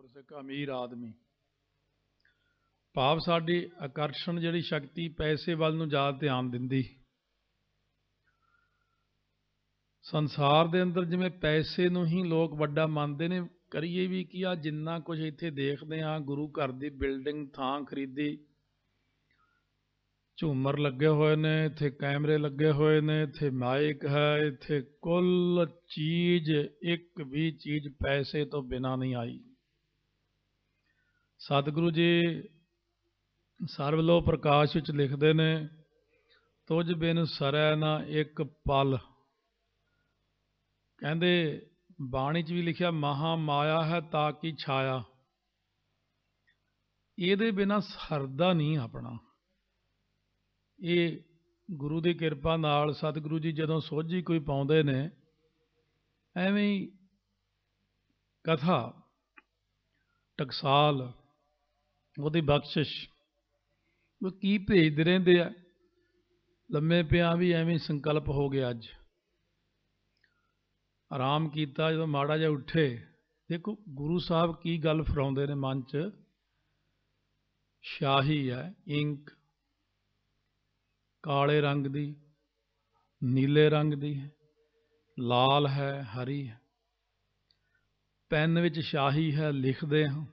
ਗੁਰਸਿੱਖ ਅਮੀਰ ਆਦਮੀ। ਭਾਵ ਸਾਡੀ ਆਕਰਸ਼ਣ ਜਿਹੜੀ ਸ਼ਕਤੀ ਪੈਸੇ ਵੱਲ ਨੂੰ ਜ਼ਿਆਦਾ ਧਿਆਨ ਦਿੰਦੀ। ਸੰਸਾਰ ਦੇ ਅੰਦਰ ਜਿਵੇਂ ਪੈਸੇ ਨੂੰ ਹੀ ਲੋਕ ਵੱਡਾ ਮੰਨਦੇ ਨੇ, ਕਰੀਏ ਵੀ ਕੀ ਆ, ਜਿੰਨਾ ਕੁਝ ਇੱਥੇ ਦੇਖਦੇ ਹਾਂ, ਗੁਰੂ ਘਰ ਦੀ ਬਿਲਡਿੰਗ, ਥਾਂ ਖਰੀਦੀ, ਝੂਮਰ ਲੱਗੇ ਹੋਏ ਨੇ, ਇੱਥੇ ਕੈਮਰੇ ਲੱਗੇ ਹੋਏ ਨੇ, ਇੱਥੇ ਮਾਈਕ ਹੈ, ਇੱਥੇ ਕੁੱਲ ਚੀਜ਼, ਇੱਕ ਵੀ ਚੀਜ਼ ਪੈਸੇ ਤੋਂ ਬਿਨਾਂ ਨਹੀਂ ਆਈ। ਸਤਿਗੁਰੂ ਜੀ ਸਰਵਲੋ ਪ੍ਰਕਾਸ਼ ਵਿੱਚ ਲਿਖਦੇ ਨੇ, ਤੁਝ ਬਿਨ ਸਰੈ ਨਾ ਇੱਕ ਪਲ। ਕਹਿੰਦੇ ਬਾਣੀ 'ਚ ਵੀ ਲਿਖਿਆ, ਮਹਾ ਮਾਇਆ ਹੈ ਤਾਂ ਕੀ ਛਾਇਆ। ਇਹਦੇ ਬਿਨਾਂ ਸਰਦਾ ਨਹੀਂ ਆਪਣਾ। ਇਹ ਗੁਰੂ ਦੀ ਕਿਰਪਾ ਨਾਲ ਸਤਿਗੁਰੂ ਜੀ ਜਦੋਂ ਸੋਝੀ ਕੋਈ ਪਾਉਂਦੇ ਨੇ, ਐਵੇਂ ਹੀ ਕਥਾ ਟਕਸਾਲ, ਉਹਦੀ ਬਖਸ਼ਿਸ਼, ਉਹ ਕੀ ਭੇਜਦੇ ਰਹਿੰਦੇ ਆ। ਲੰਮੇ ਪਿਆ ਵੀ ਐਵੇਂ ਸੰਕਲਪ ਹੋ ਗਿਆ, ਅੱਜ ਆਰਾਮ ਕੀਤਾ, ਜਦੋਂ ਮਾੜਾ ਜਿਹਾ ਉੱਠੇ, ਦੇਖੋ ਗੁਰੂ ਸਾਹਿਬ ਕੀ ਗੱਲ ਫਰਾਉਂਦੇ ਨੇ ਮਨ 'ਚ। ਸ਼ਾਹੀ ਹੈ, ਇੰਕ ਕਾਲੇ ਰੰਗ ਦੀ, ਨੀਲੇ ਰੰਗ ਦੀ ਹੈ, ਲਾਲ ਹੈ, ਹਰੀ ਹੈ। ਪੈਨ ਵਿੱਚ ਸ਼ਾਹੀ ਹੈ, ਲਿਖਦੇ ਹਾਂ।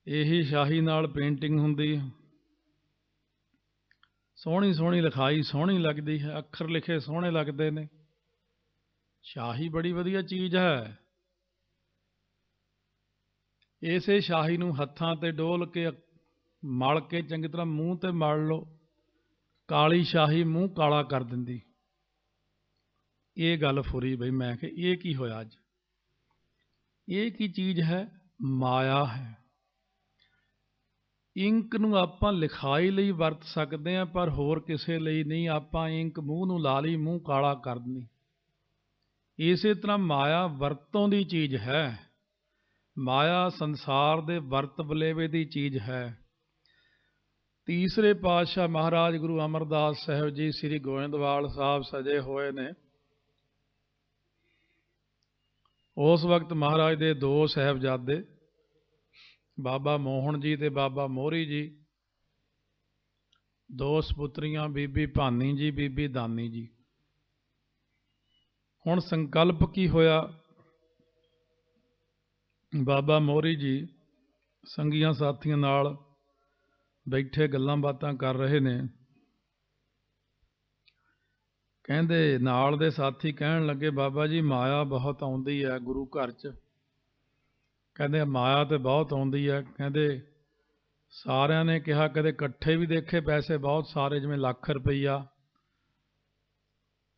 ਇਹੀ ਸ਼ਾਹੀ ਨਾਲ ਪੇਂਟਿੰਗ ਹੁੰਦੀ ਹੈ। ਸੋਹਣੀ ਸੋਹਣੀ ਲਿਖਾਈ ਸੋਹਣੀ ਲੱਗਦੀ ਹੈ, ਅੱਖਰ ਲਿਖੇ ਸੋਹਣੇ ਲੱਗਦੇ ਨੇ। ਸ਼ਾਹੀ ਬੜੀ ਵਧੀਆ ਚੀਜ਼ ਹੈ। ਇਸੇ ਸ਼ਾਹੀ ਨੂੰ ਹੱਥਾਂ ਤੇ ਡੋਲ ਕੇ, ਮਲ ਕੇ ਚੰਗੀ ਤਰ੍ਹਾਂ ਮੂੰਹ ਤੇ ਮਲ ਲਓ, ਕਾਲੀ ਸ਼ਾਹੀ ਮੂੰਹ ਕਾਲਾ ਕਰ ਦਿੰਦੀ। ਇਹ ਗੱਲ ਫੁਰੀ ਬਈ, ਮੈਂ ਕਿ ਇਹ ਕੀ ਹੋਇਆ ਅੱਜ। ਇਹ ਕੀ ਚੀਜ਼ ਹੈ? ਮਾਇਆ ਹੈ। ਇੰਕ ਨੂੰ ਆਪਾਂ ਲਿਖਾਈ ਲਈ ਵਰਤ ਸਕਦੇ ਹਾਂ, ਪਰ ਹੋਰ ਕਿਸੇ ਲਈ ਨਹੀਂ। ਆਪਾਂ ਇੰਕ ਮੂੰਹ ਨੂੰ ਲਾ ਲਈ, ਮੂੰਹ ਕਾਲਾ ਕਰ ਦਿੰਦੀ। ਇਸੇ ਤਰ੍ਹਾਂ ਮਾਇਆ ਵਰਤੋਂ ਦੀ ਚੀਜ਼ ਹੈ। ਮਾਇਆ ਸੰਸਾਰ ਦੇ ਵਰਤ ਵਲੇਵੇ ਦੀ ਚੀਜ਼ ਹੈ। ਤੀਸਰੇ ਪਾਤਸ਼ਾਹ ਮਹਾਰਾਜ ਗੁਰੂ ਅਮਰਦਾਸ ਸਾਹਿਬ ਜੀ ਸ੍ਰੀ ਗੋਇੰਦਵਾਲ ਸਾਹਿਬ ਸਜੇ ਹੋਏ ਨੇ। ਉਸ ਵਕਤ ਮਹਾਰਾਜ ਦੇ ਦੋ ਸਾਹਿਬਜ਼ਾਦੇ, ਬਾਬਾ ਮੋਹਨ ਜੀ ਤੇ ਬਾਬਾ ਮੋਹਰੀ ਜੀ, ਦੋ ਸਪੁੱਤਰੀਆਂ, ਬੀਬੀ ਭਾਨੀ ਜੀ, ਬੀਬੀ ਦਾਨੀ ਜੀ। ਹੁਣ ਸੰਕਲਪ ਕੀ ਹੋਇਆ? ਬਾਬਾ ਮੋਹਰੀ ਜੀ ਸੰਗੀਆਂ ਸਾਥੀਆਂ ਨਾਲ ਬੈਠੇ ਗੱਲਾਂ ਬਾਤਾਂ ਕਰ ਰਹੇ ਨੇ। ਕਹਿੰਦੇ ਨਾਲ ਦੇ ਸਾਥੀ ਕਹਿਣ ਲੱਗੇ, ਬਾਬਾ ਜੀ ਮਾਇਆ ਬਹੁਤ ਆਉਂਦੀ ਹੈ ਗੁਰੂ ਘਰ 'ਚ। ਕਹਿੰਦੇ ਮਾਇਆ ਤੇ ਬਹੁਤ ਆਉਂਦੀ ਹੈ। ਕਹਿੰਦੇ ਸਾਰਿਆਂ ਨੇ ਕਿਹਾ, ਕਦੇ ਇਕੱਠੇ ਵੀ ਦੇਖੇ ਪੈਸੇ ਬਹੁਤ ਸਾਰੇ, ਜਿਵੇਂ ਲੱਖ ਰੁਪਈਆ।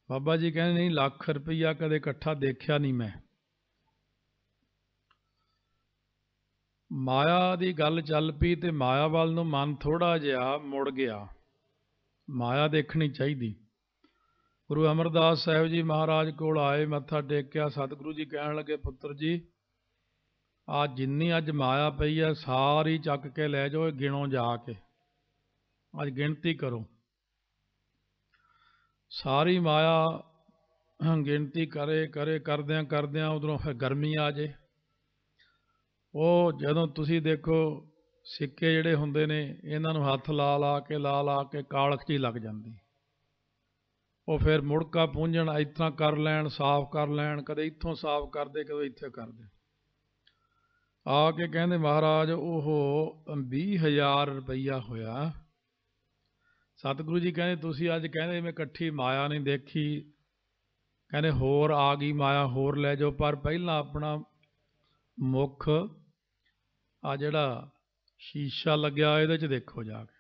ਬਾਬਾ ਜੀ ਕਹਿੰਦੇ ਨਹੀਂ, ਲੱਖ ਰੁਪਈਆ ਕਦੇ ਇਕੱਠਾ ਦੇਖਿਆ ਨਹੀਂ ਮੈਂ। ਮਾਇਆ ਦੀ ਗੱਲ ਚੱਲ ਪਈ ਤੇ ਮਾਇਆ ਵੱਲ ਨੂੰ ਮਨ ਥੋੜ੍ਹਾ ਜਿਹਾ ਮੁੜ ਗਿਆ। ਮਾਇਆ ਦੇਖਣੀ ਚਾਹੀਦੀ। ਗੁਰੂ ਅਮਰਦਾਸ ਸਾਹਿਬ ਜੀ ਮਹਾਰਾਜ ਕੋਲ ਆਏ, ਮੱਥਾ ਟੇਕਿਆ। ਸਤਿਗੁਰੂ ਜੀ ਕਹਿਣ ਲੱਗੇ, ਪੁੱਤਰ ਜੀ ਆ ਜਿੰਨੀ ਅੱਜ ਮਾਇਆ ਪਈ ਹੈ ਸਾਰੀ ਚੱਕ ਕੇ ਲੈ ਜਾਓ, ਗਿਣੋ ਜਾ ਕੇ, ਅੱਜ ਗਿਣਤੀ ਕਰੋ। ਸਾਰੀ ਮਾਇਆ ਗਿਣਤੀ ਕਰਦਿਆਂ ਕਰਦਿਆਂ ਉਧਰੋਂ ਫਿਰ ਗਰਮੀ ਆ ਜੇ। ਉਹ ਜਦੋਂ ਤੁਸੀਂ ਦੇਖੋ ਸਿੱਕੇ ਜਿਹੜੇ ਹੁੰਦੇ ਨੇ, ਇਹਨਾਂ ਨੂੰ ਹੱਥ ਲਾ ਕੇ ਕਾਲਖ ਜਿਹੀ ਲੱਗ ਜਾਂਦੀ। ਉਹ ਫਿਰ ਮੁੜਕਾ ਪੂੰਝਣ, ਇਸ ਤਰ੍ਹਾਂ ਕਰ ਲੈਣ, ਸਾਫ਼ ਕਰ ਲੈਣ, ਕਦੇ ਇੱਥੋਂ ਸਾਫ਼ ਕਰਦੇ, ਕਦੇ ਇੱਥੇ ਕਰਦੇ। ਆ ਕੇ ਕਹਿੰਦੇ, ਮਹਾਰਾਜ ਉਹ 20,000 ਰੁਪਈਆ ਹੋਇਆ। ਸਤਿਗੁਰੂ ਜੀ ਕਹਿੰਦੇ, ਤੁਸੀਂ ਅੱਜ ਕਹਿੰਦੇ ਮੈਂ ਇਕੱਠੀ ਮਾਇਆ ਨਹੀਂ ਦੇਖੀ। ਕਹਿੰਦੇ ਹੋਰ ਆ ਗਈ ਮਾਇਆ, ਹੋਰ ਲੈ ਜਾਓ, ਪਰ ਪਹਿਲਾਂ ਆਪਣਾ ਮੁੱਖ ਆ ਜਿਹੜਾ ਸ਼ੀਸ਼ਾ ਲੱਗਿਆ ਇਹਦੇ 'ਚ ਦੇਖੋ ਜਾ ਕੇ।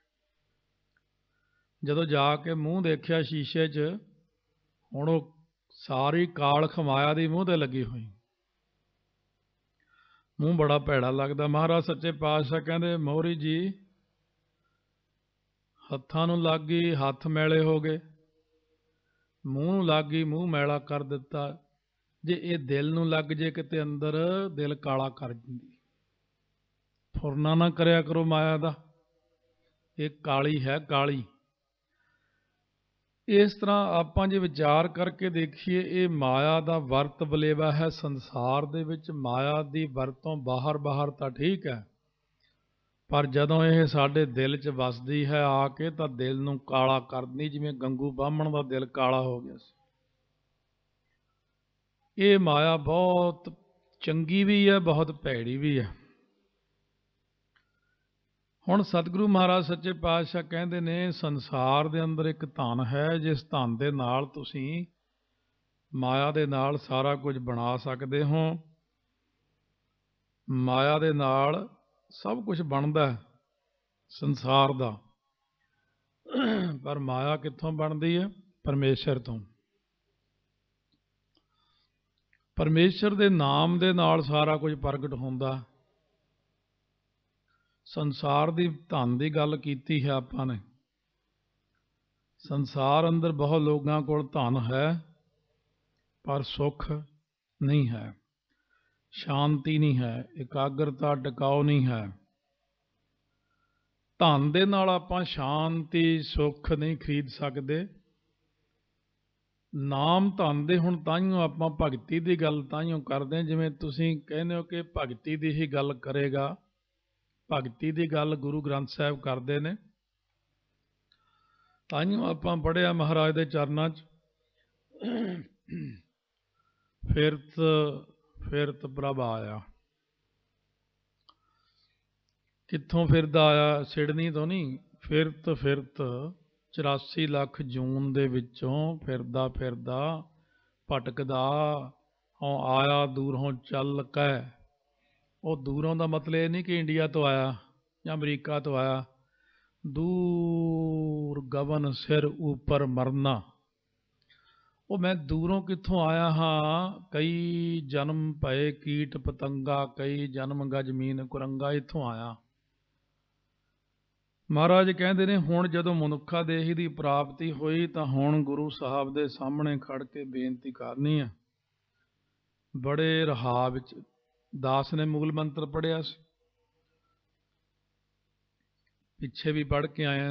ਜਦੋਂ ਜਾ ਕੇ ਮੂੰਹ ਦੇਖਿਆ ਸ਼ੀਸ਼ੇ 'ਚ, ਹੁਣ ਉਹ ਸਾਰੀ ਕਾਲਖ ਮਾਇਆ ਦੀ ਮੂੰਹ 'ਤੇ ਲੱਗੀ ਹੋਈ। ਮੂੰਹ ਬੜਾ ਭੈੜਾ ਲੱਗਦਾ। ਮਹਾਰਾਜ ਸੱਚੇ ਪਾਤਸ਼ਾਹ ਕਹਿੰਦੇ, ਮੋਹਰੀ ਜੀ ਹੱਥਾਂ ਨੂੰ ਲੱਗ ਗਈ, ਹੱਥ ਮੈਲੇ ਹੋ ਗਏ। ਮੂੰਹ ਨੂੰ ਲੱਗ ਗਈ, ਮੂੰਹ ਮੈਲਾ ਕਰ ਦਿੱਤਾ। ਜੇ ਇਹ ਦਿਲ ਨੂੰ ਲੱਗ ਜੇ ਕਿਤੇ ਅੰਦਰ, ਦਿਲ ਕਾਲਾ ਕਰ ਦਿੰਦੀ। ਫੁਰਨਾ ਨਾ ਕਰਿਆ ਕਰੋ ਮਾਇਆ ਦਾ, ਇਹ ਕਾਲੀ ਹੈ, ਕਾਲੀ। ਇਸ ਤਰ੍ਹਾਂ ਆਪਾਂ ਜੇ ਵਿਚਾਰ ਕਰਕੇ ਦੇਖੀਏ, ਇਹ ਮਾਇਆ ਦਾ ਵਰਤ ਵਲੇਵਾ ਹੈ ਸੰਸਾਰ ਦੇ ਵਿੱਚ। ਮਾਇਆ ਦੀ ਵਰਤੋਂ ਬਾਹਰ ਬਾਹਰ ਤਾਂ ਠੀਕ ਹੈ, ਪਰ ਜਦੋਂ ਇਹ ਸਾਡੇ ਦਿਲ 'ਚ ਵਸਦੀ ਹੈ ਆ ਕੇ, ਤਾਂ ਦਿਲ ਨੂੰ ਕਾਲਾ ਕਰਦੀ, ਜਿਵੇਂ ਗੰਗੂ ਬਾਹਮਣ ਦਾ ਦਿਲ ਕਾਲਾ ਹੋ ਗਿਆ ਸੀ। ਇਹ ਮਾਇਆ ਬਹੁਤ ਚੰਗੀ ਵੀ ਹੈ, ਬਹੁਤ ਭੈੜੀ ਵੀ ਹੈ। ਹੁਣ ਸਤਿਗੁਰੂ ਮਹਾਰਾਜ ਸੱਚੇ ਪਾਤਸ਼ਾਹ ਕਹਿੰਦੇ ਨੇ, ਸੰਸਾਰ ਦੇ ਅੰਦਰ ਇੱਕ ਧਨ ਹੈ, ਜਿਸ ਧਨ ਦੇ ਨਾਲ ਤੁਸੀਂ ਮਾਇਆ ਦੇ ਨਾਲ ਸਾਰਾ ਕੁਝ ਬਣਾ ਸਕਦੇ ਹੋ। ਮਾਇਆ ਦੇ ਨਾਲ ਸਭ ਕੁਝ ਬਣਦਾ ਹੈ ਸੰਸਾਰ ਦਾ, ਪਰ ਮਾਇਆ ਕਿੱਥੋਂ ਬਣਦੀ ਹੈ? ਪਰਮੇਸ਼ਰ ਤੋਂ। ਪਰਮੇਸ਼ਰ ਦੇ ਨਾਮ ਦੇ ਨਾਲ ਸਾਰਾ ਕੁਝ ਪ੍ਰਗਟ ਹੁੰਦਾ। ਸੰਸਾਰ ਦੀ ਧਨ ਦੀ ਗੱਲ ਕੀਤੀ ਹੈ ਆਪਾਂ ਨੇ। ਸੰਸਾਰ ਅੰਦਰ ਬਹੁਤ ਲੋਕਾਂ ਕੋਲ ਧਨ ਹੈ, ਪਰ ਸੁੱਖ ਨਹੀਂ ਹੈ, ਸ਼ਾਂਤੀ ਨਹੀਂ ਹੈ, ਇਕਾਗਰਤਾ ਟਿਕਾਊ ਨਹੀਂ ਹੈ। ਧਨ ਦੇ ਨਾਲ ਆਪਾਂ ਸ਼ਾਂਤੀ ਸੁੱਖ ਨਹੀਂ ਖਰੀਦ ਸਕਦੇ। ਨਾਮ ਧਨ ਦੇ ਹੁਣ ਤਾਈਓ ਆਪਾਂ ਭਗਤੀ ਦੀ ਗੱਲ ਤਾਈਓ ਕਰਦੇ, ਜਿਵੇਂ ਤੁਸੀਂ ਕਹਿੰਦੇ ਹੋ ਕਿ ਭਗਤੀ ਦੀ ਹੀ ਗੱਲ ਕਰੇਗਾ। ਭਗਤੀ ਦੀ ਗੱਲ ਗੁਰੂ ਗ੍ਰੰਥ ਸਾਹਿਬ ਕਰਦੇ ਨੇ, ਤਾਈਓ ਆਪਾਂ ਪੜ੍ਹਿਆ ਮਹਾਰਾਜ ਦੇ ਚਰਨਾਂ 'ਚ, ਫਿਰਤ ਫਿਰਤ ਪ੍ਰਭ ਆਇਆ। ਕਿੱਥੋਂ ਫਿਰਦਾ ਆਇਆ? ਸਿਡਨੀ ਤੋਂ ਨਹੀਂ। ਫਿਰਤ ਫਿਰਤ 84 ਲੱਖ ਜੂਨ ਦੇ ਵਿੱਚੋਂ ਫਿਰਦਾ ਫਿਰਦਾ ਭਟਕਦਾ ਹੋਂ ਆਇਆ ਦੂਰੋਂ ਚੱਲ ਕੇ। ਉਹ ਦੂਰੋਂ ਦਾ ਮਤਲਬ ਇਹ ਨਹੀਂ ਕਿ ਇੰਡੀਆ ਤੋਂ ਆਇਆ ਜਾਂ ਅਮਰੀਕਾ ਤੋਂ ਆਇਆ। ਦੂਰ ਗਗਨ ਸਿਰ ਉੱਪਰ ਮਰਨਾ। ਉਹ ਮੈਂ ਦੂਰੋਂ ਕਿੱਥੋਂ ਆਇਆ ਹਾਂ? ਕਈ ਜਨਮ ਭਏ ਕੀਟ ਪਤੰਗਾ, ਕਈ ਜਨਮ ਗਜ ਮੀਨ ਕੁਰੰਗਾ, ਇੱਥੋਂ ਆਇਆ। ਮਹਾਰਾਜ ਕਹਿੰਦੇ ਨੇ, ਹੁਣ ਜਦੋਂ ਮਨੁੱਖਾ ਦੇਹੀ ਦੀ ਪ੍ਰਾਪਤੀ ਹੋਈ, ਤਾਂ ਹੁਣ ਗੁਰੂ ਸਾਹਿਬ ਦੇ ਸਾਹਮਣੇ ਖੜ ਕੇ ਬੇਨਤੀ ਕਰਨੀ ਹੈ। ਬੜੇ ਰਹਾ ਵਿੱਚ ਦਾਸ ਨੇ ਮੂਲ ਮੰਤਰ ਪੜ੍ਹਿਆ ਸੀ, ਪਿੱਛੇ ਵੀ ਪੜ੍ਹ ਕੇ ਆਏ,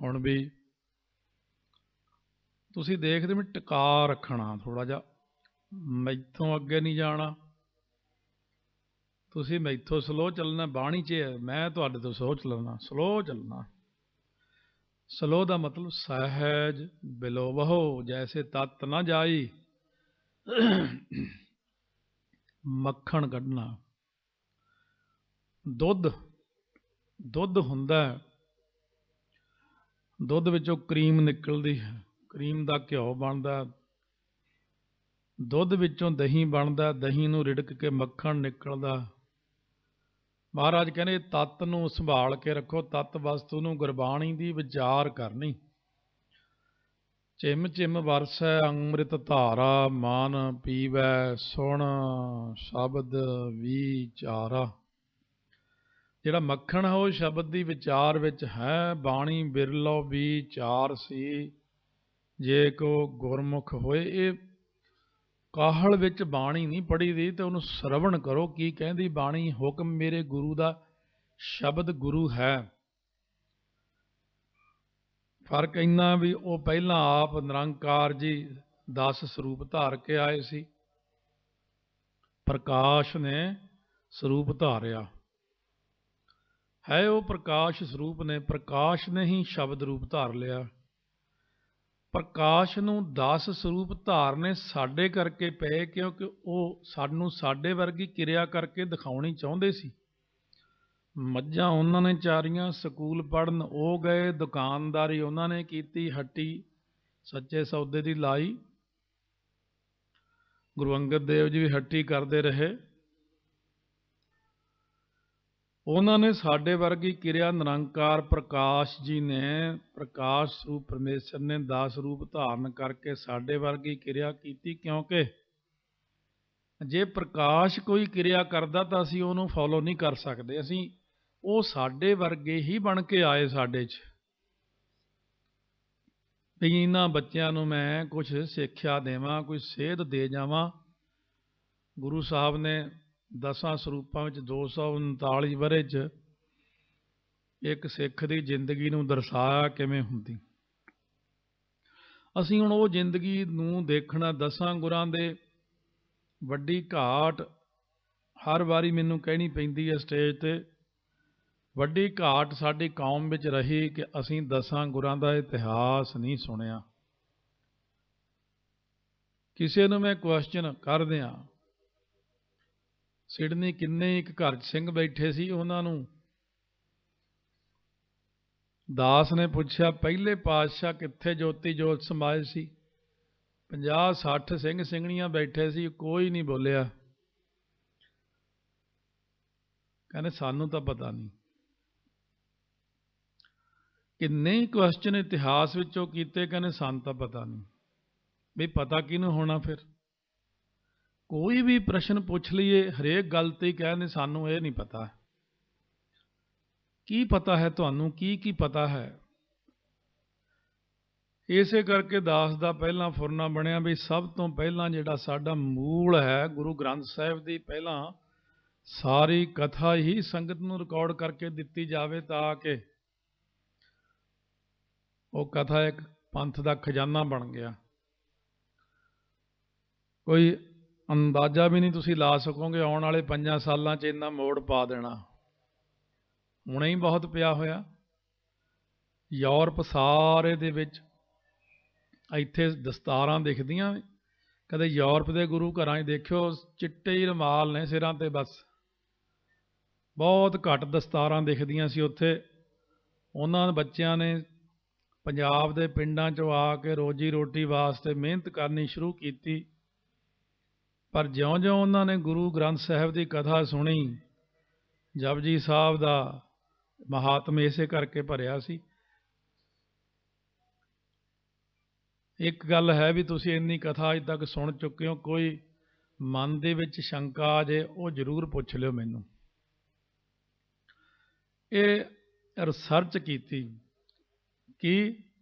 ਹੁਣ ਵੀ ਤੁਸੀਂ ਦੇਖਦੇ ਵੀ ਟਿਕਾ ਰੱਖਣਾ ਥੋੜ੍ਹਾ ਜਿਹਾ। ਮੈਥੋਂ ਅੱਗੇ ਨਹੀਂ ਜਾਣਾ, ਤੁਸੀਂ ਮੈਥੋਂ ਸਲੋ ਚੱਲਣਾ। ਬਾਣੀ 'ਚ ਮੈਂ ਤੁਹਾਡੇ ਤੋਂ ਸਲੋ ਚੱਲਣਾ, ਸਲੋ ਚੱਲਣਾ। ਸਲੋ ਦਾ ਮਤਲਬ ਸਹਿਜ ਬਿਲੋਵਹੁ ਜੈਸੇ ਤਤ ਨਾ ਜਾਈ। ਮੱਖਣ ਕੱਢਣਾ। ਦੁੱਧ ਹੁੰਦਾ, ਦੁੱਧ ਵਿੱਚੋਂ ਕਰੀਮ ਨਿਕਲਦੀ ਹੈ, ਕਰੀਮ ਦਾ ਘਿਓ ਬਣਦਾ, ਦੁੱਧ ਵਿੱਚੋਂ ਦਹੀਂ ਬਣਦਾ, ਦਹੀਂ ਨੂੰ ਰਿੜਕ ਕੇ ਮੱਖਣ ਨਿਕਲਦਾ। ਮਹਾਰਾਜ ਕਹਿੰਦੇ ਤੱਤ ਨੂੰ ਸੰਭਾਲ ਕੇ ਰੱਖੋ, ਤੱਤ ਵਸਤੂ ਨੂੰ ਗੁਰਬਾਣੀ ਦੀ ਵਿਚਾਰ ਕਰਨੀ। ਚਿਮ ਚਿਮ ਵਰਸੈ ਅੰਮ੍ਰਿਤ ਧਾਰਾ, ਮਨ ਪੀਵੈ ਸੁਣ ਸ਼ਬਦ ਵਿਚਾਰਾ। ਜਿਹੜਾ ਮੱਖਣ ਹੈ ਉਹ ਸ਼ਬਦ ਦੀ ਵਿਚਾਰ ਵਿੱਚ ਹੈ। ਬਾਣੀ ਬਿਰਲੋ ਵਿਚਾਰ ਸੀ, ਜੇ ਕੋ ਗੁਰਮੁਖ ਹੋਏ। ਇਹ ਕਾਹਲ ਵਿੱਚ ਬਾਣੀ ਨਹੀਂ ਪੜ੍ਹੀ ਦੀ, ਤੇ ਉਹਨੂੰ ਸਰਵਣ ਕਰੋ। ਕੀ ਕਹਿੰਦੀ ਬਾਣੀ? ਹੁਕਮ ਮੇਰੇ ਗੁਰੂ ਦਾ, ਸ਼ਬਦ ਗੁਰੂ ਹੈ। ਫਰਕ ਇੰਨਾ ਵੀ ਉਹ ਪਹਿਲਾਂ ਆਪ ਨਿਰੰਕਾਰ ਜੀ 10 ਸਰੂਪ ਧਾਰ ਕੇ ਆਏ ਸੀ, ਪ੍ਰਕਾਸ਼ ਨੇ ਸਰੂਪ ਧਾਰਿਆ ਹੈ। ਉਹ ਪ੍ਰਕਾਸ਼ ਸਰੂਪ ਨੇ, ਪ੍ਰਕਾਸ਼ ਨੇ ਹੀ ਸ਼ਬਦ ਰੂਪ ਧਾਰ ਲਿਆ। ਪ੍ਰਕਾਸ਼ ਨੂੰ 10 ਸਰੂਪ ਧਾਰਨੇ ਸਾਡੇ ਕਰਕੇ ਪਏ, ਕਿਉਂਕਿ ਉਹ ਸਾਨੂੰ ਸਾਡੇ ਵਰਗੀ ਕਿਰਿਆ ਕਰਕੇ ਦਿਖਾਉਣੀ ਚਾਹੁੰਦੇ ਸੀ। ਮੱਝਾਂ ਉਹਨਾਂ ਨੇ ਚਾਰੀਆਂ, ਸਕੂਲ ਪੜ੍ਹਨ ਉਹ ਗਏ, ਦੁਕਾਨਦਾਰੀ ਉਹਨਾਂ ਨੇ ਕੀਤੀ, ਹੱਟੀ ਸੱਚੇ ਸੌਦੇ ਦੀ ਲਾਈ। ਗੁਰੂ ਅੰਗਦ ਦੇਵ ਜੀ ਵੀ ਹੱਟੀ ਕਰਦੇ ਰਹੇ। ਉਹਨਾਂ ਨੇ ਸਾਡੇ ਵਰਗੀ ਕਿਰਿਆ ਨਿਰੰਕਾਰ ਪ੍ਰਕਾਸ਼ ਜੀ ਨੇ, ਪ੍ਰਕਾਸ਼ ਸਰੂਪ ਪਰਮੇਸ਼ਰ ਨੇ 10 ਰੂਪ ਧਾਰਨ ਕਰਕੇ ਸਾਡੇ ਵਰਗੀ ਕਿਰਿਆ ਕੀਤੀ। ਕਿਉਂਕਿ ਜੇ ਪ੍ਰਕਾਸ਼ ਕੋਈ ਕਿਰਿਆ ਕਰਦਾ ਤਾਂ ਅਸੀਂ ਉਹਨੂੰ ਫੋਲੋ ਨਹੀਂ ਕਰ ਸਕਦੇ। ਅਸੀਂ ਉਹ ਸਾਡੇ ਵਰਗੇ ਹੀ ਬਣ ਕੇ ਆਏ ਸਾਡੇ 'ਚ। ਵੀ ਇਹਨਾਂ ਬੱਚਿਆਂ ਨੂੰ ਮੈਂ ਕੁਝ ਸਿੱਖਿਆ ਦੇਵਾਂ, ਕੋਈ ਸੇਧ ਦੇ ਜਾਵਾਂ। ਗੁਰੂ ਸਾਹਿਬ ਨੇ 10 ਸਰੂਪਾਂ ਵਿੱਚ 239 ਵਰ੍ਹੇ 'ਚ ਇੱਕ ਸਿੱਖ ਦੀ ਜ਼ਿੰਦਗੀ ਨੂੰ ਦਰਸਾਇਆ ਕਿਵੇਂ ਹੁੰਦੀ। ਅਸੀਂ ਹੁਣ ਉਹ ਜ਼ਿੰਦਗੀ ਨੂੰ ਦੇਖਣਾ। 10 ਗੁਰਾਂ ਦੇ ਵੱਡੀ ਘਾਟ ਹਰ ਵਾਰੀ ਮੈਨੂੰ ਕਹਿਣੀ ਪੈਂਦੀ ਹੈ ਸਟੇਜ ਤੇ। ਵੱਡੀ ਘਾਟ ਸਾਡੀ ਕੌਮ ਵਿੱਚ ਰਹੀ ਕਿ ਅਸੀਂ 10 ਗੁਰਾਂ ਦਾ ਇਤਿਹਾਸ ਨਹੀਂ ਸੁਣਿਆ। ਕਿਸੇ ਨੂੰ ਮੈਂ ਕੁਐਸਚਨ ਕਰ ਦਿਆਂ, ਸਿਡਨੀ ਕਿੰਨੇ ਇੱਕ ਘਰ 'ਚ ਸਿੰਘ ਬੈਠੇ ਸੀ, ਉਹਨਾਂ ਨੂੰ ਦਾਸ ਨੇ ਪੁੱਛਿਆ ਪਹਿਲੇ ਪਾਤਸ਼ਾਹ ਕਿੱਥੇ ਜੋਤੀ ਜੋਤ ਸਮਾਏ ਸੀ? 50-60 ਸਿੰਘ ਸਿੰਘਣੀਆਂ ਬੈਠੇ ਸੀ, ਕੋਈ ਨਹੀਂ ਬੋਲਿਆ। ਕਹਿੰਦੇ ਸਾਨੂੰ ਤਾਂ ਪਤਾ ਨਹੀਂ। ਕਿੰਨੇ ਹੀ ਕੁਐਸਚਨ ਇਤਿਹਾਸ ਵਿੱਚੋਂ ਕੀਤੇ, ਕਹਿੰਦੇ ਸਾਨੂੰ ਤਾਂ ਪਤਾ ਨਹੀਂ। ਵੀ ਪਤਾ ਕਿਹਨੂੰ ਹੋਣਾ? ਫਿਰ ਕੋਈ ਵੀ ਪ੍ਰਸ਼ਨ ਪੁੱਛ ਲਈਏ ਹਰੇਕ ਗੱਲ ਤੇ ਕਹਿੰਦੇ ਸਾਨੂੰ ਇਹ ਨਹੀਂ ਪਤਾ। ਕੀ ਪਤਾ ਹੈ ਤੁਹਾਨੂੰ? ਕੀ ਪਤਾ ਹੈ? ਇਸੇ ਕਰਕੇ ਦਾਸ ਦਾ ਪਹਿਲਾਂ ਫੁਰਨਾ ਬਣਿਆ ਵੀ ਸਭ ਤੋਂ ਪਹਿਲਾਂ ਜਿਹੜਾ ਸਾਡਾ ਮੂਲ ਹੈ ਗੁਰੂ ਗ੍ਰੰਥ ਸਾਹਿਬ ਦੀ, ਪਹਿਲਾਂ ਸਾਰੀ ਕਥਾ ਹੀ ਸੰਗਤ ਨੂੰ ਰਿਕਾਰਡ ਕਰਕੇ ਦਿੱਤੀ ਜਾਵੇ ਤਾਂ ਕਿ ਉਹ ਕਥਾ ਇੱਕ ਪੰਥ ਦਾ ਖਜ਼ਾਨਾ ਬਣ ਗਿਆ। ਕੋਈ ਅੰਦਾਜ਼ਾ ਵੀ ਨਹੀਂ ਤੁਸੀਂ ਲਾ ਸਕੋਗੇ ਆਉਣ ਵਾਲੇ 5 ਸਾਲਾਂ 'ਚ ਇੰਨਾ ਮੋੜ ਪਾ ਦੇਣਾ। ਹੁਣੇ ਹੀ ਬਹੁਤ ਪਿਆ ਹੋਇਆ। ਯੂਰਪ ਸਾਰੇ ਦੇ ਵਿੱਚ ਇੱਥੇ ਦਸਤਾਰਾਂ ਦਿਖਦੀਆਂ, ਕਦੇ ਯੂਰਪ ਦੇ ਗੁਰੂ ਘਰਾਂ 'ਚ ਦੇਖਿਓ ਚਿੱਟੇ ਹੀ ਰੁਮਾਲ ਨੇ ਸਿਰਾਂ ਤੇ, ਬਸ ਬਹੁਤ ਘੱਟ ਦਸਤਾਰਾਂ ਦਿਖਦੀਆਂ ਸੀ ਉੱਥੇ। ਉਹਨਾਂ ਬੱਚਿਆਂ ਨੇ ਪੰਜਾਬ ਦੇ ਪਿੰਡਾਂ 'ਚੋਂ ਆ ਕੇ ਰੋਜੀ ਰੋਟੀ ਵਾਸਤੇ ਮਿਹਨਤ ਕਰਨੀ ਸ਼ੁਰੂ ਕੀਤੀ। ਪਰ ਜਿਉਂ-ਜਿਉਂ ਉਹਨਾਂ ਨੇ ਗੁਰੂ ਗ੍ਰੰਥ ਸਾਹਿਬ ਦੀ ਕਥਾ ਸੁਣੀ, ਜਪਜੀ ਸਾਹਿਬ ਦਾ ਮਹਾਤਮ ਇਸੇ ਕਰਕੇ ਭਰਿਆ ਸੀ। ਇੱਕ ਗੱਲ ਹੈ ਵੀ ਤੁਸੀਂ ਇੰਨੀ ਕਥਾ ਅੱਜ ਤੱਕ ਸੁਣ ਚੁੱਕੇ ਹੋ, ਕੋਈ ਮਨ ਦੇ ਵਿੱਚ ਸ਼ੰਕਾ ਆ ਜੇ ਉਹ ਜ਼ਰੂਰ ਪੁੱਛ ਲਿਓ ਮੈਨੂੰ। ਇਹ ਰਿਸਰਚ ਕੀਤੀ ਕਿ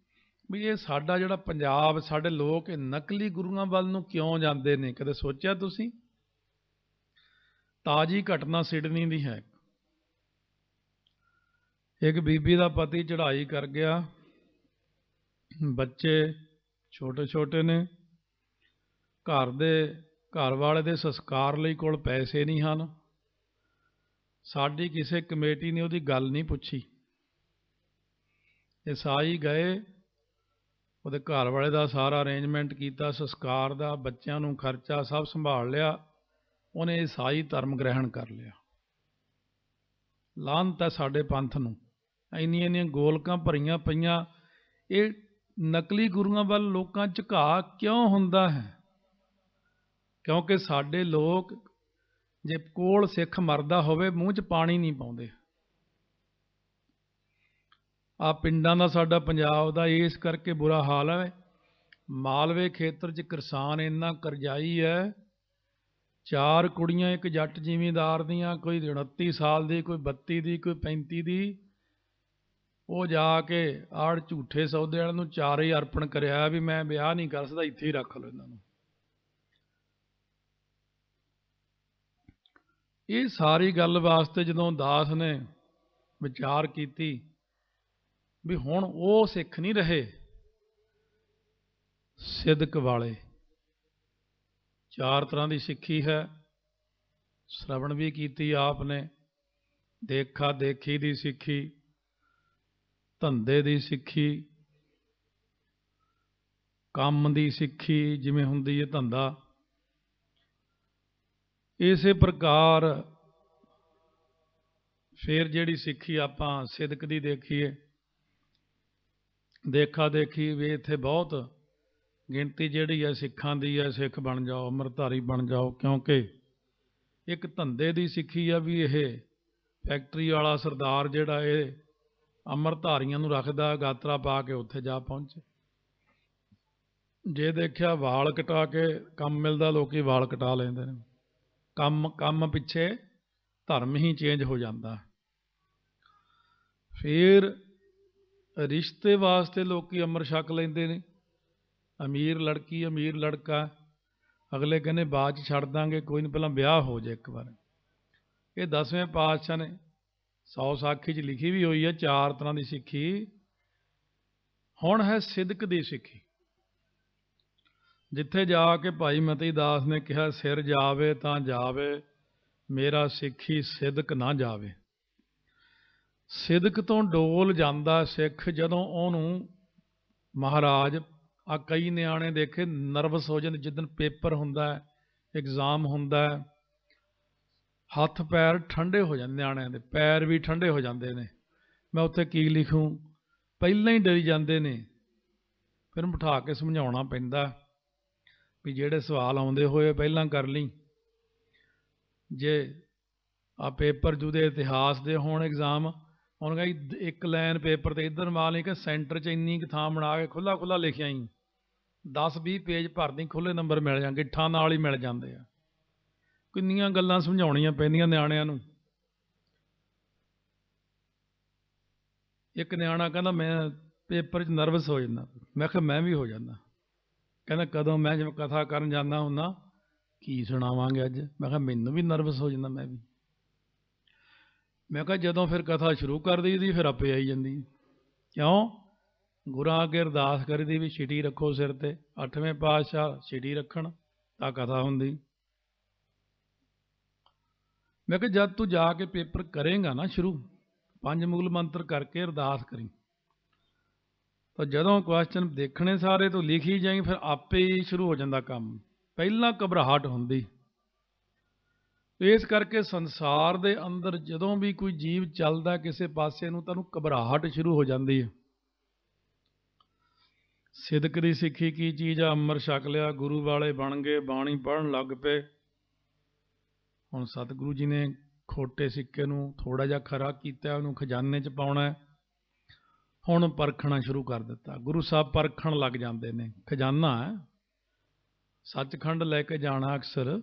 ਵੀ ਇਹ ਸਾਡਾ ਜਿਹੜਾ ਪੰਜਾਬ, ਸਾਡੇ ਲੋਕ ਇਹ ਨਕਲੀ ਗੁਰੂਆਂ ਵੱਲ ਨੂੰ ਕਿਉਂ ਜਾਂਦੇ ਨੇ? ਕਦੇ ਸੋਚਿਆ ਤੁਸੀਂ? ਤਾਜ਼ੀ ਘਟਨਾ ਸਿਡਨੀ ਦੀ ਹੈ। ਇੱਕ ਬੀਬੀ ਦਾ ਪਤੀ ਚੜ੍ਹਾਈ ਕਰ ਗਿਆ, ਬੱਚੇ ਛੋਟੇ ਛੋਟੇ ਨੇ, ਘਰ ਵਾਲੇ ਦੇ ਸੰਸਕਾਰ ਲਈ ਕੋਲ ਪੈਸੇ ਨਹੀਂ ਹਨ। ਸਾਡੀ ਕਿਸੇ ਕਮੇਟੀ ਨੇ ਉਹਦੀ ਗੱਲ ਨਹੀਂ ਪੁੱਛੀ। ਈਸਾਈ ਗਏ, ਉਹਦੇ ਘਰ ਵਾਲੇ ਦਾ ਸਾਰਾ ਅਰੇਂਜਮੈਂਟ ਕੀਤਾ ਸੰਸਕਾਰ ਦਾ, ਬੱਚਿਆਂ ਨੂੰ ਖਰਚਾ ਸਭ ਸੰਭਾਲ ਲਿਆ। ਉਹਨੇ ਈਸਾਈ ਧਰਮ ਗ੍ਰਹਿਣ ਕਰ ਲਿਆ। ਲਾਹਨਤ ਹੈ ਸਾਡੇ ਪੰਥ ਨੂੰ, ਇੰਨੀਆਂ ਗੋਲਕਾਂ ਭਰੀਆਂ ਪਈਆਂ। ਇਹ ਨਕਲੀ ਗੁਰੂਆਂ ਵੱਲ ਲੋਕਾਂ 'ਚ ਝੁਕਾਅ ਕਿਉਂ ਹੁੰਦਾ ਹੈ? ਕਿਉਂਕਿ ਸਾਡੇ ਲੋਕ ਜੇ ਕੋਲ ਸਿੱਖ ਮਰਦਾ ਹੋਵੇ ਮੂੰਹ 'ਚ ਪਾਣੀ ਨਹੀਂ ਪਾਉਂਦੇ। ਆ ਪਿੰਡਾਂ ਦਾ ਸਾਡਾ ਪੰਜਾਬ ਦਾ ਇਸ ਕਰਕੇ ਬੁਰਾ ਹਾਲ ਹੈ। ਮਾਲਵੇ ਖੇਤਰ 'ਚ ਕਿਸਾਨ ਇੰਨਾ ਕਰਜ਼ਾਈ ਹੈ। 4 ਕੁੜੀਆਂ ਇੱਕ ਜੱਟ ਜ਼ਿਮੀਂਦਾਰ ਦੀਆਂ, ਕੋਈ 29 ਸਾਲ ਦੀ, ਕੋਈ 32 ਦੀ, ਕੋਈ 35 ਦੀ। ਉਹ ਜਾ ਕੇ ਆੜ ਝੂਠੇ ਸੌਦੇ ਵਾਲਿਆਂ ਨੂੰ 4 ਅਰਪਣ ਕਰਿਆ ਵੀ ਮੈਂ ਵਿਆਹ ਨਹੀਂ ਕਰ ਸਕਦਾ, ਇੱਥੇ ਹੀ ਰੱਖ ਲਓ ਇਹਨਾਂ ਨੂੰ। ਇਹ ਸਾਰੀ ਗੱਲ ਵਾਸਤੇ ਜਦੋਂ ਦਾਸ ਨੇ ਵਿਚਾਰ ਕੀਤੀ ਵੀ ਹੁਣ ਉਹ ਸਿੱਖ ਨਹੀਂ ਰਹੇ ਸਿਦਕ ਵਾਲੇ। 4 ਤਰ੍ਹਾਂ ਦੀ ਸਿੱਖੀ ਹੈ, ਸ਼ਰਵਣ ਵੀ ਕੀਤੀ ਆਪ ਨੇ, ਦੇਖਾ ਦੇਖੀ ਦੀ ਸਿੱਖੀ, ਧੰਦੇ ਦੀ ਸਿੱਖੀ, ਕੰਮ ਦੀ ਸਿੱਖੀ ਜਿਵੇਂ ਹੁੰਦੀ ਹੈ ਧੰਦਾ। ਇਸੇ ਪ੍ਰਕਾਰ ਫਿਰ ਜਿਹੜੀ ਸਿੱਖੀ ਆਪਾਂ ਸਿਦਕ ਦੀ ਦੇਖੀਏ, ਦੇਖਾ ਦੇਖੀ ਵੀ ਇੱਥੇ ਬਹੁਤ ਗਿਣਤੀ ਜਿਹੜੀ ਹੈ ਸਿੱਖਾਂ ਦੀ ਹੈ, ਸਿੱਖ ਬਣ ਜਾਓ, ਅੰਮ੍ਰਿਤਧਾਰੀ ਬਣ ਜਾਓ। ਕਿਉਂਕਿ ਇੱਕ ਧੰਦੇ ਦੀ ਸਿੱਖੀ ਆ ਵੀ ਇਹ ਫੈਕਟਰੀ ਵਾਲਾ ਸਰਦਾਰ ਜਿਹੜਾ ਇਹ ਅੰਮ੍ਰਿਤਧਾਰੀਆਂ ਨੂੰ ਰੱਖਦਾ ਗਾਤਰਾ ਪਾ ਕੇ ਉੱਥੇ ਜਾ ਪਹੁੰਚੇ। ਜੇ ਦੇਖਿਆ ਵਾਲ ਕਟਾ ਕੇ ਕੰਮ ਮਿਲਦਾ, ਲੋਕੀ ਵਾਲ ਕਟਾ ਲੈਂਦੇ ਨੇ। ਕੰਮ ਪਿੱਛੇ ਧਰਮ ਹੀ ਚੇਂਜ ਹੋ ਜਾਂਦਾ। ਫਿਰ ਰਿਸ਼ਤੇ ਵਾਸਤੇ ਲੋਕੀ ਅੰਮ੍ਰਿਤ ਛਕ ਲੈਂਦੇ ਨੇ। ਅਮੀਰ ਲੜਕੀ ਅਮੀਰ ਲੜਕਾ, ਅਗਲੇ ਕਹਿੰਦੇ ਬਾਅਦ 'ਚ ਛੱਡ ਦਾਂਗੇ, ਕੋਈ ਨਹੀਂ ਪਹਿਲਾਂ ਵਿਆਹ ਹੋ ਜਾਏ ਇੱਕ ਵਾਰ। ਇਹ 10ਵੇਂ ਪਾਤਸ਼ਾਹ ਨੇ 100 ਸਾਖੀ 'ਚ ਲਿਖੀ ਵੀ ਹੋਈ ਹੈ 4 ਤਰ੍ਹਾਂ ਦੀ ਸਿੱਖੀ। ਹੁਣ ਹੈ ਸਿਦਕ ਦੀ ਸਿੱਖੀ। ਜਿੱਥੇ ਜਾ ਕੇ ਭਾਈ ਮਤੀ ਦਾਸ ਨੇ ਕਿਹਾ ਸਿਰ ਜਾਵੇ ਤਾਂ ਜਾਵੇ, ਮੇਰਾ ਸਿੱਖੀ ਸਿਦਕ ਨਾ ਜਾਵੇ। ਸਿਦਕ ਤੋਂ ਡੋਲ ਜਾਂਦਾ ਸਿੱਖ ਜਦੋਂ ਉਹਨੂੰ ਮਹਾਰਾਜ, ਆ ਕਈ ਨਿਆਣੇ ਦੇਖੇ ਨਰਵਸ ਹੋ ਜਾਂਦੇ ਜਿੱਦਣ ਪੇਪਰ ਹੁੰਦਾ, ਐਗਜ਼ਾਮ ਹੁੰਦਾ, ਹੱਥ ਪੈਰ ਠੰਡੇ ਹੋ ਜਾਂਦੇ, ਨਿਆਣਿਆਂ ਦੇ ਪੈਰ ਵੀ ਠੰਡੇ ਹੋ ਜਾਂਦੇ ਨੇ। ਮੈਂ ਉੱਥੇ ਕੀ ਲਿਖੂੰ, ਪਹਿਲਾਂ ਹੀ ਡਰੀ ਜਾਂਦੇ ਨੇ। ਫਿਰ ਬਿਠਾ ਕੇ ਸਮਝਾਉਣਾ ਪੈਂਦਾ ਵੀ ਜਿਹੜੇ ਸਵਾਲ ਆਉਂਦੇ ਹੋਏ ਪਹਿਲਾਂ ਕਰ ਲਈ। ਜੇ ਆ ਪੇਪਰ ਜਿਹਦੇ ਇਤਿਹਾਸ ਦੇ ਹੋਣ ਐਗਜ਼ਾਮ, ਹੁਣ ਕਹੀ ਇੱਕ ਲਾਈਨ ਪੇਪਰ ਤੇ ਇੱਧਰ ਮਾਰ ਲਈ ਕਿ ਸੈਂਟਰ 'ਚ ਇੰਨੀ ਕੁ ਥਾਂ ਬਣਾ ਕੇ ਖੁੱਲ੍ਹਾ ਖੁੱਲ੍ਹਾ ਲਿਖਿਆ ਹੀ 10-20 ਪੇਜ ਭਰਦੀ, ਖੁੱਲ੍ਹੇ ਨੰਬਰ ਮਿਲ ਜਾਂਦੇ, ਗਿੱਠਾਂ ਨਾਲ ਹੀ ਮਿਲ ਜਾਂਦੇ ਆ। ਕਿੰਨੀਆਂ ਗੱਲਾਂ ਸਮਝਾਉਣੀਆਂ ਪੈਂਦੀਆਂ ਨਿਆਣਿਆਂ ਨੂੰ। ਇੱਕ ਨਿਆਣਾ ਕਹਿੰਦਾ ਮੈਂ ਪੇਪਰ 'ਚ ਨਰਵਸ ਹੋ ਜਾਂਦਾ। ਮੈਂ ਕਿਹਾ ਮੈਂ ਵੀ ਹੋ ਜਾਂਦਾ। ਕਹਿੰਦਾ ਕਦੋਂ? ਮੈਂ ਜਿਵੇਂ ਕਥਾ ਕਰਨ ਜਾਂਦਾ ਹੁੰਦਾ, ਕੀ ਸੁਣਾਵਾਂਗੇ ਅੱਜ। ਮੈਂ ਕਿਹਾ ਮੈਨੂੰ ਵੀ ਨਰਵਸ ਹੋ ਜਾਂਦਾ ਮੈਂ ਵੀ। ਮੈਂ ਕਿਹਾ ਜਦੋਂ ਫਿਰ ਕਥਾ ਸ਼ੁਰੂ ਕਰ ਦਈਦੀ ਫਿਰ ਆਪੇ ਆਈ ਜਾਂਦੀ। ਕਿਉਂ? ਗੁਰਾਂ ਅੱਗੇ ਅਰਦਾਸ ਕਰੀਦੀ ਵੀ ਛਿਟੀ ਰੱਖੋ ਸਿਰ ਤੇ, 8ਵੇਂ ਪਾਤਸ਼ਾਹ ਛਿਟੀ ਰੱਖਣ ਤਾਂ ਕਥਾ ਹੁੰਦੀ। ਮੈਂ ਕਿਹਾ ਜਦ ਤੂੰ ਜਾ ਕੇ ਪੇਪਰ ਕਰੇਂਗਾ ਨਾ ਸ਼ੁਰੂ, 5 ਮੂਲ ਮੰਤਰ ਕਰਕੇ ਅਰਦਾਸ ਕਰੀ, ਤਾਂ ਜਦੋਂ ਕੁਐਸਚਨ ਦੇਖਣੇ ਸਾਰੇ ਤੂੰ ਲਿਖੀ ਜਾਈਂ, ਫਿਰ ਆਪੇ ਹੀ ਸ਼ੁਰੂ ਹੋ ਜਾਂਦਾ ਕੰਮ। ਪਹਿਲਾਂ ਘਬਰਾਹਟ ਹੁੰਦੀ। ਇਸ ਕਰਕੇ ਸੰਸਾਰ ਦੇ ਅੰਦਰ ਜਦੋਂ ਵੀ ਕੋਈ ਜੀਵ ਚੱਲਦਾ ਕਿਸੇ ਪਾਸੇ ਨੂੰ, ਤਾਂ ਉਹਨੂੰ ਘਬਰਾਹਟ ਸ਼ੁਰੂ ਹੋ ਜਾਂਦੀ ਹੈ। ਸਿਦਕ ਦੀ ਸਿੱਖੀ ਕੀ ਚੀਜ਼ ਆ? ਅੰਮ੍ਰਿਤ ਛਕ ਲਿਆ, ਗੁਰੂ ਵਾਲੇ ਬਣ ਗਏ, ਬਾਣੀ ਪੜ੍ਹਨ ਲੱਗ ਪਏ। ਹੁਣ ਸਤਿਗੁਰੂ ਜੀ ਨੇ ਖੋਟੇ ਸਿੱਕੇ ਨੂੰ ਥੋੜ੍ਹਾ ਜਿਹਾ ਖਰਾ ਕੀਤਾ, ਉਹਨੂੰ ਖਜ਼ਾਨੇ 'ਚ ਪਾਉਣਾ, ਹੁਣ ਪਰਖਣਾ ਸ਼ੁਰੂ ਕਰ ਦਿੱਤਾ। ਗੁਰੂ ਸਾਹਿਬ ਪਰਖਣ ਲੱਗ ਜਾਂਦੇ ਨੇ। ਖਜ਼ਾਨਾ ਹੈ, ਸੱਚਖੰਡ ਲੈ ਕੇ ਜਾਣਾ। ਅਕਸਰ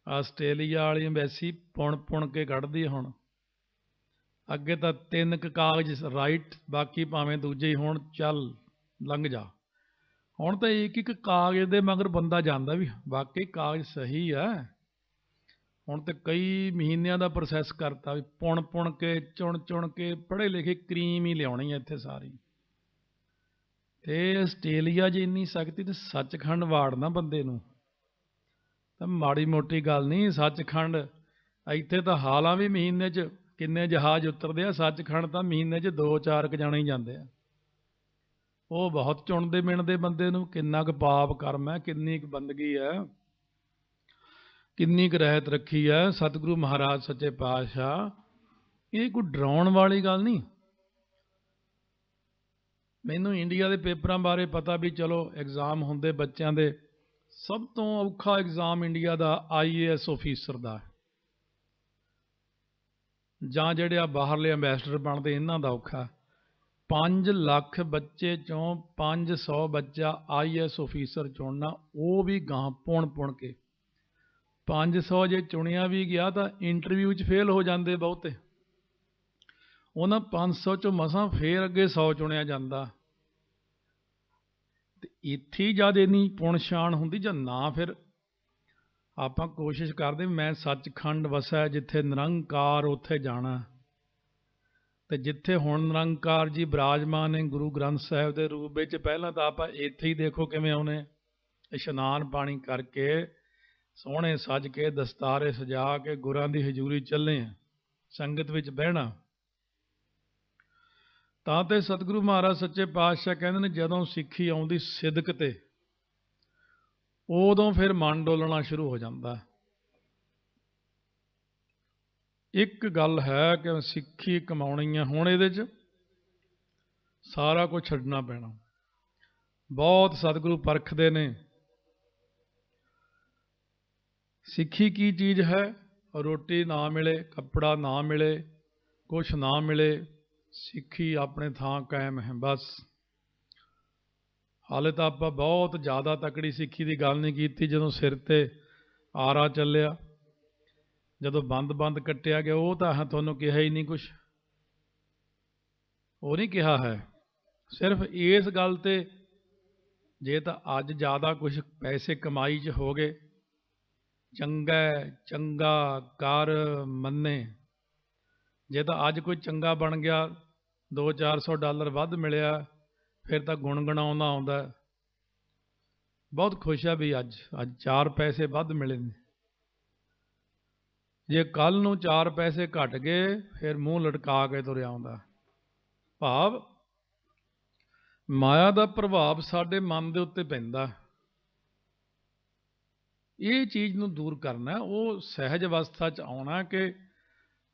ਆਸਟ੍ਰੇਲੀਆ ਵਾਲੀ ਅੰਬੈਸੀ ਪੁਣ ਕੇ ਕੱਢਦੀ ਹੁਣ। ਅੱਗੇ ਤਾਂ 3 ਕਾਗਜ਼ ਰਾਈਟ, ਬਾਕੀ ਭਾਵੇਂ ਦੂਜੇ ਹੀ ਹੋਣ, ਚੱਲ ਲੰਘ ਜਾ। ਹੁਣ ਤਾਂ ਇੱਕ ਕਾਗਜ਼ ਦੇ ਮਗਰ ਬੰਦਾ ਜਾਂਦਾ ਵੀ ਵਾਕਈ ਕਾਗਜ਼ ਸਹੀ ਹੈ। ਹੁਣ ਤਾਂ ਕਈ ਮਹੀਨਿਆਂ ਦਾ ਪ੍ਰੋਸੈਸ ਕਰਤਾ ਵੀ ਪੁਣ ਕੇ ਚੁਣ ਕੇ ਪੜ੍ਹੇ ਲਿਖੇ ਕਰੀਮ ਹੀ ਲਿਆਉਣੀ ਇੱਥੇ ਸਾਰੀ। ਤੇ ਆਸਟ੍ਰੇਲੀਆ 'ਚ ਇੰਨੀ ਸਖਤੀ, ਤੇ ਸੱਚਖੰਡ ਵਾੜਨਾ ਬੰਦੇ ਨੂੰ ਤਾਂ ਮਾੜੀ ਮੋਟੀ ਗੱਲ ਨਹੀਂ। ਸੱਚਖੰਡ ਇੱਥੇ ਤਾਂ ਹਾਲਾਂ ਵੀ ਮਹੀਨੇ 'ਚ ਕਿੰਨੇ ਜਹਾਜ਼ ਉਤਰਦੇ ਆ, ਸੱਚਖੰਡ ਤਾਂ ਮਹੀਨੇ 'ਚ 2-4 ਜਾਣੇ ਹੀ ਜਾਂਦੇ ਆ। ਉਹ ਬਹੁਤ ਚੁਣਦੇ ਮਿਣਦੇ ਬੰਦੇ ਨੂੰ, ਕਿੰਨਾ ਕੁ ਪਾਪ ਕਰਮ ਹੈ, ਕਿੰਨੀ ਕੁ ਬੰਦਗੀ ਹੈ, ਕਿੰਨੀ ਕੁ ਰਹਿਤ ਰੱਖੀ ਹੈ ਸਤਿਗੁਰੂ ਮਹਾਰਾਜ ਸੱਚੇ ਪਾਤਸ਼ਾਹ। ਇਹ ਕੋਈ ਡਰਾਉਣ ਵਾਲੀ ਗੱਲ ਨਹੀਂ। ਮੈਨੂੰ ਇੰਡੀਆ ਦੇ ਪੇਪਰਾਂ ਬਾਰੇ ਪਤਾ ਵੀ ਚਲੋ ਐਗਜ਼ਾਮ ਹੁੰਦੇ ਬੱਚਿਆਂ ਦੇ, ਸਭ ਤੋਂ ਔਖਾ ਐਗਜ਼ਾਮ ਇੰਡੀਆ ਦਾ IAS ਆਫੀਸਰ ਦਾ, ਜਾਂ ਜਿਹੜੇ ਆ ਬਾਹਰਲੇ ਅੰਬੈਸਡਰ ਬਣਦੇ ਇਹਨਾਂ ਦਾ ਔਖਾ। 5 ਲੱਖ ਬੱਚੇ ਚੋਂ 500 ਬੱਚਾ IAS ਆਫੀਸਰ ਚੁਣਨਾ, ਉਹ ਵੀ ਗਾਂ ਪੁਣ ਕੇ। 500 ਜੇ ਚੁਣਿਆ ਵੀ ਗਿਆ ਤਾਂ ਇੰਟਰਵਿਊ 'ਚ ਫੇਲ ਹੋ ਜਾਂਦੇ ਬਹੁਤੇ। ਉਹਨਾਂ 500 'ਚੋਂ ਮਸਾਂ ਫੇਰ ਅੱਗੇ 100 ਚੁਣਿਆ ਜਾਂਦਾ। ਤੇ ਇੱਥੇ ਜਦ ਇੰਨੀ ਪੁਣ ਛਾਣ ਹੁੰਦੀ ਜਾਂ ਨਾ, ਫਿਰ ਆਪਾਂ ਕੋਸ਼ਿਸ਼ ਕਰਦੇ ਮੈਂ ਸੱਚਖੰਡ ਵਸਾ ਜਿੱਥੇ ਨਿਰੰਕਾਰ, ਉੱਥੇ ਜਾਣਾ। ਤੇ ਜਿੱਥੇ ਹੁਣ ਨਿਰੰਕਾਰ ਜੀ ਬਿਰਾਜਮਾਨ ਨੇ ਗੁਰੂ ਗ੍ਰੰਥ ਸਾਹਿਬ ਦੇ ਰੂਪ ਵਿੱਚ, ਪਹਿਲਾਂ ਤਾਂ ਆਪਾਂ ਇੱਥੇ ਹੀ ਦੇਖੋ ਕਿਵੇਂ ਆਉਣੇ, ਇਸ਼ਨਾਨ ਪਾਣੀ ਕਰਕੇ ਸੋਹਣੇ ਸੱਜ ਕੇ ਦਸਤਾਰੇ ਸਜਾ ਕੇ ਗੁਰਾਂ ਦੀ ਹਜ਼ੂਰੀ ਚੱਲੇ ਆ, ਸੰਗਤ ਵਿੱਚ ਬਹਿਣਾ। ਤਾਂ ਤੇ ਸਤਿਗੁਰੂ ਮਹਾਰਾਜ ਸੱਚੇ ਪਾਤਸ਼ਾਹ ਕਹਿੰਦੇ ਨੇ ਜਦੋਂ ਸਿੱਖੀ ਆਉਂਦੀ ਸਿਦਕ ਤੇ, ਉਦੋਂ ਫਿਰ ਮਨ ਡੋਲਣਾ ਸ਼ੁਰੂ ਹੋ ਜਾਂਦਾ। ਇੱਕ ਗੱਲ ਹੈ ਕਿ ਸਿੱਖੀ ਕਮਾਉਣੀ ਹੈ, ਹੁਣ ਇਹਦੇ 'ਚ ਸਾਰਾ ਕੁਝ ਛੱਡਣਾ ਪੈਣਾ। ਬਹੁਤ ਸਤਿਗੁਰੂ ਪਰਖਦੇ ਨੇ ਸਿੱਖੀ ਕੀ ਚੀਜ਼ ਹੈ। ਰੋਟੀ ਨਾ ਮਿਲੇ, ਕੱਪੜਾ ਨਾ ਮਿਲੇ, ਕੁਛ ਨਾ ਮਿਲੇ, ਸਿੱਖੀ ਆਪਣੇ ਥਾਂ ਕਾਇਮ ਹੈ ਬਸ। ਹਾਲੇ ਤਾਂ ਆਪਾਂ ਬਹੁਤ ਜ਼ਿਆਦਾ ਤਕੜੀ ਸਿੱਖੀ ਦੀ ਗੱਲ ਨਹੀਂ ਕੀਤੀ। ਜਦੋਂ ਸਿਰ ਤੇ ਆਰਾ ਚੱਲਿਆ, ਜਦੋਂ ਬੰਦ ਕੱਟਿਆ ਗਿਆ, ਉਹ ਤਾਂ ਤੁਹਾਨੂੰ ਕਿਹਾ ਹੀ ਨਹੀਂ ਕੁਛ, ਉਹ ਨਹੀਂ ਕਿਹਾ ਹੈ। ਸਿਰਫ ਇਸ ਗੱਲ ਤੇ, ਜੇ ਤਾਂ ਅੱਜ ਜ਼ਿਆਦਾ ਕੁਛ ਪੈਸੇ ਕਮਾਈ 'ਚ ਹੋ ਗਏ, ਚੰਗਾ ਕਰ ਮੰਨੇ। ਜੇ ਤਾਂ ਅੱਜ ਕੋਈ ਚੰਗਾ ਬਣ ਗਿਆ, $200-400 ਵੱਧ ਮਿਲਿਆ, ਫਿਰ ਤਾਂ ਗੁਣਗੁਣਾਉਣਾ ਆਉਂਦਾ। बहुत खुश है भी अज अज 4 पैसे वध मिले ने। जे कल नूं 4 पैसे घट गए फिर मूँह लटका के तुरिया आउंदा। भाव माया का प्रभाव साडे मन के उत्ते पैंदा। ये चीज़ नूं दूर करना, वो सहज अवस्था च आउणा कि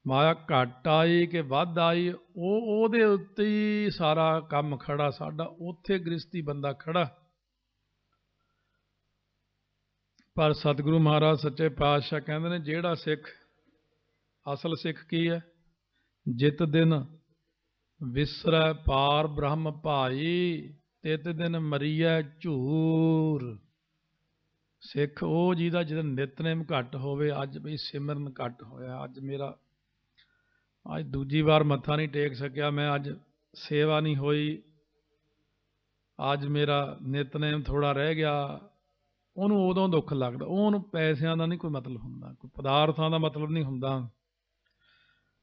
माया घट आई कि वध आई, ਉਹਦੇ उत्ते ही सारा काम खड़ा साडा, उत्थे गृहस्थी बंदा खड़ा। पर सतगुरु महाराज सच्चे पातशाह कहते हैं ਜਿਹੜਾ सिख असल सिख की है, जित दिन विसरै पार ब्रह्म भाई तित दिन मरीऐ झूर। सिख वो ਜਿਹਦਾ ਜਿਹਦਾ ਨਿਤਨੇਮ घट होवे, अज भी सिमरन घट होया, अज मेरा अज दूजी बार मत्था नहीं टेक सकिया मैं, अज सेवा नहीं होई, अज मेरा नितनेम थोड़ा रह गया, ਉਹਨੂੰ ਉਦੋਂ ਦੁੱਖ ਲੱਗਦਾ। ਉਹਨੂੰ ਪੈਸਿਆਂ ਦਾ ਨਹੀਂ ਕੋਈ ਮਤਲਬ ਹੁੰਦਾ, ਕੋਈ ਪਦਾਰਥਾਂ ਦਾ ਮਤਲਬ ਨਹੀਂ ਹੁੰਦਾ,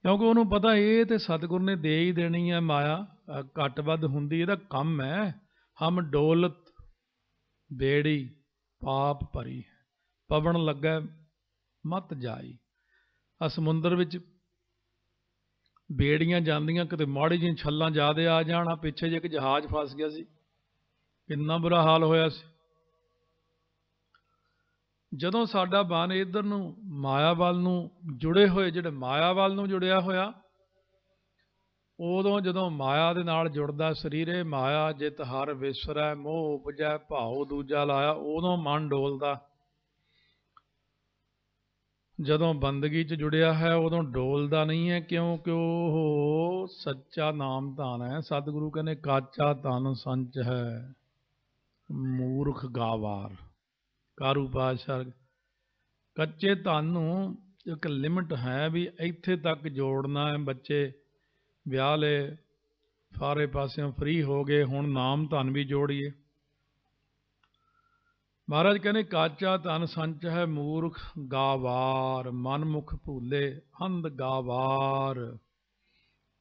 ਕਿਉਂਕਿ ਉਹਨੂੰ ਪਤਾ ਇਹ ਤੇ ਸਤਿਗੁਰ ਨੇ ਦੇ ਹੀ ਦੇਣੀ ਹੈ। ਮਾਇਆ ਘੱਟ ਵੱਧ ਹੁੰਦੀ, ਇਹਦਾ ਕੰਮ ਹੈ। ਹਮ ਡੋਲਤ ਬੇੜੀ ਪਾਪ ਭਰੀ ਪਵਣ ਲੱਗਾ ਮਤ ਜਾਈ। ਆ ਸਮੁੰਦਰ ਵਿੱਚ ਬੇੜੀਆਂ ਜਾਂਦੀਆਂ, ਕਿਤੇ ਮਾੜੀ ਜਿਹੀ ਛੱਲਾਂ ਜ਼ਿਆਦੇ ਆ ਜਾਣ। ਪਿੱਛੇ ਜੇ ਇੱਕ ਜਹਾਜ਼ ਫਸ ਗਿਆ ਸੀ, ਕਿੰਨਾ ਬੁਰਾ ਹਾਲ ਹੋਇਆ ਸੀ। ਜਦੋਂ ਸਾਡਾ ਮਨ ਇੱਧਰ ਨੂੰ ਮਾਇਆ ਵੱਲ ਨੂੰ ਜੁੜੇ ਹੋਏ, ਜਿਹੜੇ ਮਾਇਆ ਵੱਲ ਨੂੰ ਜੁੜਿਆ ਹੋਇਆ, ਉਦੋਂ ਜਦੋਂ ਮਾਇਆ ਦੇ ਨਾਲ ਜੁੜਦਾ ਸਰੀਰ, ਇਹ ਮਾਇਆ ਜਿਤ ਹਰ ਵਿਸਰੈ ਮੋਹ ਉਪਜੈ ਭਾਉ ਦੂਜਾ ਲਾਇਆ, ਉਦੋਂ ਮਨ ਡੋਲਦਾ। ਜਦੋਂ ਬੰਦਗੀ 'ਚ ਜੁੜਿਆ ਹੈ ਉਦੋਂ ਡੋਲਦਾ ਨਹੀਂ ਹੈ, ਕਿਉਂਕਿ ਉਹ ਸੱਚਾ ਨਾਮ ਧਨ ਹੈ। ਸਤਿਗੁਰੂ ਕਹਿੰਦੇ ਕਾਚਾ ਧਨ ਸੰਚ ਹੈ ਮੂਰਖ ਗਾਵਾਰ। ਕਾਰੂ ਪਾਤਸ਼ਾਹ ਕੱਚੇ ਧਨ ਨੂੰ ਇੱਕ ਲਿਮਟ ਹੈ ਵੀ ਇੱਥੇ ਤੱਕ ਜੋੜਨਾ ਹੈ। ਬੱਚੇ ਵਿਆਹ ਲਏ, ਸਾਰੇ ਪਾਸਿਓਂ ਫ੍ਰੀ ਹੋ ਗਏ, ਹੁਣ ਨਾਮ ਧਨ ਵੀ ਜੋੜੀਏ। ਮਹਾਰਾਜ ਕਹਿੰਦੇ ਕਾਚਾ ਧਨ ਸੰਚ ਹੈ ਮੂਰਖ ਗਾਵਾਰ, ਮਨਮੁਖ ਭੂਲੇ ਅੰਧ ਗਾਵਾਰ।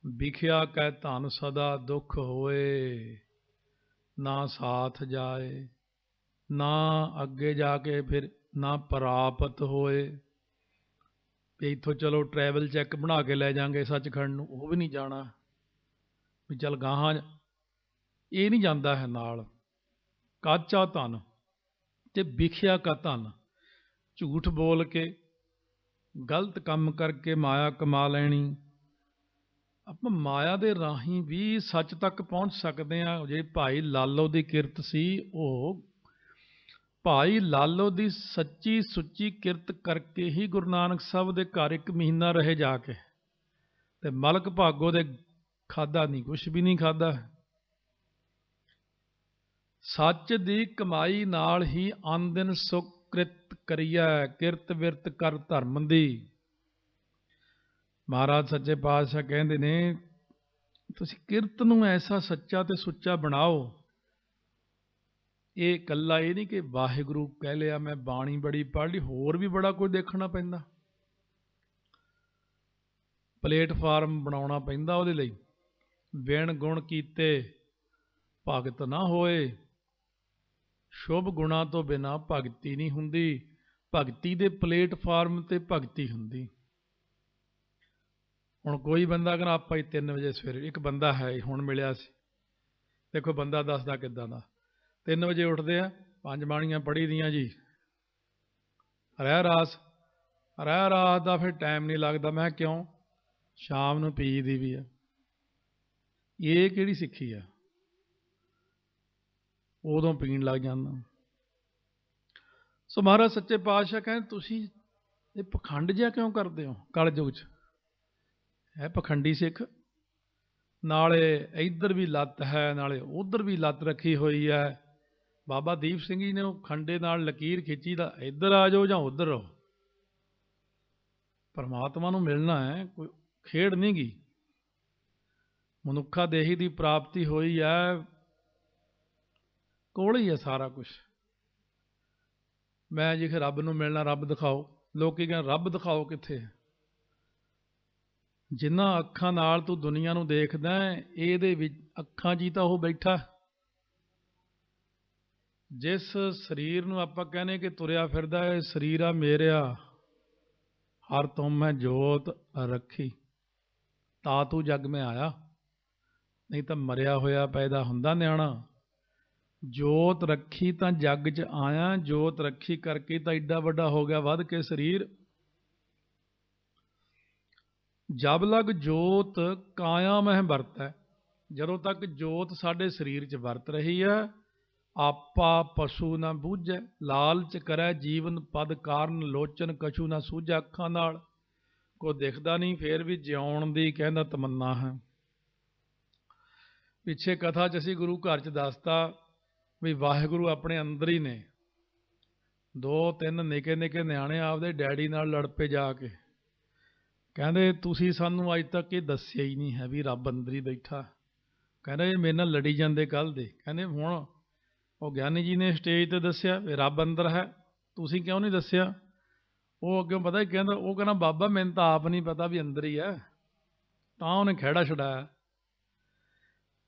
ਵਿਖਿਆ ਕੈ ਧਨ ਸਦਾ ਦੁੱਖ ਹੋਏ, ਨਾ ਸਾਥ ਜਾਏ, ਨਾ ਅੱਗੇ ਜਾ ਕੇ ਫਿਰ ਨਾ ਪ੍ਰਾਪਤ ਹੋਏ। ਵੀ ਇੱਥੋਂ ਚਲੋ ਟਰੈਵਲ ਚੈੱਕ ਬਣਾ ਕੇ ਲੈ ਜਾਵਾਂਗੇ ਸੱਚਖੰਡ ਨੂੰ, ਉਹ ਵੀ ਨਹੀਂ ਜਾਣਾ। ਵੀ ਚੱਲ ਗਾਹਾਂ ਇਹ ਨਹੀਂ ਜਾਂਦਾ ਹੈ ਨਾਲ। ਕਾਚਾ ਧਨ ਤੇ ਵਿਖਿਆ ਕਾ ਧਨ, ਝੂਠ ਬੋਲ ਕੇ ਗਲਤ ਕੰਮ ਕਰਕੇ ਮਾਇਆ ਕਮਾ ਲੈਣੀ। ਆਪਾਂ ਮਾਇਆ ਦੇ ਰਾਹੀਂ ਵੀ ਸੱਚ ਤੱਕ ਪਹੁੰਚ ਸਕਦੇ ਹਾਂ। ਜੇ ਭਾਈ ਲਾਲੋ ਦੀ ਕਿਰਤ ਸੀ, ਉਹ ਭਾਈ ਲਾਲੋ ਦੀ ਸੱਚੀ ਸੁੱਚੀ ਕਿਰਤ ਕਰਕੇ ਹੀ ਗੁਰੂ ਨਾਨਕ ਸਾਹਿਬ ਦੇ ਘਰ 1 ਮਹੀਨਾ ਰਹੇ ਜਾ ਕੇ, ਤੇ ਮਲਕ ਭਾਗੋ ਦੇ ਖਾਧਾ ਨਹੀਂ, ਕੁਛ ਵੀ ਨਹੀਂ ਖਾਧਾ। ਸੱਚ ਦੀ ਕਮਾਈ ਨਾਲ ਹੀ ਅਨ ਦਿਨ ਸੁਖ ਕ੍ਰਿਤ ਕਰੀਐ, ਕਿਰਤ ਵਿਰਤ ਕਰ ਧਰਮ ਦੀ। ਮਹਾਰਾਜ ਸੱਚੇ ਪਾਤਸ਼ਾਹ ਕਹਿੰਦੇ ਨੇ ਤੁਸੀਂ ਕਿਰਤ ਨੂੰ ਐਸਾ ਸੱਚਾ ਤੇ ਸੁੱਚਾ ਬਣਾਓ। ਇਹ ਇਕੱਲਾ ਇਹ ਨਹੀਂ ਕਿ ਵਾਹਿਗੁਰੂ ਕਹਿ ਲਿਆ, ਮੈਂ ਬਾਣੀ ਬੜੀ ਪੜ੍ਹ ਲਈ, ਹੋਰ ਵੀ ਬੜਾ ਕੁਝ ਦੇਖਣਾ ਪੈਂਦਾ। ਪਲੇਟਫਾਰਮ ਬਣਾਉਣਾ ਪੈਂਦਾ ਉਹਦੇ ਲਈ। ਬਿਨ ਗੁਣ ਕੀਤੇ ਭਗਤ ਨਾ ਹੋਏ, ਸ਼ੁਭ ਗੁਣਾ ਤੋਂ ਬਿਨਾਂ ਭਗਤੀ ਨਹੀਂ ਹੁੰਦੀ। ਭਗਤੀ ਦੇ ਪਲੇਟਫਾਰਮ ਤੇ ਭਗਤੀ ਹੁੰਦੀ। ਹੁਣ ਕੋਈ ਬੰਦਾ ਕਹਿੰਦਾ ਆਪਾਂ ਹੀ 3 ਵਜੇ ਸਵੇਰੇ, ਇੱਕ ਬੰਦਾ ਹੈ ਹੁਣ ਮਿਲਿਆ ਸੀ, ਦੇਖੋ ਬੰਦਾ ਦੱਸਦਾ ਕਿੱਦਾਂ ਦਾ। 3 ਵਜੇ ਉੱਠਦੇ ਆ, 5 ਬਾਣੀਆਂ ਪੜ੍ਹੀ ਦੀਆਂ ਜੀ, ਰਹਿ ਰਾਸ ਦਾ ਫਿਰ ਟਾਈਮ ਨਹੀਂ ਲੱਗਦਾ। ਮੈਂ ਕਿਉਂ, ਸ਼ਾਮ ਨੂੰ ਪੀ ਦੀ ਵੀ ਆ। ਇਹ ਕਿਹੜੀ ਸਿੱਖੀ ਆ? ਉਦੋਂ ਪੀਣ ਲੱਗ ਜਾਂਦਾ। ਸੋ ਮਹਾਰਾਜ ਸੱਚੇ ਪਾਤਸ਼ਾਹ ਕਹਿੰਦੇ ਤੁਸੀਂ ਇਹ ਪਖੰਡ ਜਿਹਾ ਕਿਉਂ ਕਰਦੇ ਹੋ? ਕਲਯੁਗ 'ਚ ਹੈ ਪਖੰਡੀ ਸਿੱਖ, ਨਾਲੇ ਇੱਧਰ ਵੀ ਲੱਤ ਹੈ, ਨਾਲੇ ਉੱਧਰ ਵੀ ਲੱਤ ਰੱਖੀ ਹੋਈ ਹੈ। ਬਾਬਾ ਦੀਪ ਸਿੰਘ ਜੀ ਨੇ ਉਹ ਖੰਡੇ ਨਾਲ ਲਕੀਰ ਖਿੱਚੀ ਦਾ, ਇੱਧਰ ਆ ਜਾਓ ਜਾਂ ਉੱਧਰ ਰਹੋ। ਪਰਮਾਤਮਾ ਨੂੰ ਮਿਲਣਾ ਹੈ, ਕੋਈ ਖੇਡ ਨਹੀਂ ਗੀ। ਮਨੁੱਖਾ ਦੇਹੀ ਦੀ ਪ੍ਰਾਪਤੀ ਹੋਈ ਹੈ, ਕੋਲ ਹੀ ਹੈ ਸਾਰਾ ਕੁਛ। ਮੈਂ ਜੀ ਰੱਬ ਨੂੰ ਮਿਲਣਾ, ਰੱਬ ਦਿਖਾਓ। ਲੋਕੀ ਕਹਿੰਦੇ ਰੱਬ ਦਿਖਾਓ ਕਿੱਥੇ? ਜਿਨ੍ਹਾਂ ਅੱਖਾਂ ਨਾਲ ਤੂੰ ਦੁਨੀਆ ਨੂੰ ਦੇਖਦਾ, ਇਹਦੇ ਵਿੱਚ ਅੱਖਾਂ 'ਚ ਹੀ ਤਾਂ ਉਹ ਬੈਠਾ। ਜਿਸ ਸਰੀਰ ਨੂੰ ਆਪਾਂ ਕਹਿੰਦੇ ਕਿ ਤੁਰਿਆ ਫਿਰਦਾ ਇਹ ਸਰੀਰ ਆ ਮੇਰਿਆ, ਹਰ ਤੁਮ ਮੈਂ ਜੋਤ ਰੱਖੀ, ਤਾਂ ਤੂੰ ਜੱਗ ਮੈਂ ਆਇਆ, ਨਹੀਂ ਤਾਂ ਮਰਿਆ ਹੋਇਆ ਪੈਦਾ ਹੁੰਦਾ ਨਿਆਣਾ। ਜੋਤ ਰੱਖੀ ਤਾਂ ਜੱਗ 'ਚ ਆਇਆ, ਜੋਤ ਰੱਖੀ ਕਰਕੇ ਤਾਂ ਏਡਾ ਵੱਡਾ ਹੋ ਗਿਆ ਵੱਧ ਕੇ ਸਰੀਰ। ਜਬ ਲਗ ਜੋਤ ਕਾਇਆ ਮਹਿ ਵਰਤੈ, ਜਦੋਂ ਤੱਕ ਜੋਤ ਸਾਡੇ ਸਰੀਰ 'ਚ ਵਰਤ ਰਹੀ ਹੈ, ਆਪਾ ਪਸ਼ੂ ਨਾ ਬੂਝੈ, ਲਾਲਚ ਕਰੈ ਜੀਵਨ ਪਦ ਕਾਰਨ, ਲੋਚਨ ਕਛੂ ਨਾ ਸੂਝੈ। ਅੱਖਾਂ ਨਾਲ ਕੋਈ ਦਿਖਦਾ ਨਹੀਂ, ਫੇਰ ਵੀ ਜਿਉਣ ਦੀ ਕਹਿੰਦਾ ਤਮੰਨਾ ਹੈ। ਪਿੱਛੇ ਕਥਾ 'ਚ ਅਸੀਂ ਗੁਰੂ ਘਰ 'ਚ ਦੱਸਤਾ ਵੀ ਵਾਹਿਗੁਰੂ ਆਪਣੇ ਅੰਦਰ ਹੀ ਨੇ। 2-3 ਨਿੱਕੇ ਨਿੱਕੇ ਨਿਆਣੇ ਆਪਦੇ ਡੈਡੀ ਨਾਲ ਲੜ ਪਏ ਜਾ ਕੇ, ਕਹਿੰਦੇ ਤੁਸੀਂ ਸਾਨੂੰ ਅੱਜ ਤੱਕ ਇਹ ਦੱਸਿਆ ਹੀ ਨਹੀਂ ਹੈ ਵੀ ਰੱਬ ਅੰਦਰ ਹੀ ਬੈਠਾ। ਕਹਿੰਦੇ ਮੇਰੇ ਨਾਲ ਲੜੀ ਜਾਂਦੇ ਕੱਲ੍ਹ ਦੇ, ਕਹਿੰਦੇ ਹੁਣ ਉਹ ਗਿਆਨੀ ਜੀ ਨੇ ਸਟੇਜ 'ਤੇ ਦੱਸਿਆ ਵੀ ਰੱਬ ਅੰਦਰ ਹੈ, ਤੁਸੀਂ ਕਿਉਂ ਨਹੀਂ ਦੱਸਿਆ? ਉਹ ਅੱਗੇ ਪਤਾ ਕੀ ਕਹਿੰਦਾ, ਉਹ ਕਹਿੰਦਾ ਬਾਬਾ ਮੈਨੂੰ ਤਾਂ ਆਪ ਨਹੀਂ ਪਤਾ ਵੀ ਅੰਦਰ ਹੀ ਹੈ, ਤਾਂ ਉਹਨੇ ਖਹਿੜਾ ਛੁਡਾਇਆ।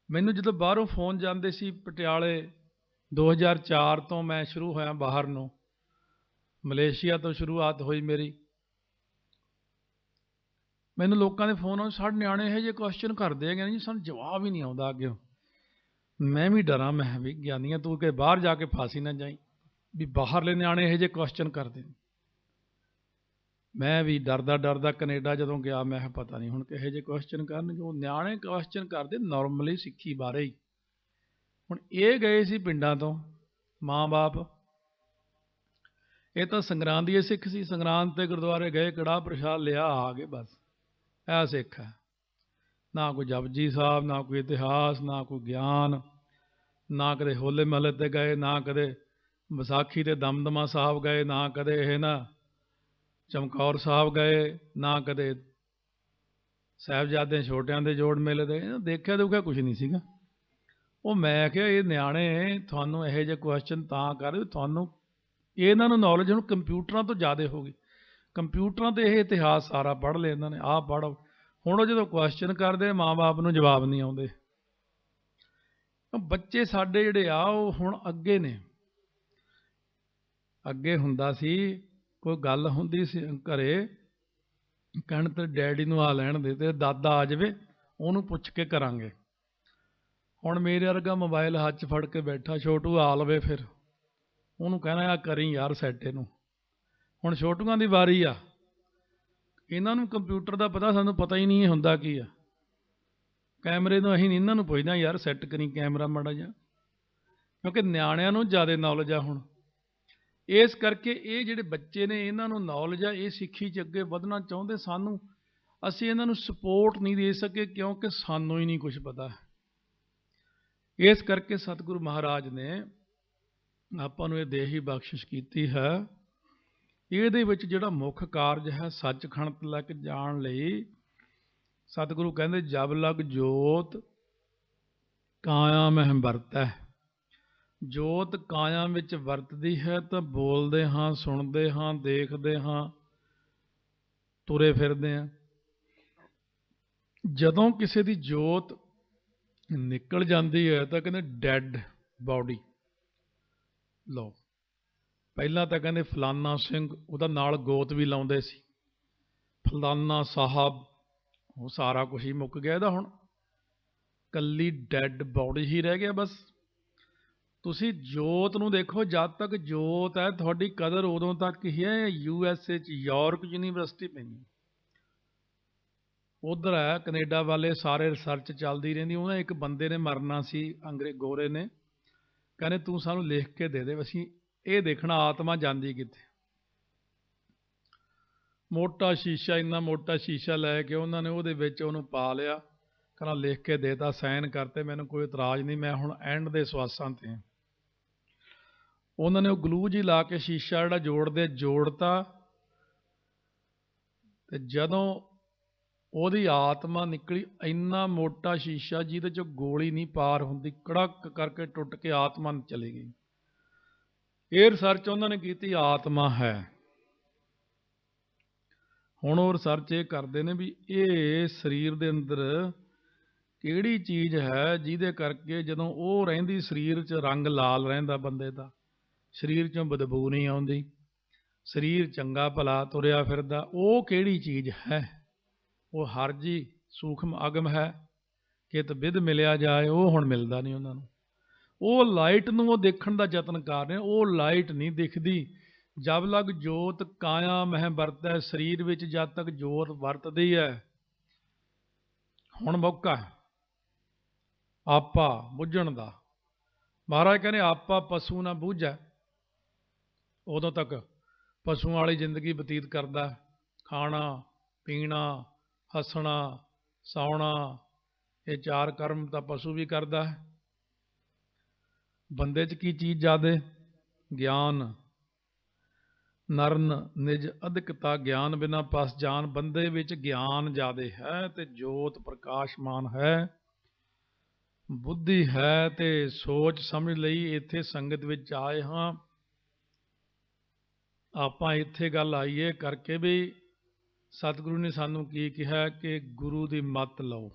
ਮੈਨੂੰ ਜਦੋਂ ਬਾਹਰੋਂ ਫੋਨ ਜਾਂਦੇ ਸੀ ਪਟਿਆਲੇ, 2004 ਤੋਂ ਮੈਂ ਸ਼ੁਰੂ ਹੋਇਆ ਬਾਹਰ ਨੂੰ, ਮਲੇਸ਼ੀਆ ਤੋਂ ਸ਼ੁਰੂਆਤ ਹੋਈ ਮੇਰੀ। ਮੈਨੂੰ ਲੋਕਾਂ ਦੇ ਫੋਨ ਆਉਂ, ਸਾਡੇ ਨਿਆਣੇ ਇਹੋ ਜਿਹੇ ਕੁਐਸਚਨ ਕਰਦੇ ਹੈਗੇ ਜੀ, ਸਾਨੂੰ ਜਵਾਬ ਹੀ ਨਹੀਂ ਆਉਂਦਾ ਅੱਗੇ। ਮੈਂ ਵੀ ਡਰਾਂ, ਮੈਂ ਵੀ ਗਿਆਨੀਆਂ ਤੂੰ ਕਿ ਬਾਹਰ ਜਾ ਕੇ ਫਸ ਹੀ ਨਾ ਜਾਈ, ਵੀ ਬਾਹਰਲੇ ਨਿਆਣੇ ਇਹੋ ਜਿਹੇ ਕੁਐਸਚਨ ਕਰਦੇ। ਮੈਂ ਵੀ ਡਰਦਾ ਡਰਦਾ ਕੈਨੇਡਾ ਜਦੋਂ ਗਿਆ, ਮੈਂ ਕਿਹਾ ਪਤਾ ਨਹੀਂ ਹੁਣ ਕਿਹੋ ਜਿਹੇ ਕੁਐਸਚਨ ਕਰਨਗੇ। ਉਹ ਨਿਆਣੇ ਕੁਐਸਚਨ ਕਰਦੇ ਨਾਰਮਲੀ ਸਿੱਖੀ ਬਾਰੇ ਹੀ। ਹੁਣ ਇਹ ਗਏ ਸੀ ਪਿੰਡਾਂ ਤੋਂ ਮਾਂ-ਬਾਪ, ਇਹ ਤਾਂ ਸੰਗਰਾਂਦ ਦੀ ਸਿੱਖ ਸੀ, ਸੰਗਰਾਂਦ ਤੇ ਗੁਰਦੁਆਰੇ ਗਏ, ਕੜਾਹ ਪ੍ਰਸ਼ਾਦ ਲਿਆ, ਆ ਗਏ, ਬਸ ਇਹ ਸਿੱਖ ਹੈ। ਨਾ ਕੋਈ ਜਪਜੀ ਸਾਹਿਬ, ਨਾ ਕੋਈ ਇਤਿਹਾਸ, ਨਾ ਕੋਈ ਗਿਆਨ, ਨਾ ਕਦੇ ਹੋਲੇ ਮਹੱਲੇ ਤੇ ਗਏ, ਨਾ ਕਦੇ ਵਿਸਾਖੀ ਤੇ ਦਮਦਮਾ ਸਾਹਿਬ ਗਏ, ਨਾ ਕਦੇ ਇਹ ਨਾ ਚਮਕੌਰ ਸਾਹਿਬ ਗਏ, ਨਾ ਕਦੇ ਸਾਹਿਬਜ਼ਾਦੇ ਛੋਟਿਆਂ ਦੇ ਜੋੜ ਮੇਲੇ ਦੇ। ਦੇਖਿਆ ਦੁਖਿਆ ਕੁਝ ਨਹੀਂ ਸੀਗਾ। ਉਹ ਮੈਂ ਕਿਹਾ ਇਹ ਨਿਆਣੇ ਤੁਹਾਨੂੰ ਇਹੋ ਜਿਹੇ ਕੁਐਸਚਨ ਤਾਂ ਕਰ, ਤੁਹਾਨੂੰ ਇਹਨਾਂ ਨੂੰ ਨੌਲੇਜ ਹੁਣ ਕੰਪਿਊਟਰਾਂ ਤੋਂ ਜ਼ਿਆਦਾ ਹੋ ਗਈ। ਕੰਪਿਊਟਰਾਂ 'ਤੇ ਇਹ ਇਤਿਹਾਸ ਸਾਰਾ ਪੜ੍ਹ ਲਿਆ ਇਹਨਾਂ ਨੇ, ਆਹ ਪੜ੍ਹੋ। ਹੁਣ ਉਹ ਜਦੋਂ ਕੁਐਸਚਨ ਕਰਦੇ ਮਾਂ-ਬਾਪ ਨੂੰ ਜਵਾਬ ਨਹੀਂ ਆਉਂਦੇ। ਬੱਚੇ ਸਾਡੇ ਜਿਹੜੇ ਆ ਉਹ ਹੁਣ ਅੱਗੇ ਨੇ। ਅੱਗੇ ਹੁੰਦਾ ਸੀ ਕੋਈ ਗੱਲ ਹੁੰਦੀ ਸੀ ਘਰੇ, ਕਹਿਣ ਤੇ ਡੈਡੀ ਨੂੰ ਆ ਲੈਣ ਦੇ ਤੇ ਦਾਦਾ ਆ ਜਾਵੇ, ਉਹਨੂੰ ਪੁੱਛ ਕੇ ਕਰਾਂਗੇ। ਹੁਣ ਮੇਰੇ ਵਰਗਾ ਮੋਬਾਈਲ ਹੱਥ 'ਚ ਫੜ ਕੇ ਬੈਠਾ, ਛੋਟੂ ਆ ਲਵੇ ਫਿਰ ਉਹਨੂੰ ਕਹਿਣਾ ਆ ਕਰੀ ਯਾਰ ਸੈੱਟ ਇਹਨੂੰ। ਹੁਣ ਛੋਟੂਆਂ ਦੀ ਵਾਰੀ ਆ, ਇਹਨਾਂ ਨੂੰ ਕੰਪਿਊਟਰ ਦਾ ਪਤਾ, ਸਾਨੂੰ ਪਤਾ ਹੀ ਨਹੀਂ ਹੁੰਦਾ ਕੀ ਆ। ਕੈਮਰੇ ਨੂੰ ਅਸੀਂ ਇਹਨਾਂ ਨੂੰ ਪੁੱਛਦੇ ਯਾਰ ਸੈੱਟ ਕਰੀ ਕੈਮਰਾ ਮਾੜਾ ਜਿਹਾ, ਕਿਉਂਕਿ ਨਿਆਣਿਆਂ ਨੂੰ ਜ਼ਿਆਦਾ ਨੌਲੇਜ ਆ ਹੁਣ। ਇਸ ਕਰਕੇ ਇਹ ਜਿਹੜੇ ਬੱਚੇ ਨੇ ਇਹਨਾਂ ਨੂੰ ਨੌਲੇਜ ਆ, ਇਹ ਸਿੱਖੀ 'ਚ ਅੱਗੇ ਵਧਣਾ ਚਾਹੁੰਦੇ, ਸਾਨੂੰ ਅਸੀਂ ਇਹਨਾਂ ਨੂੰ ਸਪੋਰਟ ਨਹੀਂ ਦੇ ਸਕੇ ਕਿਉਂਕਿ ਸਾਨੂੰ ਹੀ ਨਹੀਂ ਕੁਝ ਪਤਾ। ਇਸ ਕਰਕੇ ਸਤਿਗੁਰੂ ਮਹਾਰਾਜ ਨੇ ਆਪਾਂ ਨੂੰ ਇਹ ਦੇਹੀ ਬਖਸ਼ਿਸ਼ ਕੀਤੀ ਹੈ। ਇਹਦੇ ਵਿੱਚ ਜਿਹੜਾ ਮੁੱਖ ਕਾਰਜ ਹੈ ਸੱਚਖੰਡ ਲੈ ਕੇ ਜਾਣ ਲਈ, ਸਤਿਗੁਰੂ ਕਹਿੰਦੇ ਜਬ ਲਗ ਜੋਤ ਕਾਇਆ ਮਹਿ ਵਰਤੈ। ਜੋਤ ਕਾਇਆ ਵਿੱਚ ਵਰਤਦੀ ਹੈ ਤਾਂ ਬੋਲਦੇ ਹਾਂ, ਸੁਣਦੇ ਹਾਂ, ਦੇਖਦੇ ਹਾਂ, ਤੁਰੇ ਫਿਰਦੇ ਹਾਂ। ਜਦੋਂ ਕਿਸੇ ਦੀ ਜੋਤ ਨਿਕਲ ਜਾਂਦੀ ਹੈ ਤਾਂ ਕਹਿੰਦੇ ਡੈਡ ਬਾਡੀ। ਲਓ, ਪਹਿਲਾਂ ਤਾਂ ਕਹਿੰਦੇ ਫਲਾਨਾ ਸਿੰਘ, ਉਹਦਾ ਨਾਲ ਗੋਤ ਵੀ ਲਾਉਂਦੇ ਸੀ, ਫਲਾਨਾ ਸਾਹਿਬ, ਉਹ ਸਾਰਾ ਕੁਝ ਹੀ ਮੁੱਕ ਗਿਆ ਇਹਦਾ, ਹੁਣ ਕੱਲੀ ਡੈਡ ਬਾਡੀ ਹੀ ਰਹਿ ਗਿਆ ਬਸ। ਤੁਸੀਂ ਜੋਤ ਨੂੰ ਦੇਖੋ, ਜਦ ਤੱਕ ਜੋਤ ਹੈ ਤੁਹਾਡੀ ਕਦਰ ਉਦੋਂ ਤੱਕ ਹੀ ਹੈ। USA 'ਚ ਯਾਰਕ ਯੂਨੀਵਰਸਿਟੀ ਪੈਂਦੀ, ਉਧਰ ਹੈ ਕੈਨੇਡਾ ਵਾਲੇ, ਸਾਰੇ ਰਿਸਰਚ ਚੱਲਦੀ ਰਹਿੰਦੀ। ਉਹਨੇ ਇੱਕ ਬੰਦੇ ਨੇ ਮਰਨਾ ਸੀ, ਅੰਗਰੇਜ਼ ਗੋਰੇ ਨੇ, ਕਹਿੰਦੇ ਤੂੰ ਸਾਨੂੰ ਲਿਖ ਕੇ ਦੇ ਦੇ, ਅਸੀਂ ਇਹ ਦੇਖਣਾ ਆਤਮਾ ਜਾਂਦੀ ਕਿੱਥੇ। ਮੋਟਾ ਸ਼ੀਸ਼ਾ, ਇੰਨਾ ਮੋਟਾ ਸ਼ੀਸ਼ਾ ਲੈ ਕੇ ਉਹਨਾਂ ਨੇ ਉਹਦੇ ਵਿੱਚ ਉਹਨੂੰ ਪਾ ਲਿਆ, ਕਹਿੰਦਾ ਲਿਖ ਕੇ ਦੇਤਾ, ਸਾਈਨ ਕਰਤੇ, ਮੈਨੂੰ ਕੋਈ ਇਤਰਾਜ਼ ਨਹੀਂ, ਮੈਂ ਹੁਣ ਐਂਡ ਦੇ ਸਵਾਸਾਂ 'ਤੇ। ਉਹਨਾਂ ਨੇ ਉਹ ਗਲੂ ਜੀ ਲਾ ਕੇ ਸ਼ੀਸ਼ਾ ਜਿਹੜਾ ਜੋੜਤਾ, ਤੇ ਜਦੋਂ ਉਹਦੀ ਆਤਮਾ ਨਿਕਲੀ, ਇੰਨਾ ਮੋਟਾ ਸ਼ੀਸ਼ਾ ਜਿਹਦੇ 'ਚ ਗੋਲੀ ਨਹੀਂ ਪਾਰ ਹੁੰਦੀ, ਕੜਕ ਕਰਕੇ ਟੁੱਟ ਕੇ ਆਤਮਾ ਚਲੀ ਗਈ। ਇਹ ਰਿਸਰਚ ਉਹਨਾਂ ਨੇ ਕੀਤੀ, ਆਤਮਾ ਹੈ। ਹੁਣ ਉਹ ਰਿਸਰਚ ਇਹ ਕਰਦੇ ਨੇ ਵੀ ਇਹ ਸਰੀਰ ਦੇ ਅੰਦਰ ਕਿਹੜੀ ਚੀਜ਼ ਹੈ ਜਿਹਦੇ ਕਰਕੇ ਜਦੋਂ ਉਹ ਰਹਿੰਦੀ ਸਰੀਰ 'ਚ ਰੰਗ ਲਾਲ ਰਹਿੰਦਾ ਬੰਦੇ ਦਾ, ਸਰੀਰ 'ਚੋਂ ਬਦਬੂ ਨਹੀਂ ਆਉਂਦੀ, ਸਰੀਰ ਚੰਗਾ ਭਲਾ ਤੁਰਿਆ ਫਿਰਦਾ, ਉਹ ਕਿਹੜੀ ਚੀਜ਼ ਹੈ? ਉਹ ਹਰਜੀ ਸੂਖਮ ਅਗਮ ਹੈ, ਕਿਤ ਬਿਧ ਮਿਲਿਆ ਜਾਏ, ਉਹ ਹੁਣ ਮਿਲਦਾ ਨਹੀਂ ਉਹਨਾਂ ਨੂੰ। ਉਹ ਲਾਈਟ ਨੂੰ ਉਹ ਦੇਖਣ ਦਾ ਯਤਨ ਕਰ ਰਹੇ, ਉਹ ਲਾਈਟ ਨਹੀਂ ਦਿਖਦੀ। ਜਬ ਲਗ ਜੋਤ ਕਾਇਆ ਮਹਿ ਵਰਤੈ, ਸਰੀਰ ਵਿੱਚ ਜਦ ਤੱਕ ਜੋਤ ਵਰਤਦੀ ਹੈ। ਹੁਣ ਮੌਕਾ ਆਪਾ ਬੁੱਝਣ ਦਾ। ਮਹਾਰਾਜ ਕਹਿੰਦੇ ਆਪਾ ਪਸ਼ੂ ਨਾ ਬੂਝੈ, ਉਦੋਂ ਤੱਕ ਪਸ਼ੂਆਂ ਵਾਲੀ ਜ਼ਿੰਦਗੀ ਬਤੀਤ ਕਰਦਾ, ਖਾਣਾ ਪੀਣਾ ਹੱਸਣਾ ਸੌਣਾ, ਇਹ ਚਾਰ ਕਰਮ ਤਾਂ ਪਸ਼ੂ ਵੀ ਕਰਦਾ ਹੈ। ਬੰਦੇ 'ਚ ਕੀ ਚੀਜ਼ ਜ਼ਿਆਦੇ? ਗਿਆਨ। ਨਰਨ ਨਿਜ ਅਧਿਕਤਾ ਗਿਆਨ ਬਿਨਾ ਪਸ ਜਾਨ। ਬੰਦੇ ਵਿੱਚ ਗਿਆਨ ਜ਼ਿਆਦੇ ਹੈ ਤੇ ਜੋਤ ਪ੍ਰਕਾਸ਼ਮਾਨ ਹੈ, ਬੁੱਧੀ ਹੈ ਤੇ ਸੋਚ ਸਮਝ ਲਈ ਇੱਥੇ ਸੰਗਤ ਵਿੱਚ ਆਏ ਹਾਂ। ਆਪਾਂ ਇੱਥੇ ਗੱਲ ਆਈਏ ਕਰਕੇ ਵੀ ਸਤਿਗੁਰੂ ਨੇ ਸਾਨੂੰ ਕੀ ਕਿਹਾ ਕਿ ਗੁਰੂ ਦੀ ਮੱਤ ਲਓ।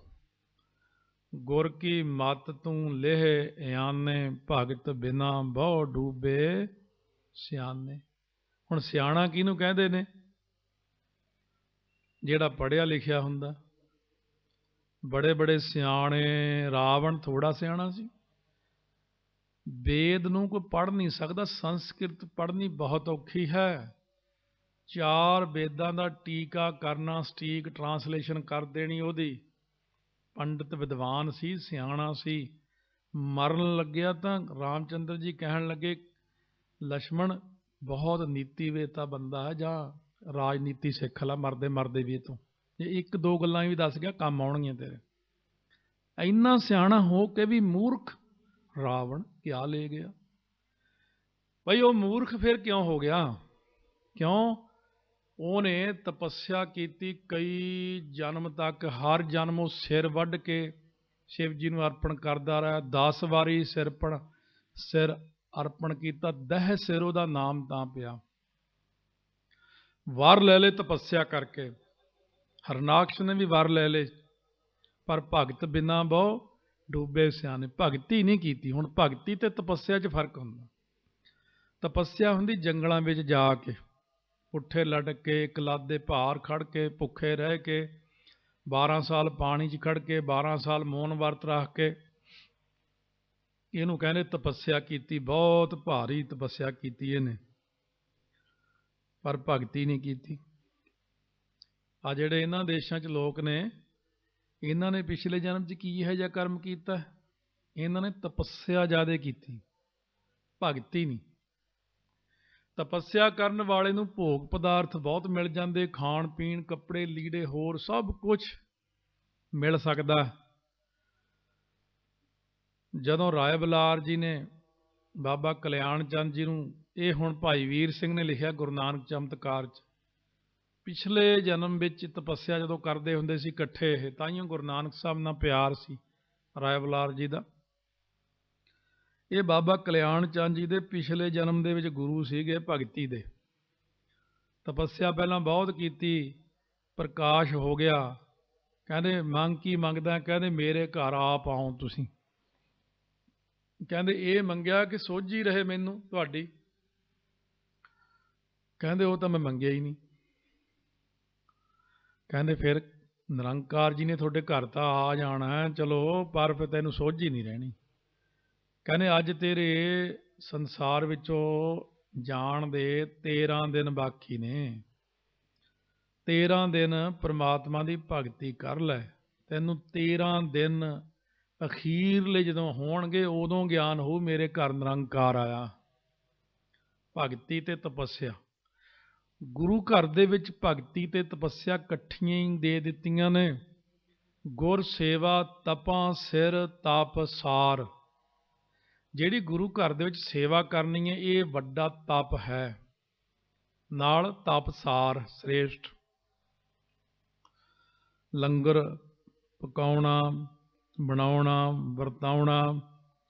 ਗੁਰ ਕੀ ਮੱਤ ਤੂੰ ਲੇਹ ਆਨੇ, ਭਗਤ ਬਿਨਾ ਬਹੁ ਡੂਬੇ ਸਿਆਣੇ। ਹੁਣ ਸਿਆਣਾ ਕਿਹਨੂੰ ਕਹਿੰਦੇ ਨੇ? ਜਿਹੜਾ ਪੜ੍ਹਿਆ ਲਿਖਿਆ ਹੁੰਦਾ। ਬੜੇ ਬੜੇ ਸਿਆਣੇ, ਰਾਵਣ ਥੋੜਾ ਸਿਆਣਾ ਸੀ। ਵੇਦ ਨੂੰ ਕੋਈ ਪੜ੍ਹ ਨਹੀਂ ਸਕਦਾ, ਸੰਸਕ੍ਰਿਤ ਪੜ੍ਹਨੀ ਬਹੁਤ ਔਖੀ ਹੈ। 4 ਵੇਦਾਂ ਦਾ ਟੀਕਾ ਕਰਨਾ, ਸਟੀਕ ਟਰਾਂਸਲੇਸ਼ਨ ਕਰ ਦੇਣੀ ਉਹਦੀ। ਪੰਡਿਤ ਵਿਦਵਾਨ ਸੀ, ਸਿਆਣਾ ਸੀ। ਮਰਨ ਲੱਗਿਆ ਤਾਂ ਰਾਮਚੰਦਰ ਜੀ ਕਹਿਣ ਲੱਗੇ, ਲਛਮਣ ਬਹੁਤ ਨੀਤੀਵੇਤਾ ਬੰਦਾ ਹੈ, ਜਾਂ ਰਾਜਨੀਤੀ ਸਿੱਖ ਲਾ ਮਰਦੇ ਮਰਦੇ ਵੀ ਇਹ ਤੋਂ। ਜੇ 1-2 ਗੱਲਾਂ ਵੀ ਦੱਸ ਗਿਆ ਕੰਮ ਆਉਣਗੀਆਂ ਤੇਰੇ। ਇੰਨਾ ਸਿਆਣਾ ਹੋ ਕੇ ਵੀ ਮੂਰਖ ਰਾਵਣ ਕਿਆ ਲੈ ਗਿਆ? ਬਈ ਉਹ ਮੂਰਖ ਫਿਰ ਕਿਉਂ ਹੋ ਗਿਆ? ਕਿਉਂ? ਉਹਨੇ ਤਪੱਸਿਆ ਕੀਤੀ ਕਈ ਜਨਮ ਤੱਕ, ਹਰ ਜਨਮ ਉਹ ਸਿਰ ਵੱਢ ਕੇ ਸ਼ਿਵ ਜੀ ਨੂੰ ਅਰਪਣ ਕਰਦਾ ਰਿਹਾ। 10 ਵਾਰੀ ਸਿਰ ਅਰਪਣ ਕੀਤਾ, ਦਹਿ ਸਿਰ ਉਹਦਾ ਨਾਮ ਤਾਂ ਪਿਆ। ਵਰ ਲੈ ਲਏ ਤਪੱਸਿਆ ਕਰਕੇ, ਹਰਨਾਕਸ਼ ਨੇ ਵੀ ਵਰ ਲੈ ਲਏ, ਪਰ ਭਗਤ ਬਿਨਾ ਬਹੁ ਡੂਬੇ ਸਿਆਣੇ। ਭਗਤੀ ਨਹੀਂ ਕੀਤੀ। ਹੁਣ ਭਗਤੀ ਤੇ ਤਪੱਸਿਆ 'ਚ ਫਰਕ ਹੁੰਦਾ। ਤਪੱਸਿਆ ਹੁੰਦੀ ਜੰਗਲਾਂ ਵਿੱਚ ਜਾ ਕੇ, ਪੁੱਠੇ ਲਟਕ ਕੇ, ਕਲਾਦੇ ਭਾਰ ਖੜ ਕੇ, ਭੁੱਖੇ ਰਹਿ ਕੇ, 12 ਸਾਲ ਪਾਣੀ 'ਚ ਖੜ ਕੇ, 12 ਸਾਲ ਮੌਨ ਵਰਤ ਰੱਖ ਕੇ, ਇਹਨੂੰ ਕਹਿੰਦੇ ਤਪੱਸਿਆ ਕੀਤੀ। ਬਹੁਤ ਭਾਰੀ ਤਪੱਸਿਆ ਕੀਤੀ ਇਹਨੇ, ਪਰ ਭਗਤੀ ਨਹੀਂ ਕੀਤੀ। ਆ ਜਿਹੜੇ ਇਹਨਾਂ ਦੇਸ਼ਾਂ 'ਚ ਲੋਕ ਨੇ, ਇਹਨਾਂ ਨੇ ਪਿਛਲੇ ਜਨਮ 'ਚ ਕੀ ਇਹੋ ਜਿਹਾ ਕਰਮ ਕੀਤਾ? ਇਹਨਾਂ ਨੇ ਤਪੱਸਿਆ ਜ਼ਿਆਦਾ ਕੀਤੀ, ਭਗਤੀ ਨਹੀਂ। ਤਪੱਸਿਆ ਕਰਨ ਵਾਲੇ ਨੂੰ ਭੋਗ ਪਦਾਰਥ ਬਹੁਤ ਮਿਲ ਜਾਂਦੇ, ਖਾਣ ਪੀਣ, ਕੱਪੜੇ ਲੀੜੇ, ਹੋਰ ਸਭ ਕੁਝ ਮਿਲ ਸਕਦਾ। ਜਦੋਂ ਰਾਏ ਬਲਾਰ ਜੀ ਨੇ ਬਾਬਾ ਕਲਿਆਣ ਚੰਦ ਜੀ ਨੂੰ, ਇਹ ਹੁਣ ਭਾਈ ਵੀਰ ਸਿੰਘ ਨੇ ਲਿਖਿਆ ਗੁਰੂ ਨਾਨਕ ਚਮਤਕਾਰ 'ਚ, ਪਿਛਲੇ ਜਨਮ ਵਿੱਚ ਤਪੱਸਿਆ ਜਦੋਂ ਕਰਦੇ ਹੁੰਦੇ ਸੀ ਇਕੱਠੇ, ਇਹ ਤਾਈਓ ਗੁਰੂ ਨਾਨਕ ਸਾਹਿਬ ਨਾਲ ਪਿਆਰ ਸੀ ਰਾਏ ਬਲਾਰ ਜੀ ਦਾ। ਇਹ ਬਾਬਾ ਕਲਿਆਣ ਚੰਦ ਜੀ ਦੇ ਪਿਛਲੇ ਜਨਮ ਦੇ ਵਿੱਚ ਗੁਰੂ ਸੀਗੇ ਭਗਤੀ ਦੇ। ਤਪੱਸਿਆ ਪਹਿਲਾਂ ਬਹੁਤ ਕੀਤੀ, ਪ੍ਰਕਾਸ਼ ਹੋ ਗਿਆ। ਕਹਿੰਦੇ ਮੰਗ ਕੀ ਮੰਗਦਾ? ਕਹਿੰਦੇ ਮੇਰੇ ਘਰ ਆਪ ਆਓ ਤੁਸੀਂ। ਕਹਿੰਦੇ ਇਹ ਮੰਗਿਆ ਕਿ ਸੋਝੀ ਰਹੇ ਮੈਨੂੰ ਤੁਹਾਡੀ। ਕਹਿੰਦੇ ਉਹ ਤਾਂ ਮੈਂ ਮੰਗਿਆ ਹੀ ਨਹੀਂ। ਕਹਿੰਦੇ ਫਿਰ ਨਿਰੰਕਾਰ ਜੀ ਨੇ ਤੁਹਾਡੇ ਘਰ ਤਾਂ ਆ ਜਾਣਾ ਹੈ, ਚਲੋ, ਪਰ ਫਿਰ ਤੈਨੂੰ ਸੋਝੀ ਨਹੀਂ ਰਹਿਣੀ। ਕਹਿੰਦੇ ਅੱਜ ਤੇਰੇ ਸੰਸਾਰ ਵਿੱਚੋਂ ਜਾਣ ਦੇ 13 ਦਿਨ ਬਾਕੀ ਨੇ। 13 ਦਿਨ ਪ੍ਰਮਾਤਮਾ ਦੀ ਭਗਤੀ ਕਰ ਲੈ। ਤੈਨੂੰ 13 ਦਿਨ ਅਖੀਰਲੇ ਜਦੋਂ ਹੋਣਗੇ, ਉਦੋਂ ਗਿਆਨ ਹੋਊ ਮੇਰੇ ਘਰ ਨਿਰੰਕਾਰ ਆਇਆ। ਭਗਤੀ ਤੇ ਤਪੱਸਿਆ, ਗੁਰੂ ਘਰ ਦੇ ਵਿੱਚ ਭਗਤੀ ਤੇ ਤਪੱਸਿਆ ਇਕੱਠੀਆਂ ਹੀ ਦੇ ਦਿੱਤੀਆਂ ਨੇ। ਗੁਰ ਸੇਵਾ ਤਪਾਂ ਸਿਰ ਤਪ ਸਾਰ। ਜਿਹੜੀ ਗੁਰੂ ਘਰ ਦੇ ਵਿੱਚ ਸੇਵਾ ਕਰਨੀ ਹੈ, ਇਹ ਵੱਡਾ ਤਪ ਹੈ, ਨਾਲ ਤਪਸਾਰ ਸ੍ਰੇਸ਼ਟ। ਲੰਗਰ ਪਕਾਉਣਾ, ਬਣਾਉਣਾ, ਵਰਤਾਉਣਾ,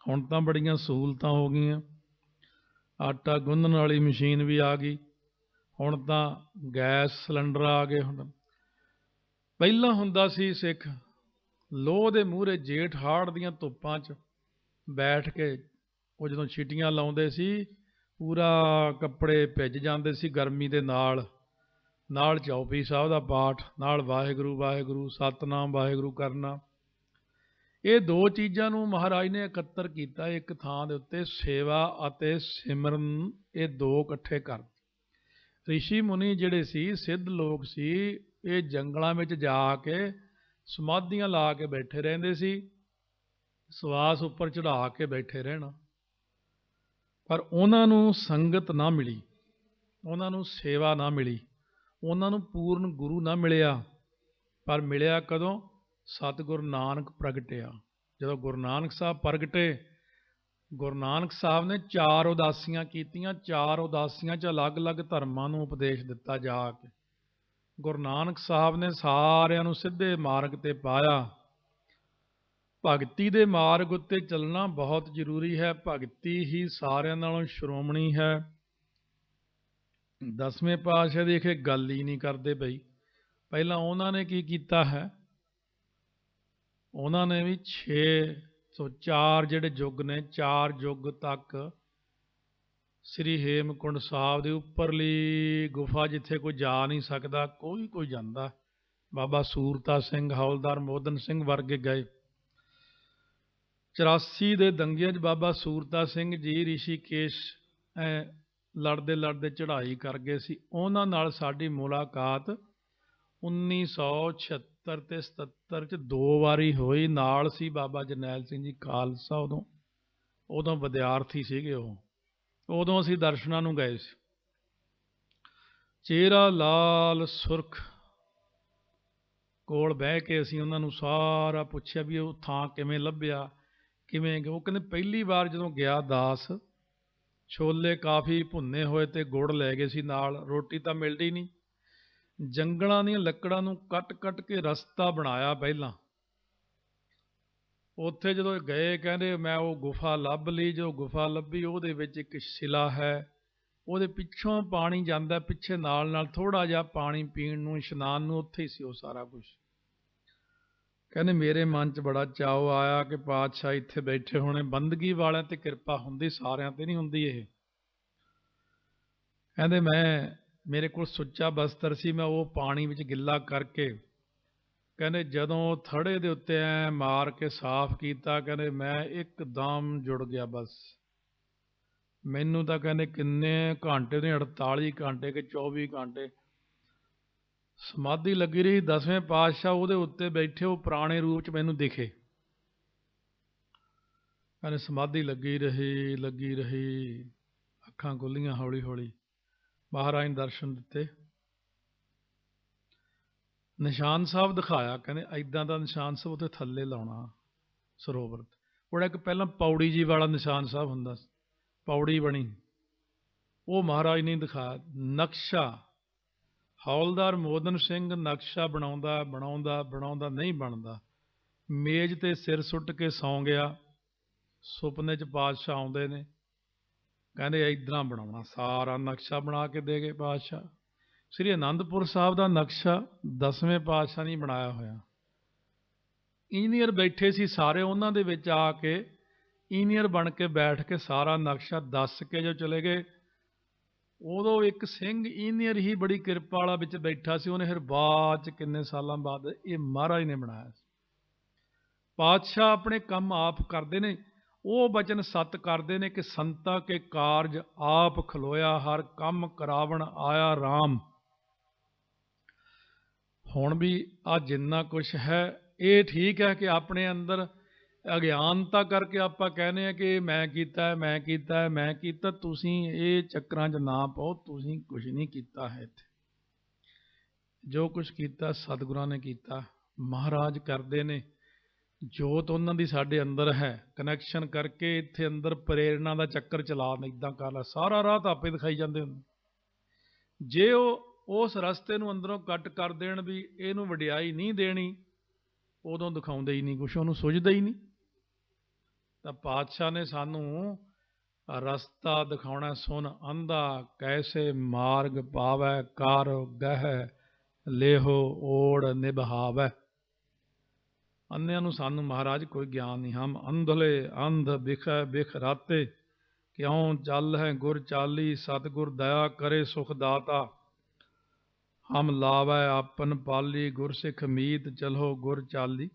ਹੁਣ ਤਾਂ ਬੜੀਆਂ ਸਹੂਲਤਾਂ ਹੋ ਗਈਆਂ। ਆਟਾ ਗੁੰਨਣ ਵਾਲੀ ਮਸ਼ੀਨ ਵੀ ਆ ਗਈ, ਹੁਣ ਤਾਂ ਗੈਸ ਸਿਲੰਡਰ ਆ ਗਏ। ਹੁਣ ਪਹਿਲਾਂ ਹੁੰਦਾ ਸੀ ਸਿੱਖ ਲੋਹ ਦੇ ਮੂਹਰੇ ਜੇਠ ਹਾੜ ਦੀਆਂ ਧੁੱਪਾਂ 'ਚ ਬੈਠ ਕੇ ਉਹ ਜਦੋਂ ਛੀਟੀਆਂ ਲਾਉਂਦੇ ਸੀ, ਪੂਰਾ ਕੱਪੜੇ ਭਿੱਜ ਜਾਂਦੇ ਸੀ ਗਰਮੀ ਦੇ ਨਾਲ। ਨਾਲ ਚੌਪਈ ਸਾਹਿਬ ਦਾ ਪਾਠ, ਨਾਲ ਵਾਹਿਗੁਰੂ ਵਾਹਿਗੁਰੂ ਸਤਨਾਮ ਵਾਹਿਗੁਰੂ ਕਰਨਾ। ਇਹ ਦੋ ਚੀਜ਼ਾਂ ਨੂੰ ਮਹਾਰਾਜ ਨੇ ਇਕੱਤਰ ਕੀਤਾ ਇੱਕ ਥਾਂ ਦੇ ਉੱਤੇ, ਸੇਵਾ ਅਤੇ ਸਿਮਰਨ, ਇਹ ਦੋ ਇਕੱਠੇ ਕਰ। ਰਿਸ਼ੀ ਮੁਨੀ ਜਿਹੜੇ ਸੀ, ਸਿੱਧ ਲੋਕ ਸੀ, ਇਹ ਜੰਗਲਾਂ ਵਿੱਚ ਜਾ ਕੇ ਸਮਾਧੀਆਂ ਲਾ ਕੇ ਬੈਠੇ ਰਹਿੰਦੇ ਸੀ, ਸਵਾਸ ਉੱਪਰ ਚੜ੍ਹਾ ਕੇ ਬੈਠੇ ਰਹਿਣਾ। ਪਰ ਉਹਨਾਂ ਨੂੰ ਸੰਗਤ ਨਾ ਮਿਲੀ, ਉਹਨਾਂ ਨੂੰ ਸੇਵਾ ਨਾ ਮਿਲੀ, ਉਹਨਾਂ ਨੂੰ ਪੂਰਨ ਗੁਰੂ ਨਾ ਮਿਲਿਆ। ਪਰ ਮਿਲਿਆ ਕਦੋਂ? ਸਤਿਗੁਰੂ ਨਾਨਕ ਪ੍ਰਗਟਿਆ। ਜਦੋਂ ਗੁਰੂ ਨਾਨਕ ਸਾਹਿਬ ਪ੍ਰਗਟੇ, ਗੁਰੂ ਨਾਨਕ ਸਾਹਿਬ ਨੇ 4 ਉਦਾਸੀਆਂ ਕੀਤੀਆਂ। 4 ਉਦਾਸੀਆਂ 'ਚ ਅਲੱਗ-ਅਲੱਗ ਧਰਮਾਂ ਨੂੰ ਉਪਦੇਸ਼ ਦਿੱਤਾ ਜਾ ਕੇ। ਗੁਰੂ ਨਾਨਕ ਸਾਹਿਬ ਨੇ ਸਾਰਿਆਂ ਨੂੰ ਸਿੱਧੇ ਮਾਰਗ ਤੇ ਪਾਇਆ। ਭਗਤੀ ਦੇ ਮਾਰਗ ਉੱਤੇ ਚੱਲਣਾ ਬਹੁਤ ਜ਼ਰੂਰੀ ਹੈ। ਭਗਤੀ ਹੀ ਸਾਰਿਆਂ ਨਾਲੋਂ ਸ਼੍ਰੋਮਣੀ ਹੈ। 10ਵੇਂ ਪਾਤਸ਼ਾਹ ਦੀ ਇਹ ਗੱਲ ਹੀ ਨਹੀਂ ਕਰਦੇ ਬਈ। ਪਹਿਲਾਂ ਉਹਨਾਂ ਨੇ ਕੀ ਕੀਤਾ ਹੈ? ਉਹਨਾਂ ਨੇ ਵੀ 604 ਜਿਹੜੇ ਯੁੱਗ ਨੇ, 4 ਯੁੱਗ ਤੱਕ ਸ੍ਰੀ ਹੇਮਕੁੰਡ ਸਾਹਿਬ ਦੀ ਉੱਪਰਲੀ ਗੁਫਾ ਜਿੱਥੇ ਕੋਈ ਜਾ ਨਹੀਂ ਸਕਦਾ, ਕੋਈ ਜਾਂਦਾ। ਬਾਬਾ ਸੂਰਤਾ ਸਿੰਘ, ਹੌਲਦਾਰ ਮੋਦਨ ਸਿੰਘ ਵਰਗੇ ਗਏ। 84 ਦੇ ਦੰਗਿਆਂ 'ਚ ਬਾਬਾ ਸੂਰਤਾ ਸਿੰਘ ਜੀ ਰਿਸ਼ੀਕੇਸ਼ ਲੜਦੇ ਲੜਦੇ ਚੜ੍ਹਾਈ ਕਰ ਗਏ ਸੀ। ਉਹਨਾਂ ਨਾਲ ਸਾਡੀ ਮੁਲਾਕਾਤ 1976 ਤੇ 77 'ਚ 2 ਵਾਰੀ ਹੋਈ। ਨਾਲ ਸੀ ਬਾਬਾ ਜਰਨੈਲ ਸਿੰਘ ਜੀ ਖਾਲਸਾ, ਉਦੋਂ ਵਿਦਿਆਰਥੀ ਸੀਗੇ ਉਹ। ਉਦੋਂ ਅਸੀਂ ਦਰਸ਼ਨਾਂ ਨੂੰ ਗਏ ਸੀ। ਚਿਹਰਾ ਲਾਲ ਸੁਰਖ ਕੋਲ ਬਹਿ ਕੇ ਅਸੀਂ ਉਹਨਾਂ ਨੂੰ ਸਾਰਾ ਪੁੱਛਿਆ ਵੀ ਉਹ ਥਾਂ ਕਿਵੇਂ ਲੱਭਿਆ, ਕਿਵੇਂ। ਉਹ ਕਹਿੰਦੇ ਪਹਿਲੀ ਵਾਰ ਜਦੋਂ ਗਿਆ ਦਾਸ, ਛੋਲੇ ਕਾਫੀ ਭੁੰਨੇ ਹੋਏ ਤੇ ਗੁੜ ਲੈ ਗਏ ਸੀ ਨਾਲ, ਰੋਟੀ ਤਾਂ ਮਿਲਦੀ ਨਹੀਂ। ਜੰਗਲਾਂ ਦੀਆਂ ਲੱਕੜਾਂ ਨੂੰ ਕੱਟ ਕੇ ਰਸਤਾ ਬਣਾਇਆ ਪਹਿਲਾਂ। ਉੱਥੇ ਜਦੋਂ ਗਏ ਕਹਿੰਦੇ ਮੈਂ ਉਹ ਗੁਫਾ ਲੱਭ ਲਈ। ਜੋ ਗੁਫਾ ਲੱਭੀ ਉਹਦੇ ਵਿੱਚ ਇੱਕ ਸ਼ਿਲਾ ਹੈ, ਉਹਦੇ ਪਿੱਛੋਂ ਪਾਣੀ ਜਾਂਦਾ, ਪਿੱਛੇ ਨਾਲ ਥੋੜ੍ਹਾ ਜਿਹਾ ਪਾਣੀ ਪੀਣ ਨੂੰ, ਇਸ਼ਨਾਨ ਨੂੰ, ਉੱਥੇ ਹੀ ਸੀ ਉਹ ਸਾਰਾ ਕੁਝ। ਕਹਿੰਦੇ ਮੇਰੇ ਮਨ 'ਚ ਬੜਾ ਚਾਅ ਆਇਆ ਕਿ ਪਾਤਸ਼ਾਹ ਇੱਥੇ ਬੈਠੇ ਹੋਣੇ। ਬੰਦਗੀ ਵਾਲਿਆਂ ਤੇ ਕਿਰਪਾ ਹੁੰਦੀ, ਸਾਰਿਆਂ ਤੇ ਨਹੀਂ ਹੁੰਦੀ ਇਹ। ਕਹਿੰਦੇ ਮੇਰੇ ਕੋਲ ਸੁੱਚਾ ਬਸਤਰ ਸੀ, ਮੈਂ ਉਹ ਪਾਣੀ ਵਿੱਚ ਗਿੱਲਾ ਕਰਕੇ, ਕਹਿੰਦੇ ਜਦੋਂ ਥੜੇ ਦੇ ਉੱਤੇ ਐ ਮਾਰ ਕੇ ਸਾਫ਼ ਕੀਤਾ, ਕਹਿੰਦੇ ਮੈਂ ਇੱਕਦਮ ਜੁੜ ਗਿਆ। ਬਸ ਮੈਨੂੰ ਤਾਂ ਕਹਿੰਦੇ ਕਿੰਨੇ ਘੰਟੇ ਨੇ, 48 ਘੰਟੇ ਕਿ 24 ਘੰਟੇ ਸਮਾਧੀ ਲੱਗੀ ਰਹੀ। 10ਵੇਂ ਪਾਤਸ਼ਾਹ ਉਹਦੇ ਉੱਤੇ ਬੈਠੇ, ਉਹ ਪੁਰਾਣੇ ਰੂਪ 'ਚ ਮੈਨੂੰ ਦਿਖੇ। ਕਹਿੰਦੇ ਸਮਾਧੀ ਲੱਗੀ ਰਹੀ, ਅੱਖਾਂ ਖੁੱਲੀਆਂ ਹੌਲੀ ਹੌਲੀ, ਮਹਾਰਾਜ ਨੇ ਦਰਸ਼ਨ ਦਿੱਤੇ। ਨਿਸ਼ਾਨ ਸਾਹਿਬ ਦਿਖਾਇਆ, ਕਹਿੰਦੇ ਐਦਾਂ ਦਾ ਨਿਸ਼ਾਨ ਸਾਹਿਬ ਉੱਥੇ ਥੱਲੇ ਲਾਉਣਾ ਸਰੋਵਰ 'ਤੇ। ਉਹਦਾ ਇੱਕ ਪਹਿਲਾਂ ਪੌੜੀ ਜੀ ਵਾਲਾ ਨਿਸ਼ਾਨ ਸਾਹਿਬ ਹੁੰਦਾ ਸੀ, ਪੌੜੀ ਬਣੀ, ਉਹ ਮਹਾਰਾਜ ਨੇ ਦਿਖਾਇਆ। ਨਕਸ਼ਾ ਹੌਲਦਾਰ ਮੋਦਨ ਸਿੰਘ ਨਕਸ਼ਾ ਬਣਾਉਂਦਾ ਨਹੀਂ ਬਣਦਾ। ਮੇਜ਼ ਤੇ ਸਿਰ ਸੁੱਟ ਕੇ ਸੌਂ ਗਿਆ। ਸੁਪਨੇ 'ਚ ਪਾਤਸ਼ਾਹ ਆਉਂਦੇ ਨੇ, ਕਹਿੰਦੇ ਇੱਦਾਂ ਬਣਾਉਣਾ, ਸਾਰਾ ਨਕਸ਼ਾ ਬਣਾ ਕੇ ਦੇ ਗਏ ਪਾਤਸ਼ਾਹ। ਸ੍ਰੀ ਅਨੰਦਪੁਰ ਸਾਹਿਬ ਦਾ ਨਕਸ਼ਾ 10ਵੇਂ ਪਾਤਸ਼ਾਹ ਨੇ ਬਣਾਇਆ ਹੋਇਆ। ਇੰਜੀਨੀਅਰ ਬੈਠੇ ਸੀ ਸਾਰੇ, ਉਹਨਾਂ ਦੇ ਵਿੱਚ ਆ ਕੇ ਇੰਜੀਨੀਅਰ ਬਣ ਕੇ ਬੈਠ ਕੇ ਸਾਰਾ ਨਕਸ਼ਾ ਦੱਸ ਕੇ ਜੋ ਚਲੇ ਗਏ। ਉਦੋਂ ਇੱਕ ਸਿੰਘ ਇੰਜੀਨੀਅਰ ਹੀ ਬੜੀ ਕਿਰਪਾ ਵਾਲਾ ਵਿੱਚ ਬੈਠਾ ਸੀ, ਉਹਨੇ ਫਿਰ ਬਾਅਦ 'ਚ ਕਿੰਨੇ ਸਾਲਾਂ ਬਾਅਦ ਇਹ ਮਹਾਰਾਜ ਨੇ ਬਣਾਇਆ ਸੀ। ਪਾਤਸ਼ਾਹ ਆਪਣੇ ਕੰਮ ਆਪ ਕਰਦੇ ਨੇ, ਉਹ ਬਚਨ ਸਤ ਕਰਦੇ ਨੇ ਕਿ ਸੰਤਾ ਕੇ ਕਾਰਜ ਆਪ ਖਲੋਇਆ, ਹਰ ਕੰਮ ਕਰਾਵਣ ਆਇਆ ਰਾਮ। ਹੁਣ ਵੀ ਆ ਜਿੰਨਾ ਕੁਛ ਹੈ ਇਹ ਠੀਕ ਹੈ ਕਿ ਆਪਣੇ ਅੰਦਰ ਅਗਿਆਨਤਾ ਕਰਕੇ ਆਪਾਂ ਕਹਿੰਦੇ ਹਾਂ ਕਿ ਮੈਂ ਕੀਤਾ। ਤੁਸੀਂ ਇਹ ਚੱਕਰਾਂ 'ਚ ਨਾ ਪਾਓ, ਤੁਸੀਂ ਕੁਛ ਨਹੀਂ ਕੀਤਾ ਹੈ। ਇੱਥੇ ਜੋ ਕੁਛ ਕੀਤਾ ਸਤਿਗੁਰਾਂ ਨੇ ਕੀਤਾ, ਮਹਾਰਾਜ ਕਰਦੇ ਨੇ। ਜੋਤ ਉਹਨਾਂ ਦੀ ਸਾਡੇ ਅੰਦਰ ਹੈ, ਕਨੈਕਸ਼ਨ ਕਰਕੇ ਇੱਥੇ ਅੰਦਰ ਪ੍ਰੇਰਨਾ ਦਾ ਚੱਕਰ ਚਲਾ, ਇੱਦਾਂ ਕਰ ਲਾ, ਸਾਰਾ ਰਾਹ ਤਾਂ ਆਪੇ ਦਿਖਾਈ ਜਾਂਦੇ ਹੁੰਦੇ। ਜੇ ਉਹ ਉਸ ਰਸਤੇ ਨੂੰ ਅੰਦਰੋਂ ਕੱਟ ਕਰ ਦੇਣ ਵੀ ਇਹਨੂੰ ਵਡਿਆਈ ਨਹੀਂ ਦੇਣੀ, ਉਦੋਂ ਦਿਖਾਉਂਦੇ ਹੀ ਨਹੀਂ ਕੁਛ, ਉਹਨੂੰ ਸੁਝਦਾ ਹੀ ਨਹੀਂ। ਤਾਂ ਪਾਤਸ਼ਾਹ ਨੇ ਸਾਨੂੰ ਰਸਤਾ ਦਿਖਾਉਣਾ। ਸੁਣ ਅੰਧਾ ਕੈਸੇ ਮਾਰਗ ਪਾਵੈ, ਕਰ ਗਹਿ ਲੇਹੋ ਓੜ ਨਿਭਾਵੈ। ਅੰਨਿਆਂ ਨੂੰ ਸਾਨੂੰ ਮਹਾਰਾਜ ਕੋਈ ਗਿਆਨ ਨਹੀਂ। ਹਮ ਅੰਧਲੇ ਅੰਧ ਬਿਖੈ ਬਿਖ ਰਾਤੇ, ਕਿਉਂ ਚੱਲ ਹੈ ਗੁਰ ਚਾਲੀ, ਸਤਿਗੁਰ ਦਇਆ ਕਰੇ ਸੁਖ ਦਾਤਾ। ਹਮ ਲਾਵੈ ਆਪਨ ਪਾਲੀ, ਗੁਰਸਿੱਖ ਮੀਤ ਚਲੋ ਗੁਰ ਚਾਲੀ।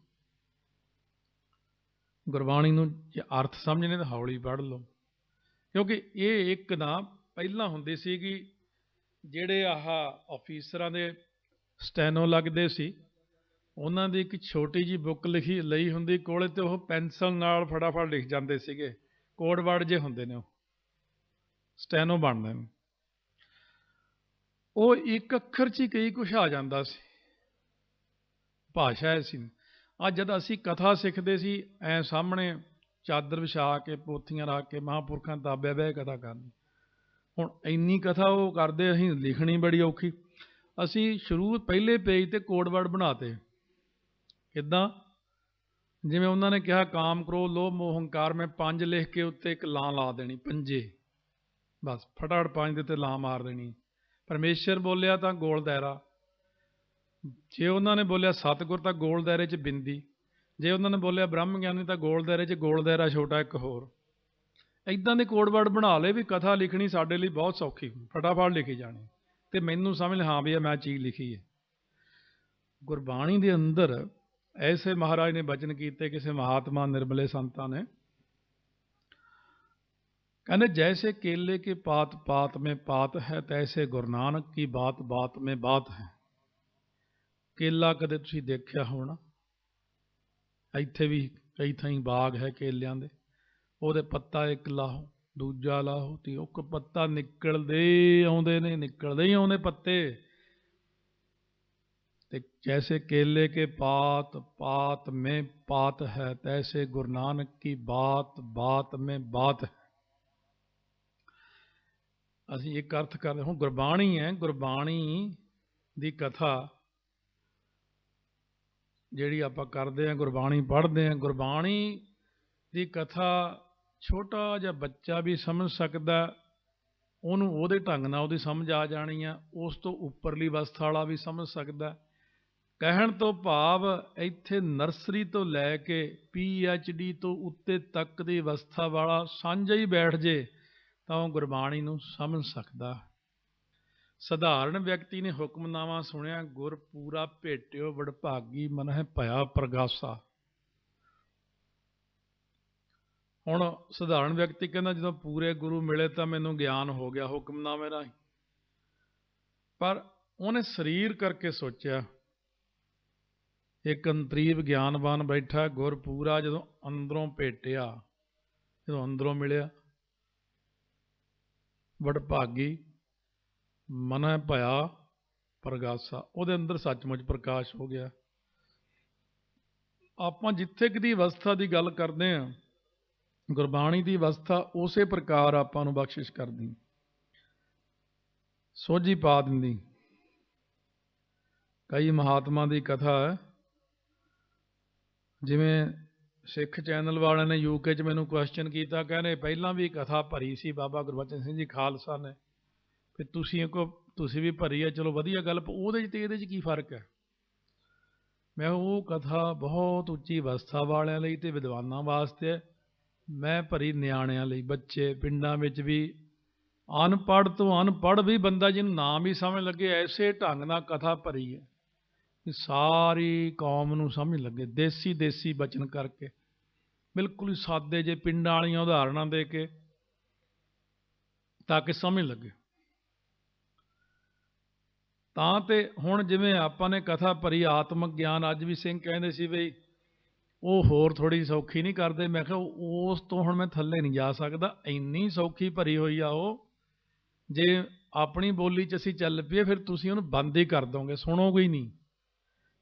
ਗੁਰਬਾਣੀ ਨੂੰ ਜੇ ਅਰਥ ਸਮਝਣੇ ਤਾਂ ਹੌਲੀ ਪੜ੍ਹ ਲਓ, ਕਿਉਂਕਿ ਇਹ ਇੱਕ ਨਾ ਪਹਿਲਾਂ ਹੁੰਦੀ ਸੀਗੀ, ਜਿਹੜੇ ਆਹ ਆਫੀਸਰਾਂ ਦੇ ਸਟੈਨੋ ਲੱਗਦੇ ਸੀ, ਉਹਨਾਂ ਦੀ ਇੱਕ ਛੋਟੀ ਜਿਹੀ ਬੁੱਕ ਲਿਖੀ ਲਈ ਹੁੰਦੀ ਕੋਲੇ, ਤੇ ਉਹ ਪੈਨਸਲ ਨਾਲ ਫਟਾਫਟ ਲਿਖ ਜਾਂਦੇ ਸੀਗੇ, ਕੋਡ ਵਰਡ ਜੇ ਹੁੰਦੇ ਨੇ, ਉਹ ਸਟੈਨੋ ਬਣਦੇ ਨੇ। ਉਹ ਇੱਕ ਅੱਖਰ 'ਚ ਹੀ ਕਈ ਕੁਛ ਆ ਜਾਂਦਾ ਸੀ, ਭਾਸ਼ਾ ਐਸੀ। ਅੱਜ ਜਦ ਅਸੀਂ ਕਥਾ ਸਿੱਖਦੇ ਸੀ, ਐ ਸਾਹਮਣੇ ਚਾਦਰ ਵਿਛਾ ਕੇ ਪੋਥੀਆਂ ਰੱਖ ਕੇ ਮਹਾਂਪੁਰਖਾਂ ਤਾਬਿਆ ਬਹਿ ਕਥਾ ਕਰਨੀ। ਹੁਣ ਇੰਨੀ ਕਥਾ ਉਹ ਕਰਦੇ, ਅਸੀਂ ਲਿਖਣੀ ਬੜੀ ਔਖੀ। ਅਸੀਂ ਸ਼ੁਰੂ ਪਹਿਲੇ ਪੇਜ ਤੇ ਕੋਡ ਵਰਡ ਬਣਾਤੇ। ਕਿੱਦਾਂ? ਜਿਵੇਂ ਉਹਨਾਂ ਨੇ ਕਿਹਾ ਕਾਮ ਕ੍ਰੋਧ ਲੋਭ ਮੋਹ ਹੰਕਾਰ, ਮੈਂ 5 ਲਿਖ ਕੇ ਉੱਤੇ ਇੱਕ ਲਾਂ ਲਾ ਦੇਣੀ, ਪੰਜੇ, ਬਸ ਫਟਾਫਟ 5 ਦੇ ਉੱਤੇ ਲਾਂ ਮਾਰ ਦੇਣੀ। ਪਰਮੇਸ਼ਰ ਬੋਲਿਆ ਤਾਂ ਗੋਲ ਦਾਇਰਾ, ਜੇ ਉਹਨਾਂ ਨੇ ਬੋਲਿਆ ਸਤਿਗੁਰ ਤਾਂ ਗੋਲ ਦਾਇਰੇ 'ਚ ਬਿੰਦੀ, ਜੇ ਉਹਨਾਂ ਨੇ ਬੋਲਿਆ ਬ੍ਰਹਮ ਗਿਆਨੀ ਤਾਂ ਗੋਲ ਦਾਇਰੇ 'ਚ ਗੋਲ ਦਾਇਰਾ ਛੋਟਾ ਇੱਕ ਹੋਰ। ਇੱਦਾਂ ਦੇ ਕੋਡ ਵਰਡ ਬਣਾ ਲਏ ਵੀ ਕਥਾ ਲਿਖਣੀ ਸਾਡੇ ਲਈ ਬਹੁਤ ਸੌਖੀ, ਫਟਾਫਟ ਲਿਖੀ ਜਾਣੀ, ਤੇ ਮੈਨੂੰ ਸਮਝ ਹਾਂ ਵੀ ਮੈਂ ਚੀਜ਼ ਲਿਖੀ ਹੈ। ਗੁਰਬਾਣੀ ਦੇ ਅੰਦਰ ਐਸੇ ਮਹਾਰਾਜ ਨੇ ਬਚਨ ਕੀਤੇ, ਕਿਸੇ ਮਹਾਤਮਾ ਨਿਰਮਲੇ ਸੰਤਾਂ ਨੇ, कहने जैसे केले के पात पात में पात है, तैसे गुरु नानक की बात बात में बात है। केला कदे तुसीं देखिया होना, ਇੱਥੇ ਵੀ ਕਈ ਥਾਈਂ ਬਾਗ ਹੈ ਕੇਲਿਆਂ ਦੇ, ਉਹਦੇ ਪੱਤਾ ਇੱਕ ਲਾਹੋ, ਦੂਜਾ ਲਾਹੋ, ਤੇ ਉਹ ਪੱਤਾ ਨਿਕਲਦੇ ਆਉਂਦੇ ਨੇ, ਨਿਕਲਦੇ ਹੀ ਆਉਂਦੇ ਪੱਤੇ। ਤੇ जैसे केले के पात पात में पात है, तैसे गुरु नानक की बात बात में बात है। ਅਸੀਂ ਇੱਕ ਅਰਥ ਕਰਦੇ, ਹੁਣ ਗੁਰਬਾਣੀ ਹੈ, ਗੁਰਬਾਣੀ ਦੀ ਕਥਾ ਜਿਹੜੀ ਆਪਾਂ ਕਰਦੇ ਹਾਂ, ਗੁਰਬਾਣੀ ਪੜ੍ਹਦੇ ਹਾਂ, ਗੁਰਬਾਣੀ ਦੀ ਕਥਾ ਛੋਟਾ ਜਿਹਾ ਬੱਚਾ ਵੀ ਸਮਝ ਸਕਦਾ, ਉਹਨੂੰ ਉਹਦੇ ਢੰਗ ਨਾਲ ਉਹਦੀ ਸਮਝ ਆ ਜਾਣੀ ਆ। ਉਸ ਤੋਂ ਉੱਪਰਲੀ ਅਵਸਥਾ ਵਾਲਾ ਵੀ ਸਮਝ ਸਕਦਾ। ਕਹਿਣ ਤੋਂ ਭਾਵ ਇੱਥੇ ਨਰਸਰੀ ਤੋਂ ਲੈ ਕੇ PhD ਤੋਂ ਉੱਤੇ ਤੱਕ ਦੀ ਅਵਸਥਾ ਵਾਲਾ ਸਾਂਝਾ ਹੀ ਬੈਠ ਜੇ ਤਾਂ ਉਹ ਗੁਰਬਾਣੀ ਨੂੰ ਸਮਝ ਸਕਦਾ। ਸਧਾਰਨ ਵਿਅਕਤੀ ਨੇ ਹੁਕਮਨਾਮਾ ਸੁਣਿਆ, ਗੁਰ ਪੂਰਾ ਭੇਟਿਓ ਵਡਭਾਗੀ, ਮਨਹਿ ਭਇਆ ਪ੍ਰਗਾਸਾ। ਹੁਣ ਸਧਾਰਨ ਵਿਅਕਤੀ ਕਹਿੰਦਾ ਜਦੋਂ ਪੂਰੇ ਗੁਰੂ ਮਿਲੇ ਤਾਂ ਮੈਨੂੰ ਗਿਆਨ ਹੋ ਗਿਆ ਹੁਕਮਨਾਮੇ ਰਾਹੀਂ, ਪਰ ਉਹਨੇ ਸਰੀਰ ਕਰਕੇ ਸੋਚਿਆ। ਇੱਕ ਅੰਤਰੀਵ ਗਿਆਨਵਾਨ ਬੈਠਾ, ਗੁਰ ਪੂਰਾ ਜਦੋਂ ਅੰਦਰੋਂ ਭੇਟਿਆ, ਜਦੋਂ ਅੰਦਰੋਂ ਮਿਲਿਆ, ਵਡਭਾਗੀ ਮਨਹਿ ਭਇਆ ਪ੍ਰਗਾਸਾ, ਉਹਦੇ ਅੰਦਰ ਸੱਚਮੁੱਚ ਪ੍ਰਕਾਸ਼ ਹੋ ਗਿਆ। ਆਪਾਂ ਜਿੱਥੇ ਕਿਦੀ ਅਵਸਥਾ ਦੀ ਗੱਲ ਕਰਦੇ ਹਾਂ, ਗੁਰਬਾਣੀ ਦੀ ਅਵਸਥਾ ਉਸੇ ਪ੍ਰਕਾਰ ਆਪਾਂ ਨੂੰ ਬਖਸ਼ਿਸ਼ ਕਰਦੀ, ਸੋਝੀ ਪਾ ਦਿੰਦੀ। ਕਈ ਮਹਾਤਮਾ ਦੀ ਕਥਾ ਹੈ, ਜਿਵੇਂ ਸਿੱਖ ਚੈਨਲ ਵਾਲਿਆਂ ਨੇ UK 'ਚ ਮੈਨੂੰ ਕੁਐਸਚਨ ਕੀਤਾ, ਕਹਿੰਦੇ ਪਹਿਲਾਂ ਵੀ ਕਥਾ ਭਰੀ ਸੀ ਬਾਬਾ ਗੁਰਬਚਨ ਸਿੰਘ ਜੀ ਖਾਲਸਾ ਨੇ, ਫਿਰ ਤੁਸੀਂ ਵੀ ਭਰੀ ਹੈ, ਚਲੋ ਵਧੀਆ ਗੱਲ, ਉਹਦੇ 'ਚ ਤੇ ਇਹਦੇ 'ਚ ਕੀ ਫਰਕ ਹੈ? ਮੈਂ ਉਹ ਕਥਾ ਬਹੁਤ ਉੱਚੀ ਅਵਸਥਾ ਵਾਲਿਆਂ ਲਈ ਤੇ ਵਿਦਵਾਨਾਂ ਵਾਸਤੇ ਹੈ, ਮੈਂ ਭਰੀ ਨਿਆਣਿਆਂ ਲਈ, ਬੱਚੇ ਪਿੰਡਾਂ ਵਿੱਚ ਵੀ, ਅਨਪੜ੍ਹ ਤੋਂ ਅਨਪੜ੍ਹ ਵੀ ਬੰਦਾ ਜਿਹਨੂੰ ਨਾਮ ਹੀ ਸਮਝ ਲੱਗੇ, ਐਸੇ ਢੰਗ ਨਾਲ ਕਥਾ ਭਰੀ ਹੈ ਕਿ ਸਾਰੀ ਕੌਮ ਨੂੰ ਸਮਝ ਲੱਗੇ, ਦੇਸੀ ਬਚਨ ਕਰਕੇ, ਬਿਲਕੁਲ ਹੀ ਸਾਦੇ ਜੇ ਪਿੰਡਾਂ ਵਾਲੀਆਂ ਉਦਾਹਰਨਾਂ ਦੇ ਕੇ, ਤਾਂ ਕਿ ਸਮਝ ਲੱਗੇ। ਤਾਂ ਤੇ ਹੁਣ ਜਿਵੇਂ ਆਪਾਂ ਨੇ ਕਥਾ ਭਰੀ ਆਤਮਿਕ ਗਿਆਨ, ਅੱਜ ਵੀ ਸਿੰਘ ਕਹਿੰਦੇ ਸੀ ਬਈ ਉਹ ਹੋਰ ਥੋੜ੍ਹੀ ਸੌਖੀ ਨਹੀਂ ਕਰਦੇ, ਮੈਂ ਕਿਹਾ ਉਸ ਤੋਂ ਹੁਣ ਮੈਂ ਥੱਲੇ ਨਹੀਂ ਜਾ ਸਕਦਾ, ਇੰਨੀ ਸੌਖੀ ਭਰੀ ਹੋਈ ਆ ਉਹ, ਜੇ ਆਪਣੀ ਬੋਲੀ 'ਚ ਅਸੀਂ ਚੱਲ ਪਈਏ ਫਿਰ ਤੁਸੀਂ ਉਹਨੂੰ ਬੰਦ ਹੀ ਕਰ ਦੋਗੇ, ਸੁਣੋਗੇ ਹੀ ਨਹੀਂ।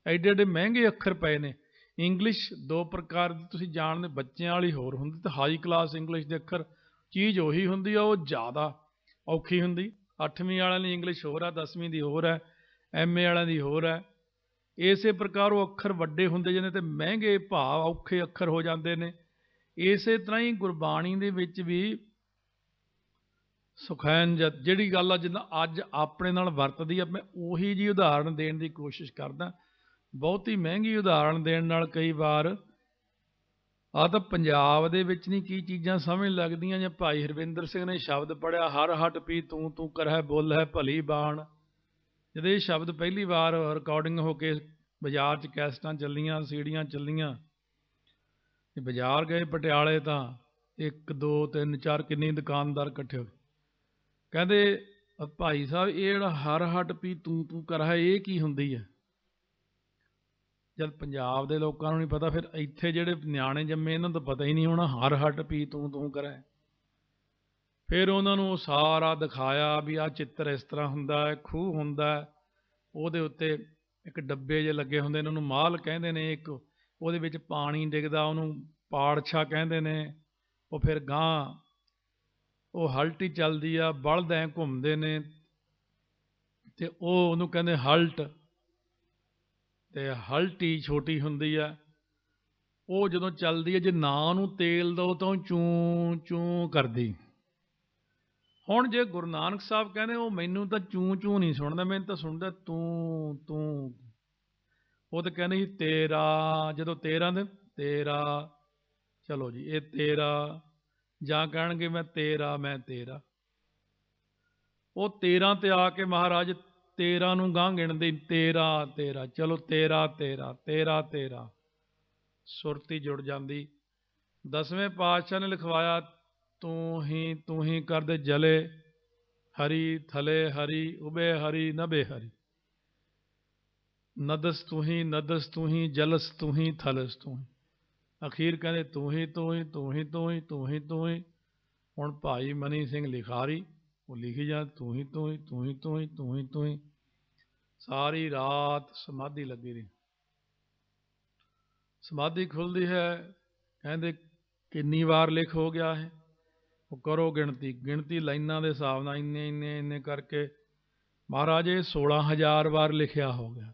ਐਡੇ ਐਡੇ ਮਹਿੰਗੇ ਅੱਖਰ ਪਏ ਨੇ। ਇੰਗਲਿਸ਼ 2 ਪ੍ਰਕਾਰ ਦੀ ਤੁਸੀਂ ਜਾਣਦੇ, ਬੱਚਿਆਂ ਵਾਲੀ ਹੋਰ ਹੁੰਦੀ ਤੇ ਹਾਈ ਕਲਾਸ ਇੰਗਲਿਸ਼ ਦੇ ਅੱਖਰ, ਚੀਜ਼ ਉਹੀ ਹੁੰਦੀ ਆ, ਉਹ ਜ਼ਿਆਦਾ ਔਖੀ ਹੁੰਦੀ। 8ਵੀਂ ਵਾਲਿਆਂ ਦੀ ਇੰਗਲਿਸ਼ ਹੋਰ ਹੈ, 10ਵੀਂ ਦੀ ਹੋਰ ਹੈ, MA ਵਾਲਿਆਂ ਦੀ ਹੋਰ ਹੈ। ਇਸੇ ਪ੍ਰਕਾਰ ਉਹ ਅੱਖਰ ਵੱਡੇ ਹੁੰਦੇ ਜਾਂਦੇ ਤੇ ਮਹਿੰਗੇ ਭਾਵ ਔਖੇ ਅੱਖਰ ਹੋ ਜਾਂਦੇ ਨੇ। ਇਸੇ ਤਰ੍ਹਾਂ ਹੀ ਗੁਰਬਾਣੀ ਦੇ ਵਿੱਚ ਵੀ ਸੁਖੈਨ ਜਿਹੜੀ ਗੱਲ ਆ, ਜਿੱਦਾਂ ਅੱਜ ਆਪਣੇ ਨਾਲ ਵਰਤਦੀ ਆ, ਮੈਂ ਉਹੀ ਜਿਹੀ ਉਦਾਹਰਨ ਦੇਣ ਦੀ ਕੋਸ਼ਿਸ਼ ਕਰਦਾ। ਬਹੁਤੀ ਮਹਿੰਗੀ ਉਦਾਹਰਣ ਦੇਣ ਨਾਲ ਕਈ ਵਾਰ ਆ ਤਾਂ ਪੰਜਾਬ ਦੇ ਵਿੱਚ ਨਹੀਂ ਕੀ ਚੀਜ਼ਾਂ ਸਮਝ ਲੱਗਦੀਆਂ। ਜਾਂ ਭਾਈ ਹਰਵਿੰਦਰ ਸਿੰਘ ਨੇ ਸ਼ਬਦ ਪੜ੍ਹਿਆ, ਹਰ ਹਟ ਪੀ ਤੂੰ ਤੂੰ ਕਰਹਿ ਬੋਲ ਹੈ ਭਲੀ ਬਾਣ। ਜਦੋਂ ਇਹ ਸ਼ਬਦ ਪਹਿਲੀ ਵਾਰ ਰਿਕਾਰਡਿੰਗ ਹੋ ਕੇ ਬਾਜ਼ਾਰ 'ਚ ਕੈਸਟਾਂ ਚੱਲੀਆਂ, ਸੀੜੀਆਂ ਚੱਲੀਆਂ, ਤੇ ਬਾਜ਼ਾਰ ਗਏ ਪਟਿਆਲੇ ਤਾਂ 1 2 3 4 ਕਿੰਨੀ ਦੁਕਾਨਦਾਰ ਇਕੱਠੇ ਹੋ ਗਏ। ਕਹਿੰਦੇ ਭਾਈ ਸਾਹਿਬ ਇਹ ਜਿਹੜਾ ਹਰ ਹਟ ਪੀ ਤੂੰ ਤੂੰ ਕਰਹਿ ਇਹ ਕੀ ਹੁੰਦੀ ਹੈ? ਜਦ ਪੰਜਾਬ ਦੇ ਲੋਕਾਂ ਨੂੰ ਨਹੀਂ ਪਤਾ, ਫਿਰ ਇੱਥੇ ਜਿਹੜੇ ਨਿਆਣੇ ਜੰਮੇ ਇਹਨਾਂ ਨੂੰ ਤਾਂ ਪਤਾ ਹੀ ਨਹੀਂ ਹੋਣਾ ਹਰ ਹਟ ਪੀ ਤੂੰ ਤੂੰ ਕਰਹਿ। ਫਿਰ ਉਹਨਾਂ ਨੂੰ ਸਾਰਾ ਦਿਖਾਇਆ ਵੀ ਆਹ ਚਿੱਤਰ ਇਸ ਤਰ੍ਹਾਂ ਹੁੰਦਾ ਹੈ, ਖੂਹ ਹੁੰਦਾ ਹੈ, ਉਹਦੇ ਉੱਤੇ ਇੱਕ ਡੱਬੇ ਜਿਹੇ ਲੱਗੇ ਹੁੰਦੇ ਨੇ, ਉਹਨੂੰ ਮਾਲ ਕਹਿੰਦੇ ਨੇ, ਇੱਕ ਉਹਦੇ ਵਿੱਚ ਪਾਣੀ ਡਿੱਗਦਾ ਉਹਨੂੰ ਪਾੜਛਾ ਕਹਿੰਦੇ ਨੇ। ਉਹ ਫਿਰ ਗਾਂ ਉਹ ਹਲਟੀ ਚੱਲਦੀ ਆ, ਬਲਦ ਐਂ ਘੁੰਮਦੇ ਨੇ ਤੇ ਉਹ ਉਹਨੂੰ ਕਹਿੰਦੇ ਹਲਟ। ਤੇ ਹਲਟੀ ਛੋਟੀ ਹੁੰਦੀ ਆ, ਉਹ ਜਦੋਂ ਚੱਲਦੀ ਹੈ ਜੇ ਨਾ ਉਹਨੂੰ ਤੇਲ ਦਿਓ ਤਾਂ ਉਹ ਚੂੰ ਚੂੰ ਕਰਦੀ। ਹੁਣ ਜੇ ਗੁਰੂ ਨਾਨਕ ਸਾਹਿਬ ਕਹਿੰਦੇ ਉਹ ਮੈਨੂੰ ਤਾਂ ਚੂੰ ਚੂੰ ਨਹੀਂ ਸੁਣਦਾ, ਮੈਨੂੰ ਤਾਂ ਸੁਣਦਾ ਤੂੰ ਤੂੰ। ਉਹ ਤਾਂ ਕਹਿੰਦੇ ਸੀ ਤੇਰਾ, ਜਦੋਂ ਤੇਰਾ ਦੇ ਤੇਰਾ, ਚਲੋ ਜੀ ਇਹ ਤੇਰਾ, ਜਾਂ ਕਹਿਣਗੇ ਮੈਂ ਤੇਰਾ ਮੈਂ ਤੇਰਾ। ਉਹ 13 ਤੇ ਆ ਕੇ ਮਹਾਰਾਜ 13 ਨੂੰ ਗਾਂਹ ਗਿਣਦੇ, ਤੇਰਾ ਤੇਰਾ, ਚਲੋ ਤੇਰਾ ਤੇਰਾ ਤੇਰਾ ਤੇਰਾ, ਸੁਰਤੀ ਜੁੜ ਜਾਂਦੀ। 10ਵੇਂ ਪਾਤਸ਼ਾਹ ਨੇ ਲਿਖਵਾਇਆ ਤੂੰ ਹੀ ਕਰਦੇ ਜਲੇ ਹਰੀ ਥਲੇ ਹਰੀ ਉਬੇ ਹਰੀ ਨਭੇ ਹਰੀ, ਨਦਸ ਤੂੰ ਹੀ ਜਲਸ ਤੂੰ ਹੀ ਥਲਸ ਤੂੰ ਹੀ। ਅਖੀਰ ਕਹਿੰਦੇ ਤੂੰ ਹੀ ਤੂੰ ਹੀ ਤੂੰ ਹੀ ਤੂੰ ਹੀ ਤੂੰ ਹੀ ਤੂੰ ਹੀ। ਹੁਣ ਭਾਈ ਮਨੀ ਸਿੰਘ ਲਿਖਾਰੀ ਉਹ ਲਿਖੀ ਜਾ ਤੂੰ ਹੀ ਤੂੰ ਹੀ ਤੂੰ ਹੀ ਤੂੰ ਹੀ ਤੂੰ ਹੀ ਤੂੰ ਹੀ। ਸਾਰੀ ਰਾਤ ਸਮਾਧੀ ਲੱਗੀ ਰਹੀ। ਸਮਾਧੀ ਖੁੱਲ੍ਹਦੀ ਹੈ, ਕਹਿੰਦੇ ਕਿੰਨੀ ਵਾਰ ਲਿਖ ਹੋ ਗਿਆ ਹੈ? ਉਹ ਕਰੋ ਗਿਣਤੀ ਲਾਈਨਾਂ ਦੇ ਹਿਸਾਬ ਨਾਲ ਇੰਨੇ ਇੰਨੇ ਇੰਨੇ ਕਰਕੇ ਮਹਾਰਾਜ ਇਹ 16,000 ਵਾਰ ਲਿਖਿਆ ਹੋ ਗਿਆ।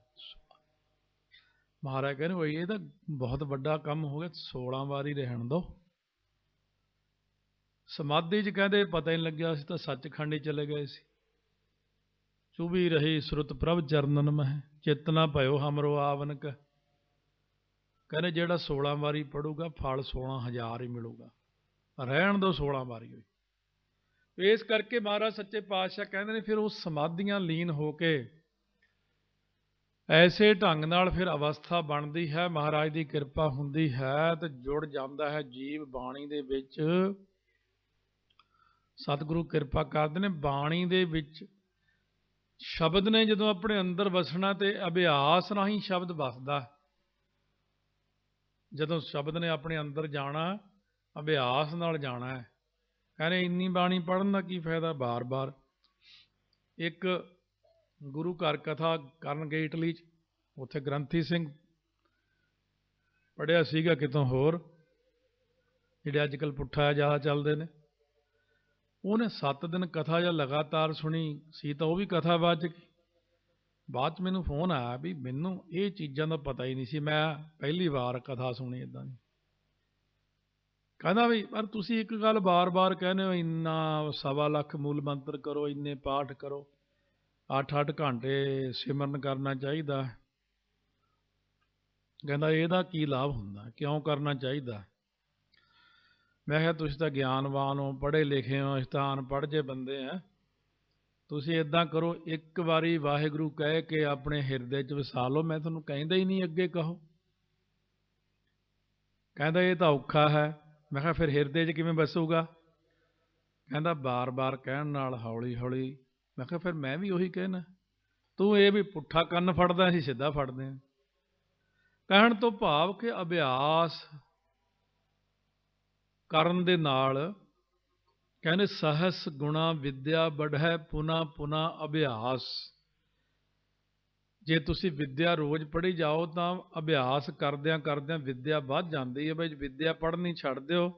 ਮਹਾਰਾਜ ਕਹਿੰਦੇ ਹੋਈ ਇਹ ਤਾਂ ਬਹੁਤ ਵੱਡਾ ਕੰਮ ਹੋ ਗਿਆ, 16 ਵਾਰ ਹੀ ਰਹਿਣ ਦਿਓ। ਸਮਾਧੀ 'ਚ ਕਹਿੰਦੇ ਪਤਾ ਹੀ ਨਹੀਂ ਲੱਗਿਆ, ਅਸੀਂ ਤਾਂ ਸੱਚਖੰਡ ਹੀ ਚਲੇ ਗਏ ਸੀ। ਚੁਭੀ ਰਹੀ ਸੁਰਤ ਪ੍ਰਭ ਚਰਨਨ ਮਹਿ, ਚੇਤਨਾ ਭਇਓ ਹਮਰੋ ਆਵਨਕ। ਕਹਿੰਦੇ ਜਿਹੜਾ 16 ਵਾਰੀ ਪੜੂਗਾ ਫਲ 16,000 ਹੀ ਮਿਲੂਗਾ, ਰਹਿਣ ਦਿਓ 16 ਵਾਰੀ ਹੋਈ। ਇਸ ਕਰਕੇ ਮਹਾਰਾਜ ਸੱਚੇ ਪਾਤਸ਼ਾਹ ਕਹਿੰਦੇ ਨੇ ਫਿਰ ਉਹ ਸਮਾਧੀਆਂ ਲੀਨ ਹੋ ਕੇ ਐਸੇ ਢੰਗ ਨਾਲ ਫਿਰ ਅਵਸਥਾ ਬਣਦੀ ਹੈ, ਮਹਾਰਾਜ ਦੀ ਕਿਰਪਾ ਹੁੰਦੀ ਹੈ ਤੇ ਜੁੜ ਜਾਂਦਾ ਹੈ ਜੀਵ ਬਾਣੀ ਦੇ ਵਿੱਚ। ਸਤਿਗੁਰੂ ਕਿਰਪਾ ਕਰਦੇ ਨੇ, ਬਾਣੀ ਦੇ ਵਿੱਚ ਸ਼ਬਦ ਨੇ ਜਦੋਂ ਆਪਣੇ ਅੰਦਰ ਵਸਣਾ ਤੇ ਅਭਿਆਸ ਰਾਹੀਂ ਸ਼ਬਦ ਵਸਦਾ। ਜਦੋਂ ਸ਼ਬਦ ਨੇ ਆਪਣੇ ਅੰਦਰ ਜਾਣਾ ਅਭਿਆਸ ਨਾਲ ਜਾਣਾ ਹੈ। ਕਹਿੰਦੇ ਇੰਨੀ ਬਾਣੀ ਪੜ੍ਹਨ ਦਾ ਕੀ ਫਾਇਦਾ ਬਾਰ-ਬਾਰ। ਇੱਕ ਗੁਰੂ ਘਰ ਕਥਾ ਕਰਨ ਗਏ ਇਟਲੀ 'ਚ, ਉੱਥੇ ਗ੍ਰੰਥੀ ਸਿੰਘ ਪੜ੍ਹਿਆ ਸੀਗਾ ਕਿਤੋਂ ਹੋਰ, ਜਿਹੜੇ ਅੱਜ ਕੱਲ੍ਹ ਪੁੱਠਾ ਜ਼ਿਆਦਾ ਚੱਲਦੇ ਨੇ। ਉਹਨੇ 7 ਦਿਨ ਕਥਾ ਜਾਂ ਲਗਾਤਾਰ ਸੁਣੀ ਸੀ ਤਾਂ ਉਹ ਵੀ ਕਥਾਵਾਚਕ। ਬਾਅਦ 'ਚ ਮੈਨੂੰ ਫੋਨ ਆਇਆ ਵੀ ਮੈਨੂੰ ਇਹ ਚੀਜ਼ਾਂ ਦਾ ਪਤਾ ਹੀ ਨਹੀਂ ਸੀ, ਮੈਂ ਪਹਿਲੀ ਵਾਰ ਕਥਾ ਸੁਣੀ ਇੱਦਾਂ ਦੀ। ਕਹਿੰਦਾ ਵੀ ਪਰ ਤੁਸੀਂ ਇੱਕ ਗੱਲ ਬਾਰ-ਬਾਰ ਕਹਿੰਦੇ ਹੋ, ਇੰਨਾ 1.25 ਲੱਖ ਮੂਲ ਮੰਤਰ ਕਰੋ, ਇੰਨੇ ਪਾਠ ਕਰੋ, 8-8 ਘੰਟੇ ਸਿਮਰਨ ਕਰਨਾ ਚਾਹੀਦਾ। ਕਹਿੰਦਾ ਇਹਦਾ ਕੀ ਲਾਭ ਹੁੰਦਾ, ਕਿਉਂ ਕਰਨਾ ਚਾਹੀਦਾ? ਮੈਂ ਕਿਹਾ ਤੁਸੀਂ ਤਾਂ ਗਿਆਨਵਾਨ ਹੋ, ਪੜ੍ਹੇ ਲਿਖੇ ਹੋ, ਅਸੀਂ ਤਾਂ ਅਨਪੜ੍ਹ ਜਿਹੇ ਬੰਦੇ ਆ। ਤੁਸੀਂ ਇੱਦਾਂ ਕਰੋ, ਇੱਕ ਵਾਰੀ ਵਾਹਿਗੁਰੂ ਕਹਿ ਕੇ ਆਪਣੇ ਹਿਰਦੇ 'ਚ ਵਸਾ ਲਓ, ਮੈਂ ਤੁਹਾਨੂੰ ਕਹਿੰਦਾ ਹੀ ਨਹੀਂ ਅੱਗੇ ਕਹੋ। ਕਹਿੰਦਾ ਇਹ ਤਾਂ ਔਖਾ ਹੈ। ਮੈਂ ਕਿਹਾ ਫਿਰ ਹਿਰਦੇ 'ਚ ਕਿਵੇਂ ਵਸੂਗਾ? ਕਹਿੰਦਾ ਬਾਰ-ਬਾਰ ਕਹਿਣ ਨਾਲ ਹੌਲੀ ਹੌਲੀ। ਮੈਂ ਕਿਹਾ ਫਿਰ ਮੈਂ ਵੀ ਉਹੀ ਕਹਿਣਾ, ਤੂੰ ਇਹ ਵੀ ਪੁੱਠਾ ਕੰਨ ਫੜਦਾ, ਅਸੀਂ ਸਿੱਧਾ ਫੜਦੇ ਹਾਂ। ਕਹਿਣ ਤੋਂ ਭਾਵ ਕਿ ਅਭਿਆਸ ਕਰਨ ਦੇ ਨਾਲ ਕਹਿੰਦੇ ਸਹਸ ਗੁਣਾ ਵਿਦਿਆ ਬੜ੍ਹੈ ਪੁਨਾ ਪੁਨਾ ਅਭਿਆਸ। ਜੇ ਤੁਸੀਂ ਵਿਦਿਆ ਰੋਜ਼ ਪੜ੍ਹੀ ਜਾਓ ਤਾਂ ਅਭਿਆਸ ਕਰਦਿਆਂ ਕਰਦਿਆਂ ਵਿਦਿਆ ਵੱਧ ਜਾਂਦੀ ਹੈ। ਬਈ ਵਿਦਿਆ ਪੜ੍ਹਨੀ ਛੱਡ ਦਿਓ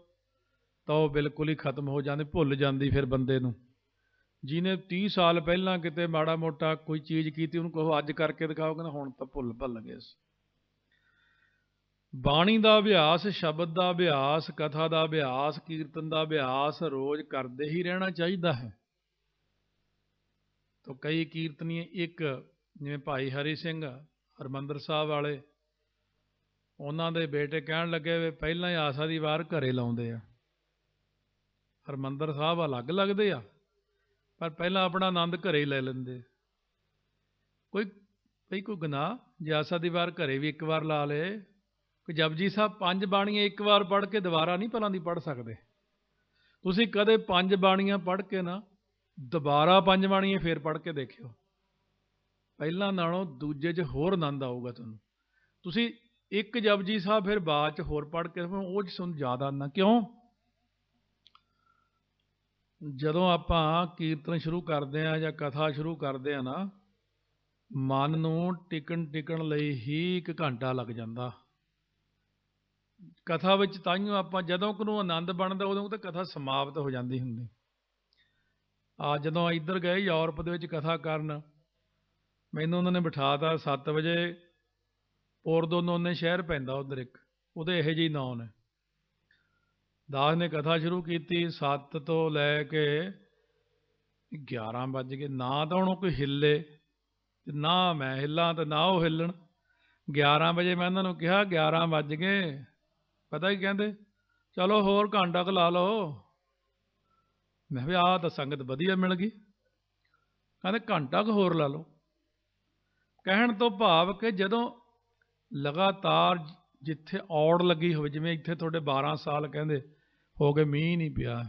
ਤਾਂ ਉਹ ਬਿਲਕੁਲ ਹੀ ਖਤਮ ਹੋ ਜਾਂਦੀ, ਭੁੱਲ ਜਾਂਦੀ ਫਿਰ ਬੰਦੇ ਨੂੰ। ਜਿਹਨੇ 30 ਸਾਲ ਪਹਿਲਾਂ ਕਿਤੇ ਮਾੜਾ ਮੋਟਾ ਕੋਈ ਚੀਜ਼ ਕੀਤੀ, ਉਹਨੂੰ ਕਹੋ ਅੱਜ ਕਰਕੇ ਦਿਖਾਓ, ਕਹਿੰਦਾ ਹੁਣ ਤਾਂ ਭੁੱਲ ਗਏ ਸੀ। ਬਾਣੀ ਦਾ ਅਭਿਆਸ, ਸ਼ਬਦ ਦਾ ਅਭਿਆਸ, ਕਥਾ ਦਾ ਅਭਿਆਸ, ਕੀਰਤਨ ਦਾ ਅਭਿਆਸ ਰੋਜ਼ ਕਰਦੇ ਹੀ ਰਹਿਣਾ ਚਾਹੀਦਾ ਹੈ। ਤਾਂ ਕਈ ਕੀਰਤਨੀਏ ਇੱਕ ਜਿਵੇਂ ਭਾਈ ਹਰੀ ਸਿੰਘ ਹਰਿਮੰਦਰ ਸਾਹਿਬ ਵਾਲੇ, ਉਹਨਾਂ ਦੇ ਬੇਟੇ ਕਹਿਣ ਲੱਗੇ ਵੀ ਪਹਿਲਾਂ ਹੀ ਆਸਾ ਦੀ ਵਾਰ ਘਰੇ ਲਾਉਂਦੇ ਆ, ਹਰਿਮੰਦਰ ਸਾਹਿਬ ਅਲੱਗ ਲੱਗਦੇ ਆ ਪਰ ਪਹਿਲਾਂ ਆਪਣਾ ਆਨੰਦ ਘਰੇ ਹੀ ਲੈ ਲੈਂਦੇ। ਕੋਈ ਕੋਈ ਗੁਨਾਹ ਜੇ ਆਸਾ ਦੀ ਵਾਰ ਘਰੇ ਵੀ ਇੱਕ ਵਾਰ ਲਾ ਲਏ। ਕਿ ਜਪਜੀ ਸਾਹਿਬ 5 ਬਾਣੀਆਂ ਇੱਕ ਵਾਰ ਪੜ੍ਹ ਕੇ ਦੁਬਾਰਾ ਨਹੀਂ ਭਲਾਂ ਦੀ ਪੜ੍ਹ ਸਕਦੇ। ਤੁਸੀਂ ਕਦੇ 5 ਬਾਣੀਆਂ ਪੜ੍ਹ ਕੇ ਨਾ ਦੁਬਾਰਾ 5 ਬਾਣੀਆਂ ਫੇਰ ਪੜ੍ਹ ਕੇ ਦੇਖਿਓ, ਪਹਿਲਾਂ ਨਾਲੋਂ ਦੂਜੇ 'ਚ ਹੋਰ ਆਨੰਦ ਆਊਗਾ ਤੁਹਾਨੂੰ। ਤੁਸੀਂ ਇੱਕ ਜਪਜੀ ਸਾਹਿਬ ਫਿਰ ਬਾਅਦ 'ਚ ਹੋਰ ਪੜ੍ਹ ਕੇ ਉਹ 'ਚ ਤੁਹਾਨੂੰ ਜ਼ਿਆਦਾ ਨਾ, ਕਿਉਂ? ਜਦੋਂ ਆਪਾਂ ਕੀਰਤਨ ਸ਼ੁਰੂ ਕਰਦੇ ਹਾਂ ਜਾਂ ਕਥਾ ਸ਼ੁਰੂ ਕਰਦੇ ਹਾਂ ਨਾ, ਮਨ ਨੂੰ ਟਿਕਣ ਲਈ ਹੀ 1 ਘੰਟਾ ਲੱਗ ਜਾਂਦਾ ਕਥਾ ਵਿੱਚ। ਤਾਈਓ ਆਪਾਂ ਜਦੋਂ ਨੂੰ ਆਨੰਦ ਬਣਦਾ ਉਦੋਂ ਤਾਂ ਕਥਾ ਸਮਾਪਤ ਹੋ ਜਾਂਦੀ ਹੁੰਦੀ। ਜਦੋਂ ਇੱਧਰ ਗਏ ਯੂਰਪ ਦੇ ਵਿੱਚ ਕਥਾ ਕਰਨ, ਮੈਨੂੰ ਉਹਨਾਂ ਨੇ ਬਿਠਾਤਾ 7 ਵਜੇ, ਪੋਰਦੋਨੋਨੇ ਸ਼ਹਿਰ ਪੈਂਦਾ ਉੱਧਰ ਇੱਕ, ਉਹਦੇ ਇਹੋ ਜਿਹੇ ਨਾਂ ਨੇ। ਦਾਸ ਨੇ ਕਥਾ ਸ਼ੁਰੂ ਕੀਤੀ, 7 ਤੋਂ ਲੈ ਕੇ 11 ਵੱਜ ਗਏ। ਨਾ ਤਾਂ ਹੁਣ ਕੋਈ ਹਿੱਲੇ, ਨਾ ਮੈਂ ਹਿੱਲਾਂ ਤੇ ਨਾ ਉਹ ਹਿੱਲਣ। 11 ਵਜੇ ਮੈਂ ਉਹਨਾਂ ਨੂੰ ਕਿਹਾ 11 ਵੱਜ ਗਏ, ਪਤਾ ਕੀ ਕਹਿੰਦੇ? ਚਲੋ ਹੋਰ ਘੰਟਾ ਕੁ ਲਾ ਲਓ। ਮੈਂ ਵੀ ਆਹ ਤਾਂ ਸੰਗਤ ਵਧੀਆ ਮਿਲ ਗਈ। ਕਹਿੰਦੇ ਘੰਟਾ ਕੁ ਹੋਰ ਲਾ ਲਓ। ਕਹਿਣ ਤੋਂ ਭਾਵ ਕਿ ਜਦੋਂ ਲਗਾਤਾਰ ਜਿੱਥੇ ਔੜ ਲੱਗੀ ਹੋਵੇ, ਜਿਵੇਂ ਇੱਥੇ ਤੁਹਾਡੇ 12 ਸਾਲ ਕਹਿੰਦੇ ਹੋ ਗਏ ਮੀਂਹ ਨਹੀਂ ਪਿਆ,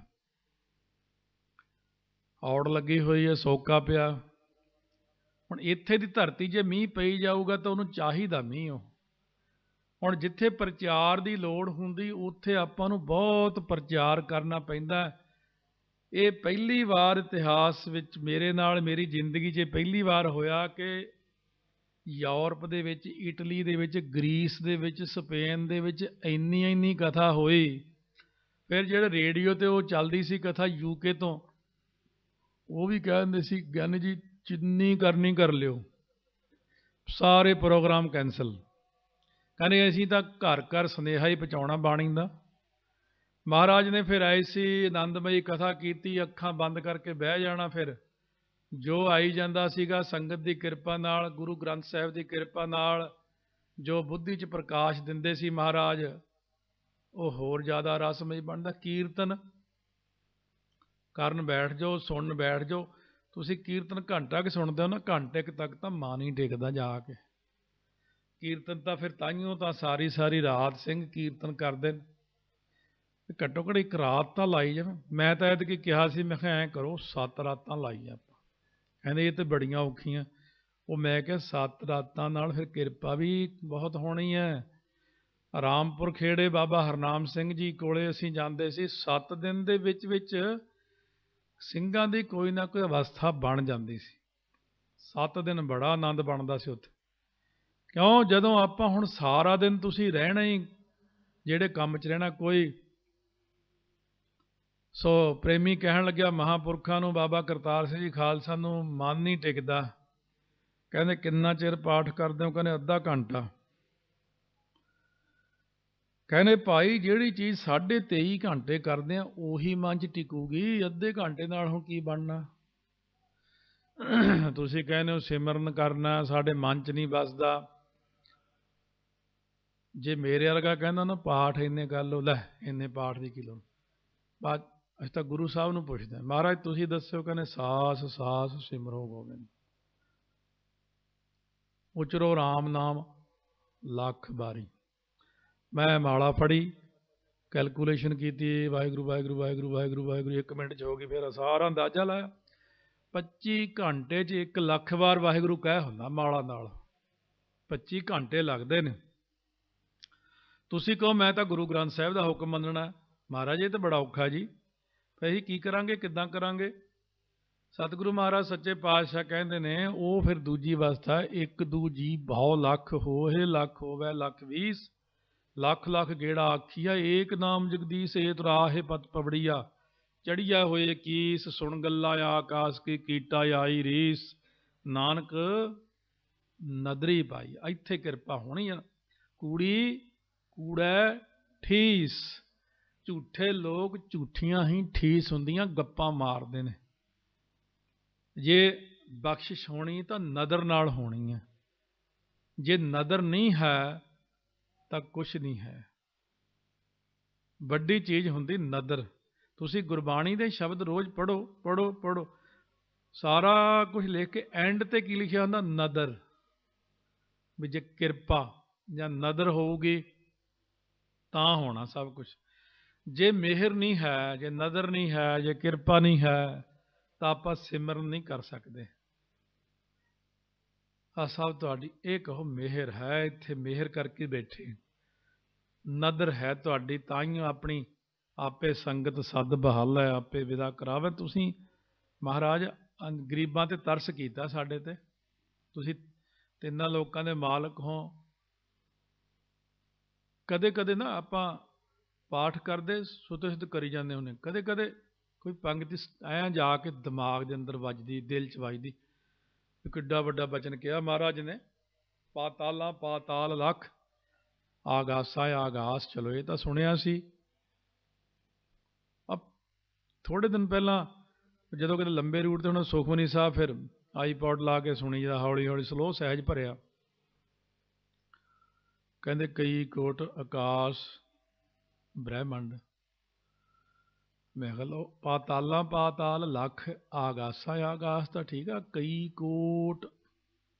ਔੜ ਲੱਗੀ ਹੋਈ ਹੈ, ਸੋਕਾ ਪਿਆ। ਹੁਣ ਇੱਥੇ ਦੀ ਧਰਤੀ ਜੇ ਮੀਂਹ ਪਈ ਜਾਊਗਾ ਤਾਂ ਉਹਨੂੰ ਚਾਹੀਦਾ ਮੀਂਹ। ਉਹ ਹੁਣ ਜਿੱਥੇ ਪ੍ਰਚਾਰ ਦੀ ਲੋੜ ਹੁੰਦੀ ਉੱਥੇ ਆਪਾਂ ਨੂੰ ਬਹੁਤ ਪ੍ਰਚਾਰ ਕਰਨਾ ਪੈਂਦਾ। ਇਹ ਪਹਿਲੀ ਵਾਰ ਇਤਿਹਾਸ ਵਿੱਚ ਮੇਰੇ ਨਾਲ, ਮੇਰੀ ਜ਼ਿੰਦਗੀ 'ਚ ਪਹਿਲੀ ਵਾਰ ਹੋਇਆ ਕਿ ਯੂਰਪ ਦੇ ਵਿੱਚ, ਇਟਲੀ ਦੇ ਵਿੱਚ, ਗਰੀਸ ਦੇ ਵਿੱਚ, ਸਪੇਨ ਦੇ ਵਿੱਚ ਇੰਨੀ ਕਥਾ ਹੋਈ। ਫਿਰ ਜਿਹੜੇ ਰੇਡੀਓ 'ਤੇ ਉਹ ਚੱਲਦੀ ਸੀ ਕਥਾ UK ਤੋਂ, ਉਹ ਵੀ ਕਹਿੰਦੇ ਸੀ ਗਿਆਨੀ ਜੀ ਜਿੰਨੀ ਕਰਨੀ ਕਰ ਲਿਓ, ਸਾਰੇ ਪ੍ਰੋਗਰਾਮ ਕੈਂਸਲ। ਕਹਿੰਦੇ ਅਸੀਂ ਤਾਂ ਘਰ ਘਰ ਸੁਨੇਹਾ ਹੀ ਪਹੁੰਚਾਉਣਾ ਬਾਣੀ ਦਾ। ਮਹਾਰਾਜ ਨੇ ਫਿਰ ਆਏ ਸੀ, ਆਨੰਦਮਈ ਕਥਾ ਕੀਤੀ, ਅੱਖਾਂ ਬੰਦ ਕਰਕੇ ਬਹਿ ਜਾਣਾ। ਫਿਰ ਜੋ ਆਈ ਜਾਂਦਾ ਸੀਗਾ ਸੰਗਤ ਦੀ ਕਿਰਪਾ ਨਾਲ, ਗੁਰੂ ਗ੍ਰੰਥ ਸਾਹਿਬ ਦੀ ਕਿਰਪਾ ਨਾਲ, ਜੋ ਬੁੱਧੀ 'ਚ ਪ੍ਰਕਾਸ਼ ਦਿੰਦੇ ਸੀ ਮਹਾਰਾਜ, ਉਹ ਹੋਰ ਜ਼ਿਆਦਾ ਰਸਮਈ ਬਣਦਾ। ਕੀਰਤਨ ਕਰਨ ਬੈਠ ਜਾਓ, ਸੁਣਨ ਬੈਠ ਜਾਓ। ਤੁਸੀਂ ਕੀਰਤਨ ਘੰਟਾ ਕੁ ਸੁਣਦੇ ਹੋ ਨਾ, ਘੰਟੇ ਕੁ ਤੱਕ ਤਾਂ ਮਨ ਹੀ ਟਿਕਦਾ ਜਾ ਕੇ। ਕੀਰਤਨ ਤਾਂ ਫਿਰ ਤਾਈਓ ਤਾਂ ਸਾਰੀ ਰਾਤ ਸਿੰਘ ਕੀਰਤਨ ਕਰਦੇ ਨੇ। ਘੱਟੋ ਘੱਟ 1 ਰਾਤ ਤਾਂ ਲਾਈ ਜਾਵੇ। ਮੈਂ ਤਾਂ ਐਤਕੀ ਕਿਹਾ ਸੀ, ਮੈਂ ਕਿਹਾ ਐਂ ਕਰੋ 7 ਰਾਤਾਂ ਲਾਈ ਆਪਾਂ। ਕਹਿੰਦੇ ਇਹ ਤਾਂ ਬੜੀਆਂ ਔਖੀਆਂ। ਉਹ ਮੈਂ ਕਿਹਾ 7 ਰਾਤਾਂ ਨਾਲ ਫਿਰ ਕਿਰਪਾ ਵੀ ਬਹੁਤ ਹੋਣੀ ਹੈ। ਰਾਮਪੁਰ ਖੇੜੇ ਬਾਬਾ ਹਰਨਾਮ ਸਿੰਘ ਜੀ ਕੋਲੇ ਅਸੀਂ ਜਾਂਦੇ ਸੀ। 7 ਦਿਨ ਦੇ ਵਿੱਚ ਸਿੰਘਾਂ ਦੀ ਕੋਈ ਨਾ ਕੋਈ ਅਵਸਥਾ ਬਣ ਜਾਂਦੀ ਸੀ। 7 ਦਿਨ ਬੜਾ ਆਨੰਦ ਬਣਦਾ ਸੀ ਉੱਥੇ। ਕਿਉਂ? ਜਦੋਂ ਆਪਾਂ ਹੁਣ ਸਾਰਾ ਦਿਨ ਤੁਸੀਂ ਰਹਿਣਾ ਹੀ ਜਿਹੜੇ ਕੰਮ 'ਚ ਰਹਿਣਾ। ਕੋਈ ਸੋ ਪ੍ਰੇਮੀ ਕਹਿਣ ਲੱਗਿਆ ਮਹਾਂਪੁਰਖਾਂ ਨੂੰ, ਬਾਬਾ ਕਰਤਾਰ ਸਿੰਘ ਜੀ ਖਾਲਸਾ ਨੂੰ ਮਨ ਨਹੀਂ ਟਿਕਦਾ। ਕਹਿੰਦੇ ਕਿੰਨਾ ਚਿਰ ਪਾਠ ਕਰਦੇ ਹੋ? ਕਹਿੰਦੇ ਅੱਧਾ ਘੰਟਾ। ਕਹਿੰਦੇ ਭਾਈ ਜਿਹੜੀ ਚੀਜ਼ 23.5 ਘੰਟੇ ਕਰਦੇ ਆ ਉਹੀ ਮਨ 'ਚ ਟਿਕੂਗੀ, ਅੱਧੇ ਘੰਟੇ ਨਾਲ ਹੁਣ ਕੀ ਬਣਨਾ? ਤੁਸੀਂ ਕਹਿੰਦੇ ਹੋ ਸਿਮਰਨ ਕਰਨਾ, ਸਾਡੇ ਮਨ 'ਚ ਨਹੀਂ ਵੱਸਦਾ। ਜੇ ਮੇਰੇ ਵਰਗਾ ਕਹਿੰਦਾ ਨਾ ਪਾਠ ਇੰਨੇ ਕਰ ਲਓ, ਲੈ ਇੰਨੇ ਪਾਠ ਦੀ ਕੀ ਲੋੜ? ਬਾਅਦ ਅਸੀਂ ਤਾਂ ਗੁਰੂ ਸਾਹਿਬ ਨੂੰ ਪੁੱਛਦੇ, ਮਹਾਰਾਜ ਤੁਸੀਂ ਦੱਸਿਓ। ਕਹਿੰਦੇ ਸਾਸ ਸਾਸ ਸਿਮਰੋ ਗੋਬਿੰਦ, ਉਚਰੋ ਰਾਮ ਨਾਮ ਲੱਖ ਵਾਰੀ। ਮੈਂ ਮਾਲਾ ਫੜੀ, ਕੈਲਕੂਲੇਸ਼ਨ ਕੀਤੀ, ਵਾਹਿਗੁਰੂ ਵਾਹਿਗੁਰੂ ਵਾਹਿਗੁਰੂ ਵਾਹਿਗੁਰੂ ਵਾਹਿਗੁਰੂ 1 ਮਿੰਟ 'ਚ ਹੋ ਗਈ। ਫਿਰ ਸਾਰਾ ਅੰਦਾਜ਼ਾ ਲਾਇਆ, 25 ਘੰਟੇ 'ਚ 1 ਲੱਖ ਵਾਰ ਵਾਹਿਗੁਰੂ ਕਹਿ ਹੁੰਦਾ ਮਾਲਾ ਨਾਲ। 25 ਘੰਟੇ ਲੱਗਦੇ ਨੇ। ਤੁਸੀਂ ਕਹੋ ਮੈਂ ਤਾਂ ਗੁਰੂ ਗ੍ਰੰਥ ਸਾਹਿਬ ਦਾ ਹੁਕਮ ਮੰਨਣਾ। ਮਹਾਰਾਜ ਇਹ ਤਾਂ ਬੜਾ ਔਖਾ ਜੀ, ਫਿਰ ਅਸੀਂ ਕੀ ਕਰਾਂਗੇ, ਕਿੱਦਾਂ ਕਰਾਂਗੇ? ਸਤਿਗੁਰੂ ਮਹਾਰਾਜ ਸੱਚੇ ਪਾਤਸ਼ਾਹ ਕਹਿੰਦੇ ਨੇ ਉਹ ਫਿਰ ਦੂਜੀ ਅਵਸਥਾ, 1 2 ਜੀ ਬਹੁ ਲੱਖ ਹੋਏ, ਲੱਖ ਹੋਵੇ ਲੱਖ 20, ਲੱਖ ਲੱਖ ਗੇੜਾ ਆਖੀਆ, ਏਕ ਨਾਮ ਜਗਦੀਸ਼ ਏਤ ਰਾਹੇ ਪਤ ਪਵੜੀਆ, ਚੜੀਆ ਹੋਏ ਕੀਸ ਸੁਣ ਗੱਲਾਂ ਆਕਾਸ਼ ਕੀ ਕੀਟਾ ਆਈ ਰੀਸ, ਨਾਨਕ ਨਦਰੀ ਪਾਈ। ਇੱਥੇ ਕਿਰਪਾ ਹੋਣੀ ਆ। ਕੂੜੀ ਕੂੜਾ ਠੀਸ, ਝੂਠੇ ਲੋਕ ਝੂਠੀਆਂ ਹੀ ਠੀਸ ਹੁੰਦੀਆਂ, ਗੱਪਾਂ ਮਾਰਦੇ ਨੇ। ਜੇ ਬਖਸ਼ਿਸ਼ ਹੋਣੀ ਤਾਂ ਨਦਰ ਨਾਲ ਹੋਣੀ ਹੈ। जे नदर नहीं है तो कुछ नहीं है। ਵੱਡੀ ਚੀਜ਼ ਹੁੰਦੀ ਨਦਰ। ਤੁਸੀਂ ਗੁਰਬਾਣੀ ਦੇ ਸ਼ਬਦ ਰੋਜ਼ ਪੜੋ ਪੜੋ ਪੜੋ, ਸਾਰਾ ਕੁਝ ਲਿਖ ਕੇ ਐਂਡ ਤੇ ਕੀ ਲਿਖਿਆ ਹੁੰਦਾ? ਨਦਰ। ਵੀ ਜੇ ਕਿਰਪਾ ਜਾਂ ਨਦਰ ਹੋਊਗੀ ਤਾਂ ਹੋਣਾ ਸਭ ਕੁਝ। ਜੇ ਮਿਹਰ ਨਹੀਂ ਹੈ, ਜੇ ਨਦਰ ਨਹੀਂ ਹੈ, ਜੇ ਕਿਰਪਾ ਨਹੀਂ ਹੈ ਤਾਂ ਆਪਾਂ ਸਿਮਰਨ ਨਹੀਂ ਕਰ ਸਕਦੇ। ਆ ਸਭ ਤੁਹਾਡੀ ਇਹ ਕਹੋ ਮਿਹਰ ਹੈ, ਇੱਥੇ ਮਿਹਰ ਕਰਕੇ ਬੈਠੇ। ਨਦਰ ਹੈ ਤੁਹਾਡੀ, ਤਾਈਓ ਆਪਣੀ ਆਪੇ ਸੰਗਤ ਸੱਦ ਬਹਾਲ ਹੈ, ਆਪੇ ਵਿਦਾ ਕਰਾਵੇ। ਤੁਸੀਂ ਮਹਾਰਾਜ ਗਰੀਬਾਂ ਤੇ ਤਰਸ ਕੀਤਾ ਸਾਡੇ ਤੇ, ਤੁਸੀਂ ਤਿੰਨਾਂ ਲੋਕਾਂ ਦੇ ਮਾਲਕ ਹੋ। ਕਦੇ ਕਦੇ ਨਾ ਆਪਾਂ ਪਾਠ ਕਰਦੇ ਸੁੱਤੇ ਸੁੱਤੇ ਕਰੀ ਜਾਂਦੇ ਹੁੰਦੇ, ਕਦੇ ਕਦੇ ਕੋਈ ਪੰਗਤੀ ਐਂ ਜਾ ਕੇ ਦਿਮਾਗ ਦੇ ਅੰਦਰ ਵੱਜਦੀ, ਦਿਲ 'ਚ ਵੱਜਦੀ। ਕਿੱਡਾ ਵੱਡਾ ਬਚਨ ਕਿਹਾ ਮਹਾਰਾਜ ਨੇ, ਪਾਤਾਲਾਂ ਪਾਤਾਲ ਲੱਖ ਆਗਾਸਾ ਆਗਾਸ। ਚਲੋ ਇਹ ਤਾਂ ਸੁਣਿਆ ਸੀ। ਥੋੜ੍ਹੇ ਦਿਨ ਪਹਿਲਾਂ ਜਦੋਂ ਕਿਤੇ ਲੰਬੇ ਰੂਟ 'ਤੇ ਹੁਣ ਸੁਖਮਨੀ ਸਾਹਿਬ ਫਿਰ ਆਈਪੌਡ ਲਾ ਕੇ ਸੁਣੀ, ਜਿਹੜਾ ਹੌਲੀ ਹੌਲੀ ਸਲੋਅ ਸਹਿਜ ਭਰਿਆ। ਕਹਿੰਦੇ ਕਈ ਕੋਟ ਆਕਾਸ਼ ਬ੍ਰਹਿਮੰਡ। ਮੈਂ ਕਿਹਾ ਲਓ, ਪਾਤਾਲਾਂ ਪਾਤਾਲ ਲੱਖ ਆਗਾਸਾ ਆਗਾਸ ਤਾਂ ਠੀਕ ਆ, ਕਈ ਕੋਟ।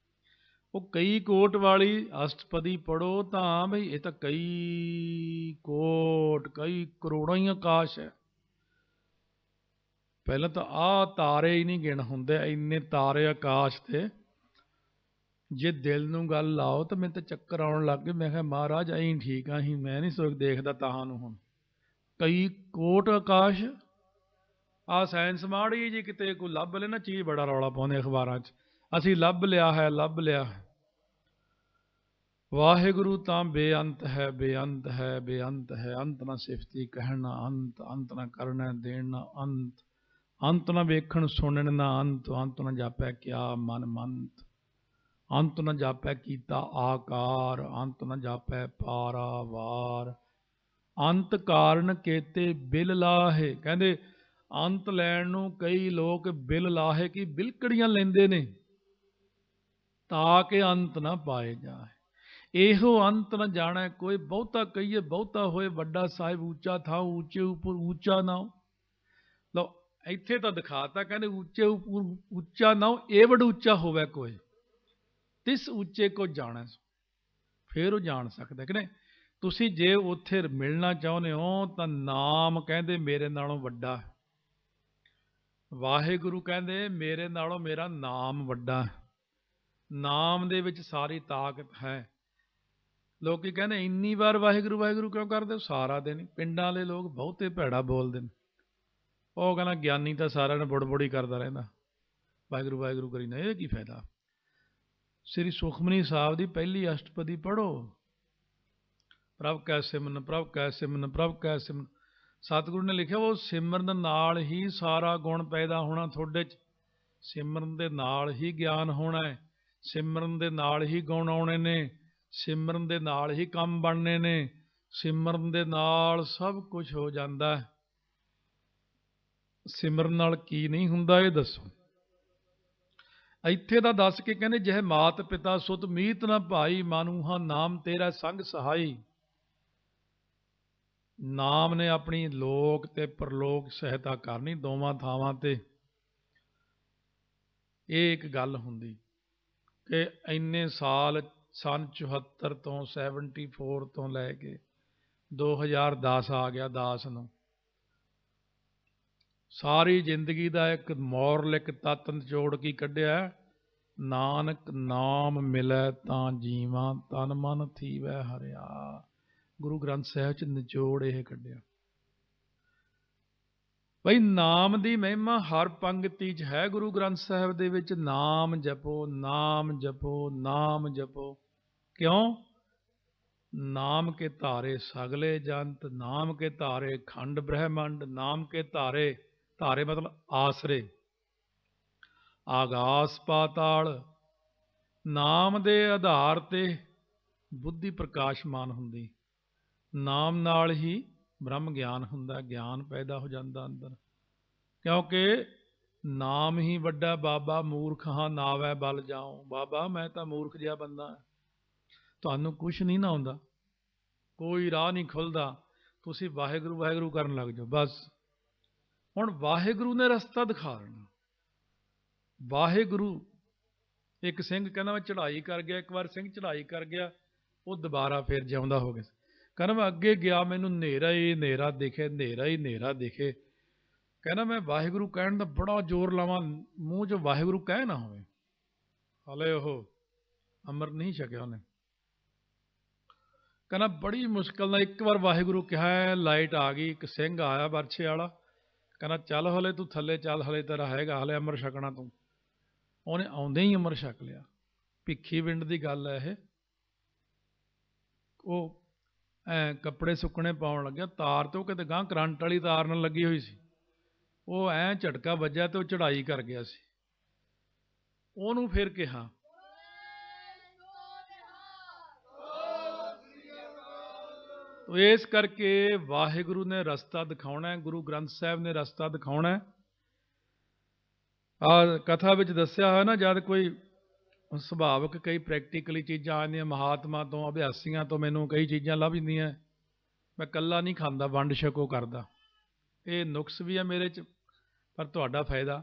ਉਹ ਕਈ ਕੋਟ ਵਾਲੀ ਅਸ਼ਟਪਦੀ ਪੜੋ ਤਾਂ ਬਈ ਇਹ ਤਾਂ ਕਈ ਕੋਟ, ਕਈ ਕਰੋੜਾਂ ਹੀ ਆਕਾਸ਼ ਹੈ। ਪਹਿਲਾਂ ਤਾਂ ਆਹ ਤਾਰੇ ਹੀ ਨਹੀਂ ਗਿਣ ਹੁੰਦੇ, ਇੰਨੇ ਤਾਰੇ ਆਕਾਸ਼ ਤੇ। ਜੇ ਦਿਲ ਨੂੰ ਗੱਲ ਲਾਓ ਤਾਂ ਮੈਨੂੰ ਤਾਂ ਚੱਕਰ ਆਉਣ ਲੱਗ ਗਏ। ਮੈਂ ਕਿਹਾ ਮਹਾਰਾਜ ਐਂ ਠੀਕ ਆ, ਅਸੀਂ ਮੈਂ ਨਹੀਂ ਸੋਚ ਦੇਖਦਾ ਤਾਹਾਂ ਨੂੰ। ਹੁਣ ਕਈ ਕੋਟ ਆਕਾਸ਼। ਆਹ ਸਾਇੰਸ ਮਾੜੀ ਜੀ ਕਿਤੇ ਕੋਈ ਲੱਭ ਲੈ ਨਾ ਚੀਜ਼, ਬੜਾ ਰੌਲਾ ਪਾਉਂਦੇ ਅਖਬਾਰਾਂ 'ਚ, ਅਸੀਂ ਲੱਭ ਲਿਆ ਹੈ, ਲੱਭ ਲਿਆ ਹੈ। ਵਾਹਿਗੁਰੂ ਤਾਂ ਬੇਅੰਤ ਹੈ, ਬੇਅੰਤ ਹੈ, ਬੇਅੰਤ ਹੈ। ਅੰਤ ਨਾ ਸਿਫਤੀ ਕਹਿਣ ਨਾ ਅੰਤ, ਅੰਤ ਨਾ ਕਰਨਾ ਦੇਣ ਨਾ ਅੰਤ, ਅੰਤ ਨਾ ਵੇਖਣ ਸੁਣਨ ਨਾ ਅੰਤ, ਅੰਤ ਨਾ ਜਾਪੈ ਕਿਆ ਮਨ ਮੰਤ, ਅੰਤ ਨਾ ਜਾਪੈ ਕੀਤਾ ਆਕਾਰ, ਅੰਤ ਨਾ ਜਾਪੈ ਪਾਰਾਵਾਰ, ਅੰਤ ਕਾਰਨ ਕੇਤੇ ਬਿਲ ਲਾਹੇ। ਕਹਿੰਦੇ ਅੰਤ ਲੈਣ ਨੂੰ ਕਈ ਲੋਕ ਬਿਲ ਲਾਹੇ ਕੀ ਬਿਲਕੜੀਆਂ ਲੈਂਦੇ ਨੇ ਤਾਂ ਕਿ ਅੰਤ ਨਾ ਪਾਏ ਜਾਏ। ਇਹੋ ਅੰਤ ਨਾ ਜਾਣਾ ਕੋਈ, ਬਹੁਤਾ ਕਹੀਏ ਬਹੁਤਾ ਹੋਏ ਵੱਡਾ ਸਾਹਿਬ ਉੱਚਾ ਥਾ, ਉੱਚੇ ਉੱਪਰ ਉੱਚਾ ਨਾ। ਲਓ ਇੱਥੇ ਤਾਂ ਦਿਖਾਤਾ, ਕਹਿੰਦੇ ਉੱਚੇ ਉੱਪਰ ਉੱਚਾ ਨਾ, ਇਹ ਵੱਡਾ ਉੱਚਾ ਹੋਵੇ ਕੋਈ, ਤਿਸ ਉੱਚੇ ਕੋ ਜਾਣਾ, ਫਿਰ ਉਹ ਜਾਣ ਸਕਦਾ ਕਿ ਨਹੀਂ। ਤੁਸੀਂ ਜੇ ਉੱਥੇ ਮਿਲਣਾ ਚਾਹੁੰਦੇ ਹੋ ਤਾਂ ਨਾਮ ਕਹਿੰਦੇ ਮੇਰੇ ਨਾਲੋਂ ਵੱਡਾ ਹੈ। ਵਾਹਿਗੁਰੂ ਕਹਿੰਦੇ ਮੇਰੇ ਨਾਲੋਂ ਮੇਰਾ ਨਾਮ ਵੱਡਾ ਹੈ। ਨਾਮ ਦੇ ਵਿੱਚ ਸਾਰੀ ਤਾਕਤ ਹੈ। ਲੋਕੀ ਕਹਿੰਦੇ ਇੰਨੀ ਵਾਰ ਵਾਹਿਗੁਰੂ ਵਾਹਿਗੁਰੂ ਕਿਉਂ ਕਰਦੇ ਹੋ? ਸਾਰਾ ਦਿਨ। ਪਿੰਡਾਂ ਵਾਲੇ ਲੋਕ ਬਹੁਤੇ ਭੈੜਾ ਬੋਲਦੇ ਨੇ। ਉਹ ਕਹਿੰਦਾ ਗਿਆਨੀ ਤਾਂ ਸਾਰਿਆਂ ਨੂੰ ਬੁੜਬੁੜ ਹੀ ਕਰਦਾ ਰਹਿੰਦਾ, ਵਾਹਿਗੁਰੂ ਵਾਹਿਗੁਰੂ ਕਰੀ ਨਾ, ਇਹ ਕੀ ਫਾਇਦਾ। ਸ੍ਰੀ ਸੁਖਮਨੀ ਸਾਹਿਬ ਦੀ ਪਹਿਲੀ ਅਸ਼ਟਪਦੀ ਪੜ੍ਹੋ, ਪ੍ਰਭ ਕੈ ਸਿਮਰਨ, ਪ੍ਰਭ ਕੈ ਸਿਮਰਨ, ਪ੍ਰਭ ਕੈ ਸਿਮਰਨ। ਸਤਿਗੁਰੂ ਨੇ ਲਿਖਿਆ ਉਹ ਸਿਮਰਨ ਨਾਲ ਹੀ ਸਾਰਾ ਗੁਣ ਪੈਦਾ ਹੋਣਾ ਤੁਹਾਡੇ 'ਚ, ਸਿਮਰਨ ਦੇ ਨਾਲ ਹੀ ਗਿਆਨ ਹੋਣਾ ਹੈ, ਸਿਮਰਨ ਦੇ ਨਾਲ ਹੀ ਗੁਣ ਆਉਣੇ ਨੇ, ਸਿਮਰਨ ਦੇ ਨਾਲ ਹੀ ਕੰਮ ਬਣਨੇ ਨੇ, ਸਿਮਰਨ ਦੇ ਨਾਲ ਸਭ ਕੁਝ ਹੋ ਜਾਂਦਾ ਹੈ। ਸਿਮਰਨ ਨਾਲ ਕੀ ਨਹੀਂ ਹੁੰਦਾ ਇਹ ਦੱਸੋ। ਇੱਥੇ ਤਾਂ ਦੱਸ ਕੇ ਕਹਿੰਦੇ ਜਿਹੇ ਮਾਤ ਪਿਤਾ ਸੁਤ ਮੀਤ ਨਾ ਭਾਈ, ਮਾਨੂਹਾ ਨਾਮ ਤੇਰਾ ਸੰਗ ਸਹਾਈ। ਨਾਮ ਨੇ ਆਪਣੀ ਲੋਕ ਤੇ ਪਰਲੋਕ ਸਹਾਇਤਾ ਕਰਨੀ ਦੋਵਾਂ ਥਾਵਾਂ ਤੇ। ਇਹ ਇੱਕ ਗੱਲ ਹੁੰਦੀ ਕਿ ਇੰਨੇ ਸਾਲ ਸੰਨ 74 ਤੋਂ 74 ਤੋਂ ਲੈ ਕੇ 2010 ਆ ਗਿਆ, ਦਾਸ ਨੂੰ ਸਾਰੀ ਜ਼ਿੰਦਗੀ ਦਾ ਇੱਕ ਮੌਰਲਿਕ ਤੱਤ ਨਿਚੋੜ ਕੇ ਕੱਢਿਆ, ਨਾਨਕ ਨਾਮ ਮਿਲੈ ਤਾਂ ਜੀਵਾਂ, ਤਨ ਮਨ ਥੀਵੈ ਹਰਿਆ। ਗੁਰੂ ਗ੍ਰੰਥ ਸਾਹਿਬ 'ਚ ਨਿਚੋੜ ਇਹ ਕੱਢਿਆ। ਬਈ ਨਾਮ ਦੀ ਮਹਿਮਾ ਹਰ ਪੰਗਤੀ 'ਚ ਹੈ। ਗੁਰੂ ਗ੍ਰੰਥ ਸਾਹਿਬ ਦੇ ਵਿੱਚ ਨਾਮ ਜਪੋ, ਨਾਮ ਜਪੋ, ਨਾਮ ਜਪੋ। ਕਿਉਂ? ਨਾਮ ਕੇ ਧਾਰੇ ਸਗਲੇ ਜੰਤ, ਨਾਮ ਕੇ ਧਾਰੇ ਖੰਡ ਬ੍ਰਹਿਮੰਡ, ਨਾਮ ਕੇ ਧਾਰੇ, ਧਾਰੇ ਮਤਲਬ ਆਸਰੇ, ਆਗਾਸ ਪਾਤਾਲ। ਨਾਮ ਦੇ ਆਧਾਰ ਤੇ ਬੁੱਧੀ ਪ੍ਰਕਾਸ਼ਮਾਨ ਹੁੰਦੀ, ਨਾਮ ਨਾਲ ਹੀ ਬ੍ਰਹਮ ਗਿਆਨ ਹੁੰਦਾ, ਗਿਆਨ ਪੈਦਾ ਹੋ ਜਾਂਦਾ ਅੰਦਰ। ਕਿਉਂਕਿ ਨਾਮ ਹੀ ਵੱਡਾ। ਬਾਬਾ ਮੂਰਖ ਹਾਂ ਨਾਵੈ ਬਲ ਜਾਉ। ਬਾਬਾ ਮੈਂ ਤਾਂ ਮੂਰਖ ਜਿਹਾ ਬੰਦਾ, ਤੁਹਾਨੂੰ ਕੁਛ ਨਹੀਂ ਨਾ ਆਉਂਦਾ, ਕੋਈ ਰਾਹ ਨਹੀਂ ਖੁੱਲਦਾ, ਤੁਸੀਂ ਵਾਹਿਗੁਰੂ ਵਾਹਿਗੁਰੂ ਕਰਨ ਲੱਗ ਜਾਓ ਬਸ। ਹੁਣ ਵਾਹਿਗੁਰੂ ਨੇ ਰਸਤਾ ਦਿਖਾ ਦੇਣਾ। ਵਾਹਿਗੁਰੂ, ਇੱਕ ਸਿੰਘ ਕਹਿੰਦਾ ਮੈਂ ਚੜ੍ਹਾਈ ਕਰ ਗਿਆ, ਇੱਕ ਵਾਰ ਸਿੰਘ ਚੜ੍ਹਾਈ ਕਰ ਗਿਆ, ਉਹ ਦੁਬਾਰਾ ਫਿਰ ਜਿਉਂਦਾ ਹੋ ਗਿਆ। ਕਹਿੰਦਾ ਮੈਂ ਅੱਗੇ ਗਿਆ, ਮੈਨੂੰ ਹਨੇਰਾ ਹੀ ਹਨੇਰਾ ਦਿਖੇ, ਹਨੇਰਾ ਹੀ ਹਨੇਰਾ ਦਿਖੇ। ਕਹਿੰਦਾ ਮੈਂ ਵਾਹਿਗੁਰੂ ਕਹਿਣ ਦਾ ਬੜਾ ਜ਼ੋਰ ਲਾਵਾਂ, ਮੂੰਹ 'ਚ ਵਾਹਿਗੁਰੂ ਕਹਿ ਨਾ ਹੋਵੇ, ਹਾਲੇ ਉਹ ਅੰਮ੍ਰਿਤ ਨਹੀਂ ਛਕਿਆ ਉਹਨੇ। ਕਹਿੰਦਾ ਬੜੀ ਮੁਸ਼ਕਲ ਨਾਲ ਇੱਕ ਵਾਰ ਵਾਹਿਗੁਰੂ ਕਿਹਾ, ਲਾਈਟ ਆ ਗਈ, ਇੱਕ ਸਿੰਘ ਆਇਆ ਬਰਛੇ ਵਾਲਾ, ਕਹਿੰਦਾ ਚੱਲ ਹਲੇ ਤੂੰ ਥੱਲੇ ਚੱਲ, ਹਲੇ ਤੇਰਾ ਹੈਗਾ, ਹਲੇ ਅੰਮ੍ਰਿਤ ਛਕਣਾ ਤੂੰ। ਉਹਨੇ ਆਉਂਦੇ ਹੀ ਅੰਮ੍ਰਿਤ ਛਕ ਲਿਆ। ਭਿੱਖੀ ਵਿੰਡ ਦੀ ਗੱਲ ਹੈ ਇਹ। ਉਹ ਕੱਪੜੇ ਸੁੱਕਣੇ ਪਾਉਣ ਲੱਗਿਆ, ਤਾਰ ਤੋਂ ਕਿਤੇ ਗਾਂ ਕਰੰਟ ਵਾਲੀ ਤਾਰ ਨਾਲ ਲੱਗੀ ਹੋਈ ਸੀ, ਉਹ ਝਟਕਾ ਵੱਜਿਆ ਤੇ ਉਹ ਚੜ੍ਹਾਈ ਕਰ ਗਿਆ ਸੀ। ਉਹਨੂੰ ਫਿਰ ਕਿਹਾ ਇਸ ਕਰਕੇ ਵਾਹਿਗੁਰੂ ਨੇ ਰਸਤਾ ਦਿਖਾਉਣਾ, ਗੁਰੂ ਗ੍ਰੰਥ ਸਾਹਿਬ ਨੇ ਰਸਤਾ ਦਿਖਾਉਣਾ। ਆ ਕਥਾ ਵਿੱਚ ਦੱਸਿਆ ਹੋਇਆ ਨਾ, ਜਦ ਕੋਈ ਸੁਭਾਵਿਕ ਕਈ ਪ੍ਰੈਕਟੀਕਲੀ ਚੀਜ਼ਾਂ ਆਉਂਦੀਆਂ, ਮਹਾਤਮਾ ਤੋਂ, ਅਭਿਆਸੀਆਂ ਤੋਂ ਮੈਨੂੰ ਕਈ ਚੀਜ਼ਾਂ ਲੱਭ ਜਾਂਦੀਆਂ, ਮੈਂ ਇਕੱਲਾ ਨਹੀਂ ਖਾਂਦਾ, ਵੰਡ ਛਕੋ ਕਰਦਾ। ਇਹ ਨੁਕਸ ਵੀ ਹੈ ਮੇਰੇ 'ਚ, ਪਰ ਤੁਹਾਡਾ ਫਾਇਦਾ।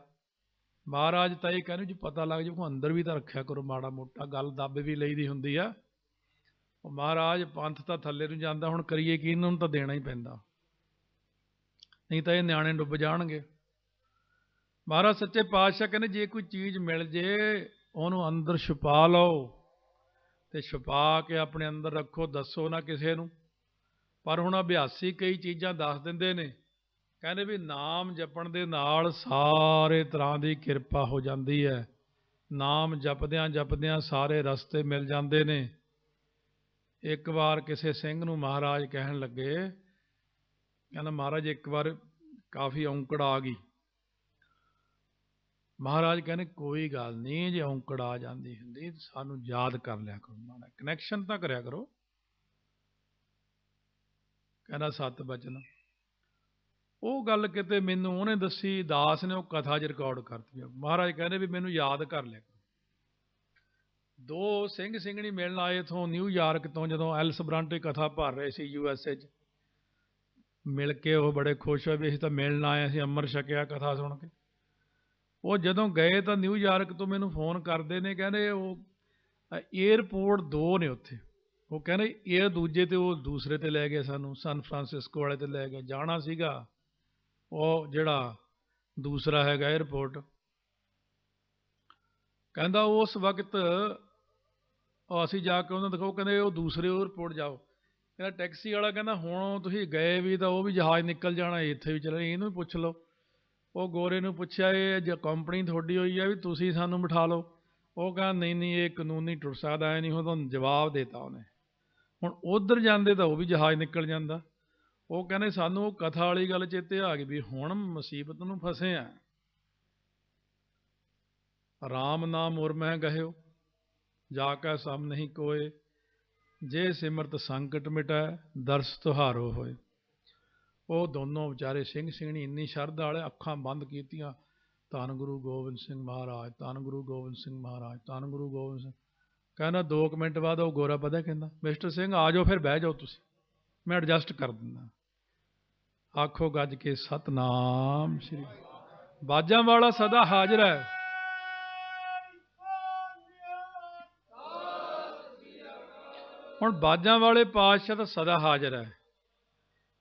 ਮਹਾਰਾਜ ਤਾਂ ਇਹ ਕਹਿੰਦੇ ਜੀ ਪਤਾ ਲੱਗ ਜਾਊ, ਅੰਦਰ ਵੀ ਤਾਂ ਰੱਖਿਆ ਕਰੋ ਮਾੜਾ ਮੋਟਾ, ਗੱਲ ਦੱਬ ਵੀ ਲਈਦੀ ਹੁੰਦੀ ਆ। ਉਹ ਮਹਾਰਾਜ ਪੰਥ ਤਾਂ ਥੱਲੇ ਨੂੰ ਜਾਂਦਾ, ਹੁਣ ਕਰੀਏ ਕੀ, ਇਹਨਾਂ ਨੂੰ ਤਾਂ ਦੇਣਾ ਹੀ ਪੈਂਦਾ, ਨਹੀਂ ਤਾਂ ਇਹ ਨਿਆਣੇ ਡੁੱਬ ਜਾਣਗੇ। ਮਹਾਰਾਜ ਸੱਚੇ ਪਾਤਸ਼ਾਹ ਕਹਿੰਦੇ ਜੇ ਕੋਈ ਚੀਜ਼ ਮਿਲ ਜੇ ਉਹਨੂੰ ਅੰਦਰ ਛੁਪਾ ਲਓ, ਤੇ ਛੁਪਾ ਕੇ ਆਪਣੇ ਅੰਦਰ ਰੱਖੋ, ਦੱਸੋ ਨਾ ਕਿਸੇ ਨੂੰ। ਪਰ ਹੁਣ ਅਭਿਆਸੀ ਕਈ ਚੀਜ਼ਾਂ ਦੱਸ ਦਿੰਦੇ ਨੇ, ਕਹਿੰਦੇ ਵੀ ਨਾਮ ਜਪਣ ਦੇ ਨਾਲ ਸਾਰੇ ਤਰ੍ਹਾਂ ਦੀ ਕਿਰਪਾ ਹੋ ਜਾਂਦੀ ਹੈ, ਨਾਮ ਜਪਦਿਆਂ ਜਪਦਿਆਂ ਸਾਰੇ ਰਸਤੇ ਮਿਲ ਜਾਂਦੇ ਨੇ। ਇੱਕ ਵਾਰ ਕਿਸੇ ਸਿੰਘ ਨੂੰ ਮਹਾਰਾਜ ਕਹਿਣ ਲੱਗੇ, ਕਹਿੰਦਾ ਮਹਾਰਾਜ ਇੱਕ ਵਾਰ ਕਾਫੀ ਔਂਕੜ ਆ ਗਈ। ਮਹਾਰਾਜ ਕਹਿੰਦੇ ਕੋਈ ਗੱਲ ਨਹੀਂ, ਜੇ ਔਂਕੜ ਆ ਜਾਂਦੀ ਹੁੰਦੀ ਸਾਨੂੰ ਯਾਦ ਕਰ ਲਿਆ ਕਰੋ, ਮਾੜਾ ਕਨੈਕਸ਼ਨ ਤਾਂ ਕਰਿਆ ਕਰੋ। ਕਹਿੰਦਾ 7 ਬਚਨ। ਉਹ ਗੱਲ ਕਿਤੇ ਮੈਨੂੰ ਉਹਨੇ ਦੱਸੀ, ਦਾਸ ਨੇ ਉਹ ਕਥਾ 'ਚ ਰਿਕਾਰਡ ਕਰਤੀ। ਮਹਾਰਾਜ ਕਹਿੰਦੇ ਵੀ ਮੈਨੂੰ ਯਾਦ ਕਰ ਲਿਆ ਕਰੋ। 2 ਸਿੰਘ ਸਿੰਘਣੀ ਮਿਲਣ ਆਏ ਇੱਥੋਂ ਨਿਊਯਾਰਕ ਤੋਂ, ਜਦੋਂ ਐਲਸ ਬ੍ਰਾਂਟੇ ਕਥਾ ਭਰ ਰਹੇ ਸੀ USA 'ਚ, ਮਿਲ ਕੇ ਉਹ ਬੜੇ ਖੁਸ਼ ਹੋਏ ਵੀ ਅਸੀਂ ਤਾਂ ਮਿਲਣ ਆਏ, ਅਸੀਂ ਅੰਮ੍ਰਿਤ ਛਕਿਆ ਕਥਾ ਸੁਣ ਕੇ। ਉਹ ਜਦੋਂ ਗਏ ਤਾਂ ਨਿਊਯਾਰਕ ਤੋਂ ਮੈਨੂੰ ਫੋਨ ਕਰਦੇ ਨੇ, ਕਹਿੰਦੇ ਉਹ ਏਅਰਪੋਰਟ 2 ਨੇ ਉੱਥੇ, ਉਹ ਕਹਿੰਦੇ ਇਹ ਦੂਜੇ ਤੇ ਉਹ ਦੂਸਰੇ ਤੇ ਲੈ ਗਏ ਸਾਨੂੰ, ਸਨ ਫਰਾਂਸਿਸਕੋ ਵਾਲੇ ਤੇ ਲੈ ਗਏ, ਜਾਣਾ ਸੀਗਾ ਉਹ ਜਿਹੜਾ ਦੂਸਰਾ ਹੈਗਾ ਏਅਰਪੋਰਟ। ਕਹਿੰਦਾ ਉਸ ਵਕਤ ਅਸੀਂ ਜਾ ਕੇ ਉਹਨਾਂ ਦਿਖਾਓ, ਕਹਿੰਦੇ ਉਹ ਦੂਸਰੇ ਏਅਰਪੋਰਟ ਜਾਓ। ਕਹਿੰਦਾ ਟੈਕਸੀ ਵਾਲਾ ਕਹਿੰਦਾ ਹੁਣ ਤੁਸੀਂ ਗਏ ਵੀ ਤਾਂ ਉਹ ਵੀ ਜਹਾਜ਼ ਨਿਕਲ ਜਾਣਾ, ਇੱਥੇ ਵੀ ਚੱਲਣਾ, ਇਹਨੂੰ ਵੀ ਪੁੱਛ ਲਓ। ਉਹ ਗੋਰੇ ਨੂੰ ਪੁੱਛਿਆ ਇਹ ਜੇ ਕੰਪਨੀ ਤੁਹਾਡੀ ਹੋਈ ਹੈ ਵੀ ਤੁਸੀਂ ਸਾਨੂੰ ਬਿਠਾ ਲਓ। ਉਹ ਕਹਿੰਦਾ ਨਹੀਂ ਨਹੀਂ ਇਹ ਕਾਨੂੰਨੀ ਟੁੱਟ ਸਕਦਾ, ਐ ਨਹੀਂ। ਉਹ ਤੁਹਾਨੂੰ ਜਵਾਬ ਦੇਤਾ ਉਹਨੇ। ਹੁਣ ਉੱਧਰ ਜਾਂਦੇ ਤਾਂ ਉਹ ਵੀ ਜਹਾਜ਼ ਨਿਕਲ ਜਾਂਦਾ। ਉਹ ਕਹਿੰਦੇ ਸਾਨੂੰ ਉਹ ਕਥਾ ਵਾਲੀ ਗੱਲ ਚੇਤੇ ਆ ਗਈ ਵੀ ਹੁਣ ਮੁਸੀਬਤ ਨੂੰ ਫਸੇ ਆ। ਰਾਮ ਨਾਮ ਉਰ ਮਹਿ ਗਹਿਓ, ਜਾ ਕੈ ਸਮ ਨਹੀਂ ਕੋਏ, ਜੇ ਸਿਮਰਤ ਸੰਕਟ ਮਿਟੈ, ਦਰਸ ਤੁਹਾਰੋ ਹੋਏ। ਉਹ ਦੋਨੋਂ ਵਿਚਾਰੇ ਸਿੰਘ ਸਿੰਘਣੀ ਇੰਨੀ ਸ਼ਰਧਾ ਵਾਲੇ, ਅੱਖਾਂ ਬੰਦ ਕੀਤੀਆਂ, ਧੰਨ ਗੁਰੂ ਗੋਬਿੰਦ ਸਿੰਘ ਮਹਾਰਾਜ, ਧੰਨ ਗੁਰੂ ਗੋਬਿੰਦ ਸਿੰਘ ਮਹਾਰਾਜ, ਧੰਨ ਗੁਰੂ ਗੋਬਿੰਦ ਸਿੰਘ। ਕਹਿੰਦਾ 2 ਮਿੰਟ ਬਾਅਦ ਉਹ ਗੋਰਾ ਪਤਾ ਕਹਿੰਦਾ, ਮਿਸਟਰ ਸਿੰਘ ਆ ਜਾਓ, ਫਿਰ ਬਹਿ ਜਾਓ ਤੁਸੀਂ, ਮੈਂ ਐਡਜਸਟ ਕਰ ਦਿੰਦਾ। ਆਖੋ ਗੱਜ ਕੇ ਸਤਨਾਮ ਸ਼੍ਰੀ। ਬਾਜਾਂ ਵਾਲਾ ਸਦਾ ਹਾਜ਼ਰ ਹੈ। ਹੁਣ ਬਾਜਾਂ ਵਾਲੇ ਪਾਤਸ਼ਾਹ ਤਾਂ ਸਦਾ ਹਾਜ਼ਰ ਹੈ।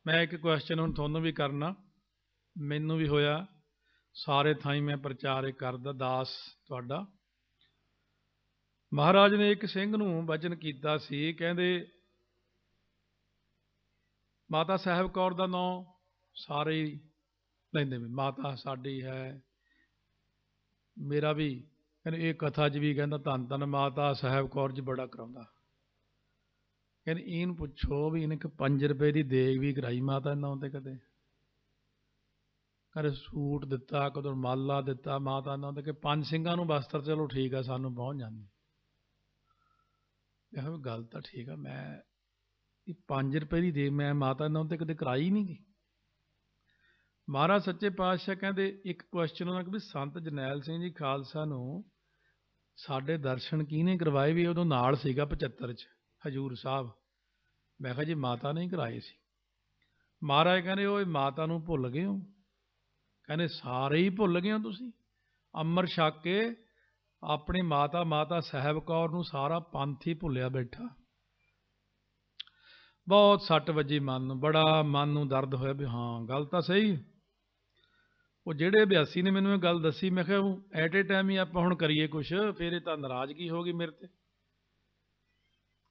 ਮੈਂ ਇੱਕ ਕੁਐਸਚਨ ਹੁਣ ਤੁਹਾਨੂੰ ਵੀ ਕਰਨਾ, ਮੈਨੂੰ ਵੀ ਹੋਇਆ, ਸਾਰੇ ਥਾਈਂ ਮੈਂ ਪ੍ਰਚਾਰ ਕਰਦਾ, ਦਾਸ ਤੁਹਾਡਾ। ਮਹਾਰਾਜ ਨੇ ਇੱਕ ਸਿੰਘ ਨੂੰ ਵਚਨ ਕੀਤਾ ਸੀ, ਕਹਿੰਦੇ ਮਾਤਾ ਸਾਹਿਬ ਕੌਰ ਦਾ ਨਾਂ ਸਾਰੇ ਹੀ ਲੈਂਦੇ ਵੀ, ਮਾਤਾ ਸਾਡੀ ਹੈ, ਮੇਰਾ ਵੀ ਕਹਿੰਦੇ ਇਹ ਕਥਾ 'ਚ ਵੀ ਕਹਿੰਦਾ ਧੰਨ ਧੰਨ ਮਾਤਾ ਸਾਹਿਬ ਕੌਰ ਜੀ ਬੜਾ ਕਰਾਉਂਦਾ। ਕਹਿੰਦੇ ਇਹਨੂੰ ਪੁੱਛੋ ਵੀ ਇਹਨੇ 5 ਰੁਪਏ ਦੀ ਦੇਗ ਵੀ ਕਰਾਈ ਮਾਤਾ ਦੇ ਨਾਂ ਤੇ ਕਦੇ? ਕਦੇ ਸੂਟ ਦਿੱਤਾ, ਕਦੋਂ ਮਾਲਾ ਦਿੱਤਾ ਮਾਤਾ ਨਾਂ ਤੇ, ਕਿ 5 ਸਿੰਘਾਂ ਨੂੰ ਬਸਤਰ ਚਲੋ ਠੀਕ ਆ ਸਾਨੂੰ ਪਹੁੰਚ ਜਾਂਦੀ। ਇਹ ਗੱਲ ਤਾਂ ਠੀਕ ਆ, ਮੈਂ ਇਹ 5 ਰੁਪਏ ਦੀ ਦੇਗ ਮੈਂ ਮਾਤਾ ਨਾਂ ਤੇ ਕਦੇ ਕਰਾਈ ਨਹੀਂ ਗੀ। ਮਹਾਰਾਜ ਸੱਚੇ ਪਾਤਸ਼ਾਹ ਕਹਿੰਦੇ ਇੱਕ ਕੁਐਸਚਨ ਉਹਨਾਂ ਕਿ ਵੀ ਸੰਤ ਜਰਨੈਲ ਸਿੰਘ ਜੀ ਖਾਲਸਾ ਨੂੰ ਸਾਡੇ ਦਰਸ਼ਨ ਕਿਹਨੇ ਕਰਵਾਏ? ਵੀ ਉਦੋਂ ਨਾਲ ਸੀਗਾ 75 'ਚ, ਹਜੂਰ ਸਾਹਿਬ। ਮੈਂ ਕਿਹਾ ਜੀ ਮਾਤਾ ਨੇ ਕਰਾਏ ਸੀ। ਮਹਾਰਾਜ ਕਹਿੰਦੇ ਓਏ ਮਾਤਾ ਨੂੰ ਭੁੱਲ ਗਏ ਹੋ? ਕਹਿੰਦੇ ਸਾਰੇ ਹੀ ਭੁੱਲ ਗਏ ਹੋ ਤੁਸੀਂ। ਅੰਮ੍ਰਿਤ ਛਕ ਕੇ ਆਪਣੀ ਮਾਤਾ ਸਾਹਿਬ ਕੌਰ ਨੂੰ ਸਾਰਾ ਪੰਥ ਹੀ ਭੁੱਲਿਆ ਬੈਠਾ। ਬਹੁਤ ਸੱਟ ਵੱਜੀ ਮਨ ਨੂੰ, ਬੜਾ ਮਨ ਨੂੰ ਦਰਦ ਹੋਇਆ ਵੀ ਹਾਂ ਗੱਲ ਤਾਂ ਸਹੀ। ਉਹ ਜਿਹੜੇ ਅਭਿਆਸੀ ਨੇ ਮੈਨੂੰ ਇਹ ਗੱਲ ਦੱਸੀ, ਮੈਂ ਕਿਹਾ ਐਟ ਏ ਟਾਈਮ ਹੀ ਆਪਾਂ ਹੁਣ ਕਰੀਏ ਕੁਛ, ਫਿਰ ਇਹ ਤਾਂ ਨਾਰਾਜ਼ਗੀ ਹੋ ਗਈ ਮੇਰੇ ਤੇ।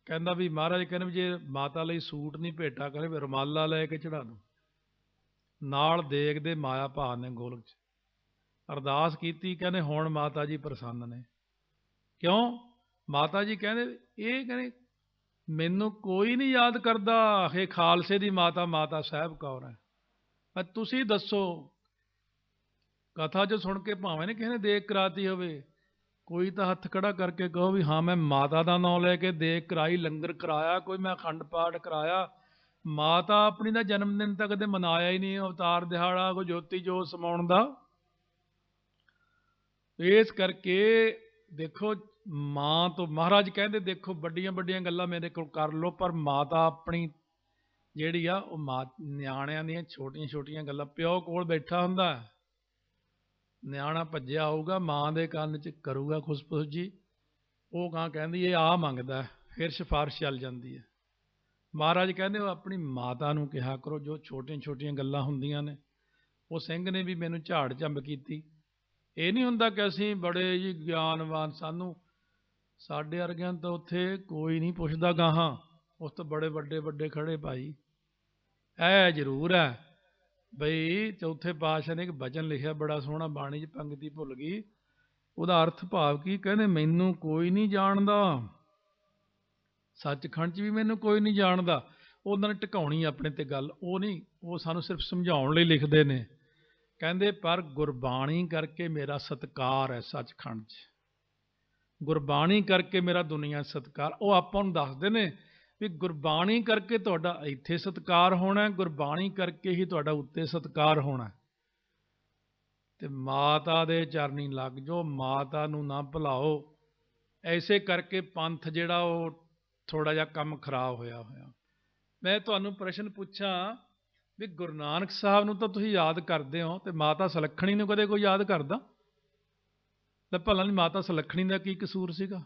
ਕਹਿੰਦਾ ਵੀ ਮਹਾਰਾਜ ਕਹਿੰਦੇ ਵੀ ਜੇ ਮਾਤਾ ਲਈ ਸੂਟ ਨਹੀਂ ਭੇਟਾ ਕਰੇ ਵੀ ਰੁਮਾਲਾ ਲੈ ਕੇ ਚੜਾ ਦੋ, ਨਾਲ ਦੇਗ ਦੇ ਮਾਇਆ ਭਾਅ ਨੇ ਗੋਲਕ 'ਚ। ਅਰਦਾਸ ਕੀਤੀ, ਕਹਿੰਦੇ ਹੁਣ ਮਾਤਾ ਜੀ ਪ੍ਰਸੰਨ ਨੇ। ਕਿਉਂ? ਮਾਤਾ ਜੀ ਕਹਿੰਦੇ ਇਹ ਕਹਿੰਦੇ ਮੈਨੂੰ ਕੋਈ ਨਹੀਂ ਯਾਦ ਕਰਦਾ, ਇਹ ਖਾਲਸੇ ਦੀ ਮਾਤਾ ਸਾਹਿਬ ਕੌਰ ਹੈ। ਤੁਸੀਂ ਦੱਸੋ, ਕਥਾ 'ਚ ਸੁਣ ਕੇ ਭਾਵੇਂ ਨੇ ਕਿਸੇ ਨੇ ਦੇਗ ਕਰਾਤੀ ਹੋਵੇ, ਕੋਈ ਤਾਂ ਹੱਥ ਖੜਾ ਕਰਕੇ ਕਹੋ ਵੀ ਹਾਂ ਮੈਂ ਮਾਤਾ ਦਾ ਨਾਮ ਲੈ ਕੇ ਦੇਗ ਕਰਾਈ, ਲੰਗਰ ਕਰਾਇਆ, ਕੋਈ ਮੈਂ ਅਖੰਡ ਪਾਠ ਕਰਾਇਆ। ਮਾਤਾ ਆਪਣੀ ਦਾ ਜਨਮ ਦਿਨ ਤਾਂ ਕਦੇ ਮਨਾਇਆ ਹੀ ਨਹੀਂ, ਅਵਤਾਰ ਦਿਹਾੜਾ, ਕੋਈ ਜੋਤੀ ਜੋਤ ਸਮਾਉਣ ਦਾ। ਇਸ ਕਰਕੇ ਦੇਖੋ ਮਾਂ ਤੋਂ ਮਹਾਰਾਜ ਕਹਿੰਦੇ ਦੇਖੋ ਵੱਡੀਆਂ ਵੱਡੀਆਂ ਗੱਲਾਂ ਮੇਰੇ ਕੋਲ ਕਰ ਲਓ, ਪਰ ਮਾਤਾ ਆਪਣੀ ਜਿਹੜੀ ਆ ਉਹ ਨਿਆਣਿਆਂ ਦੀਆਂ ਛੋਟੀਆਂ ਛੋਟੀਆਂ ਗੱਲਾਂ, ਪਿਓ ਕੋਲ ਬੈਠਾ ਹੁੰਦਾ, ਨਿਆਣਾ ਭੱਜਿਆ ਆਊਗਾ, ਮਾਂ ਦੇ ਕੰਨ 'ਚ ਕਰੂਗਾ ਖੁਸਫੁਸ ਜੀ, ਉਹ ਕਹਿੰਦੀ ਇਹ ਆ ਮੰਗਦਾ, ਫਿਰ ਸਿਫਾਰਿਸ਼ ਚੱਲ ਜਾਂਦੀ ਹੈ। ਮਹਾਰਾਜ ਕਹਿੰਦੇ ਉਹ ਆਪਣੀ ਮਾਤਾ ਨੂੰ ਕਿਹਾ ਕਰੋ ਜੋ ਛੋਟੀਆਂ ਛੋਟੀਆਂ ਗੱਲਾਂ ਹੁੰਦੀਆਂ ਨੇ। ਉਹ ਸਿੰਘ ਨੇ ਵੀ ਮੈਨੂੰ ਝਾੜ ਝੰਬ ਕੀਤੀ। ਇਹ ਨਹੀਂ ਹੁੰਦਾ ਕਿ ਅਸੀਂ ਬੜੇ ਜੀ ਗਿਆਨਵਾਨ, ਸਾਨੂੰ ਸਾਡੇ ਵਰਗਿਆਂ ਤਾਂ ਉੱਥੇ ਕੋਈ ਨਹੀਂ ਪੁੱਛਦਾ ਗਾਹਾਂ, ਉਸ ਤੋਂ ਬੜੇ ਵੱਡੇ ਵੱਡੇ ਖੜੇ ਭਾਈ। ਇਹ ਜ਼ਰੂਰ ਹੈ ਬਈ ਚੌਥੇ ਪਾਤਸ਼ਾਹ ਨੇ ਇੱਕ ਬਚਨ ਲਿਖਿਆ ਬੜਾ ਸੋਹਣਾ, ਬਾਣੀ 'ਚ ਪੰਗਤੀ ਭੁੱਲ ਗਈ, ਉਹਦਾ ਅਰਥ ਭਾਵ ਕੀ, ਕਹਿੰਦੇ ਮੈਨੂੰ ਕੋਈ ਨਹੀਂ ਜਾਣਦਾ, ਸੱਚਖੰਡ 'ਚ ਵੀ ਮੈਨੂੰ ਕੋਈ ਨਹੀਂ ਜਾਣਦਾ। ਉਹਨਾਂ ਨੇ ਟਿਕਾਉਣੀ ਆਪਣੇ ਤੇ ਗੱਲ, ਉਹ ਨਹੀਂ, ਉਹ ਸਾਨੂੰ ਸਿਰਫ ਸਮਝਾਉਣ ਲਈ ਲਿਖਦੇ ਨੇ। ਕਹਿੰਦੇ ਪਰ ਗੁਰਬਾਣੀ ਕਰਕੇ ਮੇਰਾ ਸਤਿਕਾਰ ਹੈ ਸੱਚਖੰਡ 'ਚ, ਗੁਰਬਾਣੀ ਕਰਕੇ ਮੇਰਾ ਦੁਨੀਆ ਸਤਿਕਾਰ। ਉਹ ਆਪਾਂ ਨੂੰ ਦੱਸਦੇ ਨੇ ਵੀ ਗੁਰਬਾਣੀ ਕਰਕੇ ਤੁਹਾਡਾ ਇੱਥੇ ਸਤਿਕਾਰ ਹੋਣਾ, ਗੁਰਬਾਣੀ ਕਰਕੇ ਹੀ ਤੁਹਾਡਾ ਉੱਤੇ ਸਤਿਕਾਰ ਹੋਣਾ। ਤੇ ਮਾਤਾ ਦੇ ਚਰਨੀ ਲੱਗ ਜਾਓ, ਮਾਤਾ ਨੂੰ ਨਾ ਭੁਲਾਓ। ਐਸੇ ਕਰਕੇ ਪੰਥ ਜਿਹੜਾ ਉਹ ਥੋੜਾ ਜਿਹਾ ਕੰਮ ਖਰਾਬ ਹੋਇਆ। ਮੈਂ ਤੁਹਾਨੂੰ ਪ੍ਰਸ਼ਨ ਪੁੱਛਾਂ ਵੀ ਗੁਰੂ ਨਾਨਕ ਸਾਹਿਬ ਨੂੰ ਤਾਂ ਤੁਸੀਂ ਯਾਦ ਕਰਦੇ ਹੋ, ਤੇ ਮਾਤਾ ਸੁਲੱਖਣੀ ਨੂੰ ਕਦੇ ਕੋਈ ਯਾਦ ਕਰਦਾ? ਤੇ ਭਲਾ ਨਹੀਂ ਮਾਤਾ ਸੁਲੱਖਣੀ ਦਾ ਕੀ ਕਸੂਰ ਸੀਗਾ?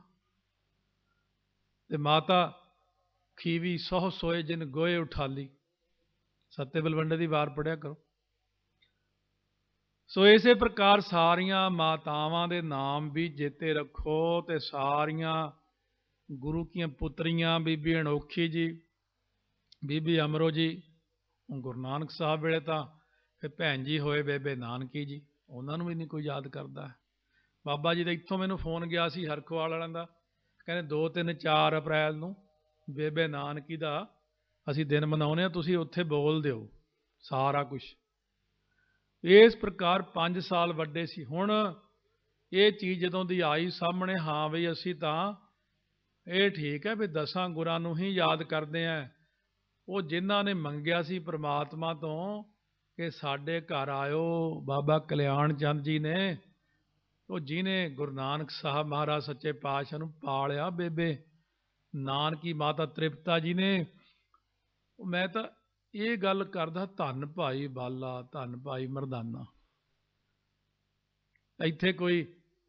ਤੇ ਮਾਤਾ ਖੀਵੀ ਸਹੁ ਸੋਏ ਜਿਨ ਗੋਏ ਉਠਾਲੀ, ਸੱਤੇ ਬਲਵੰਡੇ ਦੀ ਵਾਰ ਪੜਿਆ ਕਰੋ। ਸੋ ਇਸੇ ਪ੍ਰਕਾਰ ਸਾਰੀਆਂ ਮਾਤਾਵਾਂ ਦੇ ਨਾਮ ਵੀ ਚੇਤੇ ਰੱਖੋ, ਤੇ ਸਾਰੀਆਂ ਗੁਰੂ ਕੀਆਂ ਪੁੱਤਰੀਆਂ, ਬੀਬੀ ਅਣੋਖੀ ਜੀ, ਬੀਬੀ ਅਮਰੋ ਜੀ, ਗੁਰੂ ਨਾਨਕ ਸਾਹਿਬ ਵੇਲੇ ਤਾਂ ਫਿਰ ਭੈਣ ਜੀ ਹੋਏ ਬੇਬੇ ਨਾਨਕੀ ਜੀ, ਉਹਨਾਂ ਨੂੰ ਵੀ ਨਹੀਂ ਕੋਈ ਯਾਦ ਕਰਦਾ। ਬਾਬਾ ਜੀ ਦਾ ਇੱਥੋਂ ਮੈਨੂੰ ਫੋਨ ਗਿਆ ਸੀ ਹਰਖਵਾਲ ਵਾਲਿਆਂ ਦਾ, ਕਹਿੰਦੇ 2, 3, 4 ਅਪ੍ਰੈਲ ਨੂੰ ਬੇਬੇ ਨਾਨਕੀ ਦਾ ਅਸੀਂ ਦਿਨ ਮਨਾਉਂਦੇ ਹਾਂ, ਤੁਸੀਂ ਉੱਥੇ ਬੋਲ ਦਿਓ ਸਾਰਾ ਕੁਛ। ਇਸ ਪ੍ਰਕਾਰ 5 ਸਾਲ ਵੱਡੇ ਸੀ। ਹੁਣ ਇਹ ਚੀਜ਼ ਜਦੋਂ ਦੀ ਆਈ ਸਾਹਮਣੇ, ਹਾਂ ਬਈ ਅਸੀਂ ਤਾਂ ਇਹ ਠੀਕ ਹੈ ਵੀ 10 ਗੁਰਾਂ ਨੂੰ ਹੀ ਯਾਦ ਕਰਦੇ ਹਾਂ। ਉਹ ਜਿਨ੍ਹਾਂ ਨੇ ਮੰਗਿਆ ਸੀ ਪ੍ਰਮਾਤਮਾ ਤੋਂ ਕਿ ਸਾਡੇ ਘਰ ਆਇਓ, ਬਾਬਾ ਕਲਿਆਣ ਚੰਦ ਜੀ ਨੇ, ਉਹ ਜਿਹਨੇ ਗੁਰੂ ਨਾਨਕ ਸਾਹਿਬ ਮਹਾਰਾਜ ਸੱਚੇ ਪਾਤਸ਼ਾਹ ਨੂੰ ਪਾਲਿਆ, ਬੇਬੇ ਨਾਨਕੀ ਮਾਤਾ ਤ੍ਰਿਪਤਾ ਜੀ ਨੇ। ਮੈਂ ਤਾਂ ਇਹ ਗੱਲ ਕਰਦਾ, ਧੰਨ ਭਾਈ ਬਾਲਾ, ਧੰਨ ਭਾਈ ਮਰਦਾਨਾ। ਇੱਥੇ ਕੋਈ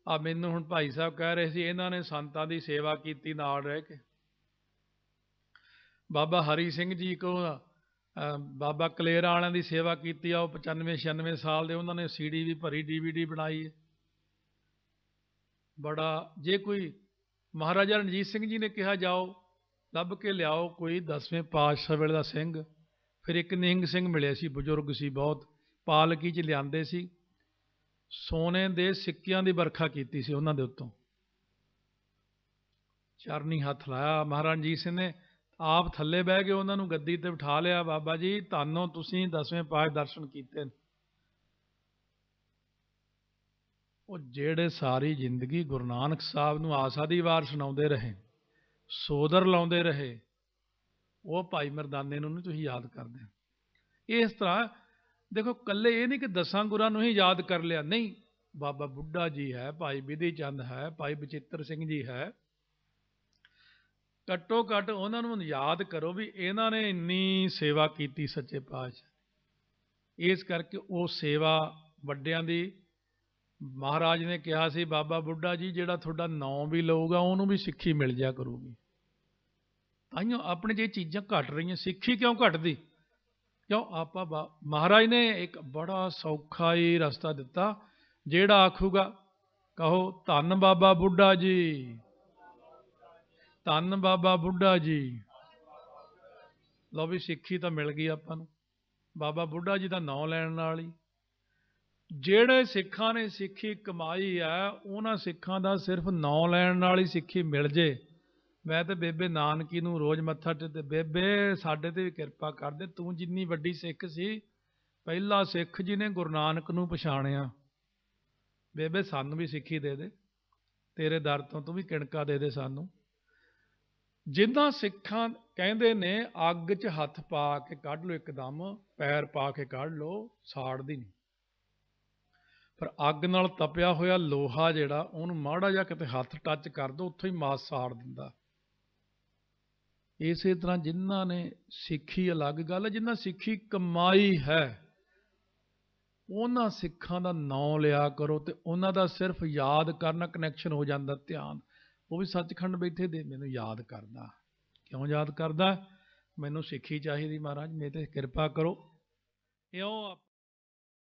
ਮੈਨੂੰ ਹੁਣ ਭਾਈ ਸਾਹਿਬ ਕਹਿ ਰਹੇ ਸੀ ਇਹਨਾਂ ਨੇ ਸੰਤਾਂ ਦੀ ਸੇਵਾ ਕੀਤੀ ਨਾਲ ਰਹਿ ਕੇ। ਬਾਬਾ ਹਰੀ ਸਿੰਘ ਜੀ ਕੋ ਬਾਬਾ ਕਲੇਰਾਂ ਵਾਲਿਆਂ ਦੀ ਸੇਵਾ ਕੀਤੀ ਆ, ਉਹ 95-96 ਸਾਲ ਦੇ, ਉਹਨਾਂ ਨੇ CD ਵੀ ਭਰੀ, DVD ਬਣਾਈ ਹੈ। ਬੜਾ, ਜੇ ਕੋਈ ਮਹਾਰਾਜਾ ਰਣਜੀਤ ਸਿੰਘ ਜੀ ਨੇ ਕਿਹਾ ਜਾਓ ਲੱਭ ਕੇ ਲਿਆਓ ਕੋਈ 10ਵੇਂ ਪਾਤਸ਼ਾਹ ਵੇਲੇ ਦਾ ਸਿੰਘ। ਫਿਰ ਇੱਕ ਨਿਹੰਗ ਸਿੰਘ ਮਿਲਿਆ ਸੀ, ਬਜ਼ੁਰਗ ਸੀ ਬਹੁਤ, ਪਾਲਕੀ 'ਚ ਲਿਆਂਦੇ ਸੀ, ਸੋਨੇ ਦੇ ਸਿੱਕਿਆਂ ਦੀ ਵਰਖਾ ਕੀਤੀ ਸੀ ਉਹਨਾਂ ਦੇ ਉੱਤੋਂ। ਚਰਨੀ ਹੱਥ ਲਾਇਆ ਮਹਾਰਾਜਾ ਰਣਜੀਤ ਸਿੰਘ ਨੇ, ਆਪ ਥੱਲੇ ਬਹਿ ਕੇ ਉਹਨਾਂ ਨੂੰ ਗੱਦੀ ਤੇ ਬਿਠਾ ਲਿਆ। ਬਾਬਾ ਜੀ ਧੰਨੋ, ਤੁਸੀਂ 10ਵੇਂ ਪਾਤਸ਼ਾਹ ਦਰਸ਼ਨ ਕੀਤੇ। ਉਹ ਜਿਹੜੇ ਸਾਰੀ ਜ਼ਿੰਦਗੀ ਗੁਰੂ ਨਾਨਕ ਸਾਹਿਬ ਨੂੰ ਆਸਾ ਦੀ ਵਾਰ ਸੁਣਾਉਂਦੇ ਰਹੇ, ਸੋਦਰ ਲਾਉਂਦੇ ਰਹੇ, ਉਹ ਭਾਈ ਮਰਦਾਨੇ ਨੂੰ ਨਹੀਂ ਤੁਸੀਂ ਯਾਦ ਕਰਦੇ। ਇਸ ਤਰ੍ਹਾਂ ਦੇਖੋ, ਇਕੱਲੇ ਇਹ ਨਹੀਂ ਕਿ 10 ਗੁਰਾਂ ਨੂੰ ਹੀ ਯਾਦ ਕਰ ਲਿਆ, ਨਹੀਂ, ਬਾਬਾ ਬੁੱਢਾ ਜੀ ਹੈ, ਭਾਈ ਬਿਧੀ ਚੰਦ ਹੈ, ਭਾਈ ਬਚਿੱਤਰ ਸਿੰਘ ਜੀ ਹੈ, ਘੱਟੋ ਘੱਟ ਉਹਨਾਂ ਨੂੰ ਯਾਦ ਕਰੋ ਵੀ ਇਹਨਾਂ ਨੇ ਇੰਨੀ ਸੇਵਾ ਕੀਤੀ ਸੱਚੇ ਪਾਤਸ਼ਾਹ। ਇਸ ਕਰਕੇ ਉਹ ਸੇਵਾ ਵੱਡਿਆਂ ਦੀ, ਮਹਾਰਾਜ ਨੇ ਕਿਹਾ ਸੀ ਬਾਬਾ ਬੁੱਢਾ ਜੀ ਜਿਹੜਾ ਤੁਹਾਡਾ ਨਾਂ ਵੀ ਲਊਗਾ ਉਹਨੂੰ ਵੀ ਸਿੱਖੀ ਮਿਲ ਜਾ ਕਰੂਗੀ। ਤਾਈਓ ਆਪਣੇ 'ਚ ਇਹ ਚੀਜ਼ਾਂ ਘਟ ਰਹੀਆਂ। ਸਿੱਖੀ ਕਿਉਂ ਘਟਦੀ? ਕਿਉਂ ਆਪਾਂ ਮਹਾਰਾਜ ਨੇ ਇੱਕ ਬੜਾ ਸੌਖਾ ਹੀ ਰਸਤਾ ਦਿੱਤਾ। ਜਿਹੜਾ ਆਖੂਗਾ ਕਹੋ ਧੰਨ ਬਾਬਾ ਬੁੱਢਾ ਜੀ, ਧੰਨ ਬਾਬਾ ਬੁੱਢਾ ਜੀ। ਲਓ ਵੀ ਸਿੱਖੀ ਤਾਂ ਮਿਲ ਗਈ ਆਪਾਂ ਨੂੰ ਬਾਬਾ ਬੁੱਢਾ ਜੀ ਦਾ ਨਾਂ ਲੈਣ ਨਾਲ ਹੀ। ਜਿਹੜੇ ਸਿੱਖਾਂ ਨੇ ਸਿੱਖੀ ਕਮਾਈ ਹੈ ਉਹਨਾਂ ਸਿੱਖਾਂ ਦਾ ਸਿਰਫ ਨਾਂ ਲੈਣ ਨਾਲ ਹੀ ਸਿੱਖੀ ਮਿਲ ਜੇ। ਮੈਂ ਤੇ ਬੇਬੇ ਨਾਨਕੀ ਨੂੰ ਰੋਜ਼ ਮੱਥਾ ਟੇਕਦੇ, ਬੇਬੇ ਸਾਡੇ ਤੇ ਵੀ ਕਿਰਪਾ ਕਰਦੇ, ਤੂੰ ਜਿੰਨੀ ਵੱਡੀ ਸਿੱਖ ਸੀ, ਪਹਿਲਾ ਸਿੱਖ ਜਿਹਨੇ ਗੁਰੂ ਨਾਨਕ ਨੂੰ ਪਛਾਣਿਆ, ਬੇਬੇ ਸਾਨੂੰ ਵੀ ਸਿੱਖੀ ਦੇ ਦੇ, ਤੇਰੇ ਦਰ ਤੋਂ ਤੂੰ ਵੀ ਕਿਣਕਾ ਦੇ ਦੇ ਸਾਨੂੰ। ਜਿੱਦਾਂ ਸਿੱਖਾਂ ਕਹਿੰਦੇ ਨੇ ਅੱਗ 'ਚ ਹੱਥ ਪਾ ਕੇ ਕੱਢ ਲਓ, ਇੱਕਦਮ ਪੈਰ ਪਾ ਕੇ ਕੱਢ ਲਓ, ਸਾੜਦੀ ਨਹੀਂ। ਪਰ ਅੱਗ ਨਾਲ ਤਪਿਆ ਹੋਇਆ ਲੋਹਾ ਜਿਹੜਾ, ਉਹਨੂੰ ਮਾੜਾ ਜਿਹਾ ਕਿਤੇ ਹੱਥ ਟੱਚ ਕਰ ਦਿਓ, ਉੱਥੋਂ ਹੀ ਮਾਸ ਸਾੜ ਦਿੰਦਾ। ਇਸੇ ਤਰ੍ਹਾਂ ਜਿਨ੍ਹਾਂ ਨੇ ਸਿੱਖੀ, ਅਲੱਗ ਗੱਲ ਹੈ, ਜਿਨ੍ਹਾਂ ਸਿੱਖੀ ਕਮਾਈ ਹੈ ਉਹਨਾਂ ਸਿੱਖਾਂ ਦਾ ਨਾਂ ਲਿਆ ਕਰੋ ਤੇ ਉਹਨਾਂ ਦਾ ਸਿਰਫ ਯਾਦ ਕਰਨਾ, ਕਨੈਕਸ਼ਨ ਹੋ ਜਾਂਦਾ ਧਿਆਨ। ਉਹ ਵੀ ਸੱਚਖੰਡ ਬੈਠੇ ਦੇ ਮੈਨੂੰ ਯਾਦ ਕਰਦਾ। ਕਿਉਂ ਯਾਦ ਕਰਦਾ? ਮੈਨੂੰ ਸਿੱਖੀ ਚਾਹੀਦੀ, ਮਹਾਰਾਜ ਮੇਰੇ ਤੇ ਕਿਰਪਾ ਕਰੋ। ਇਉਂ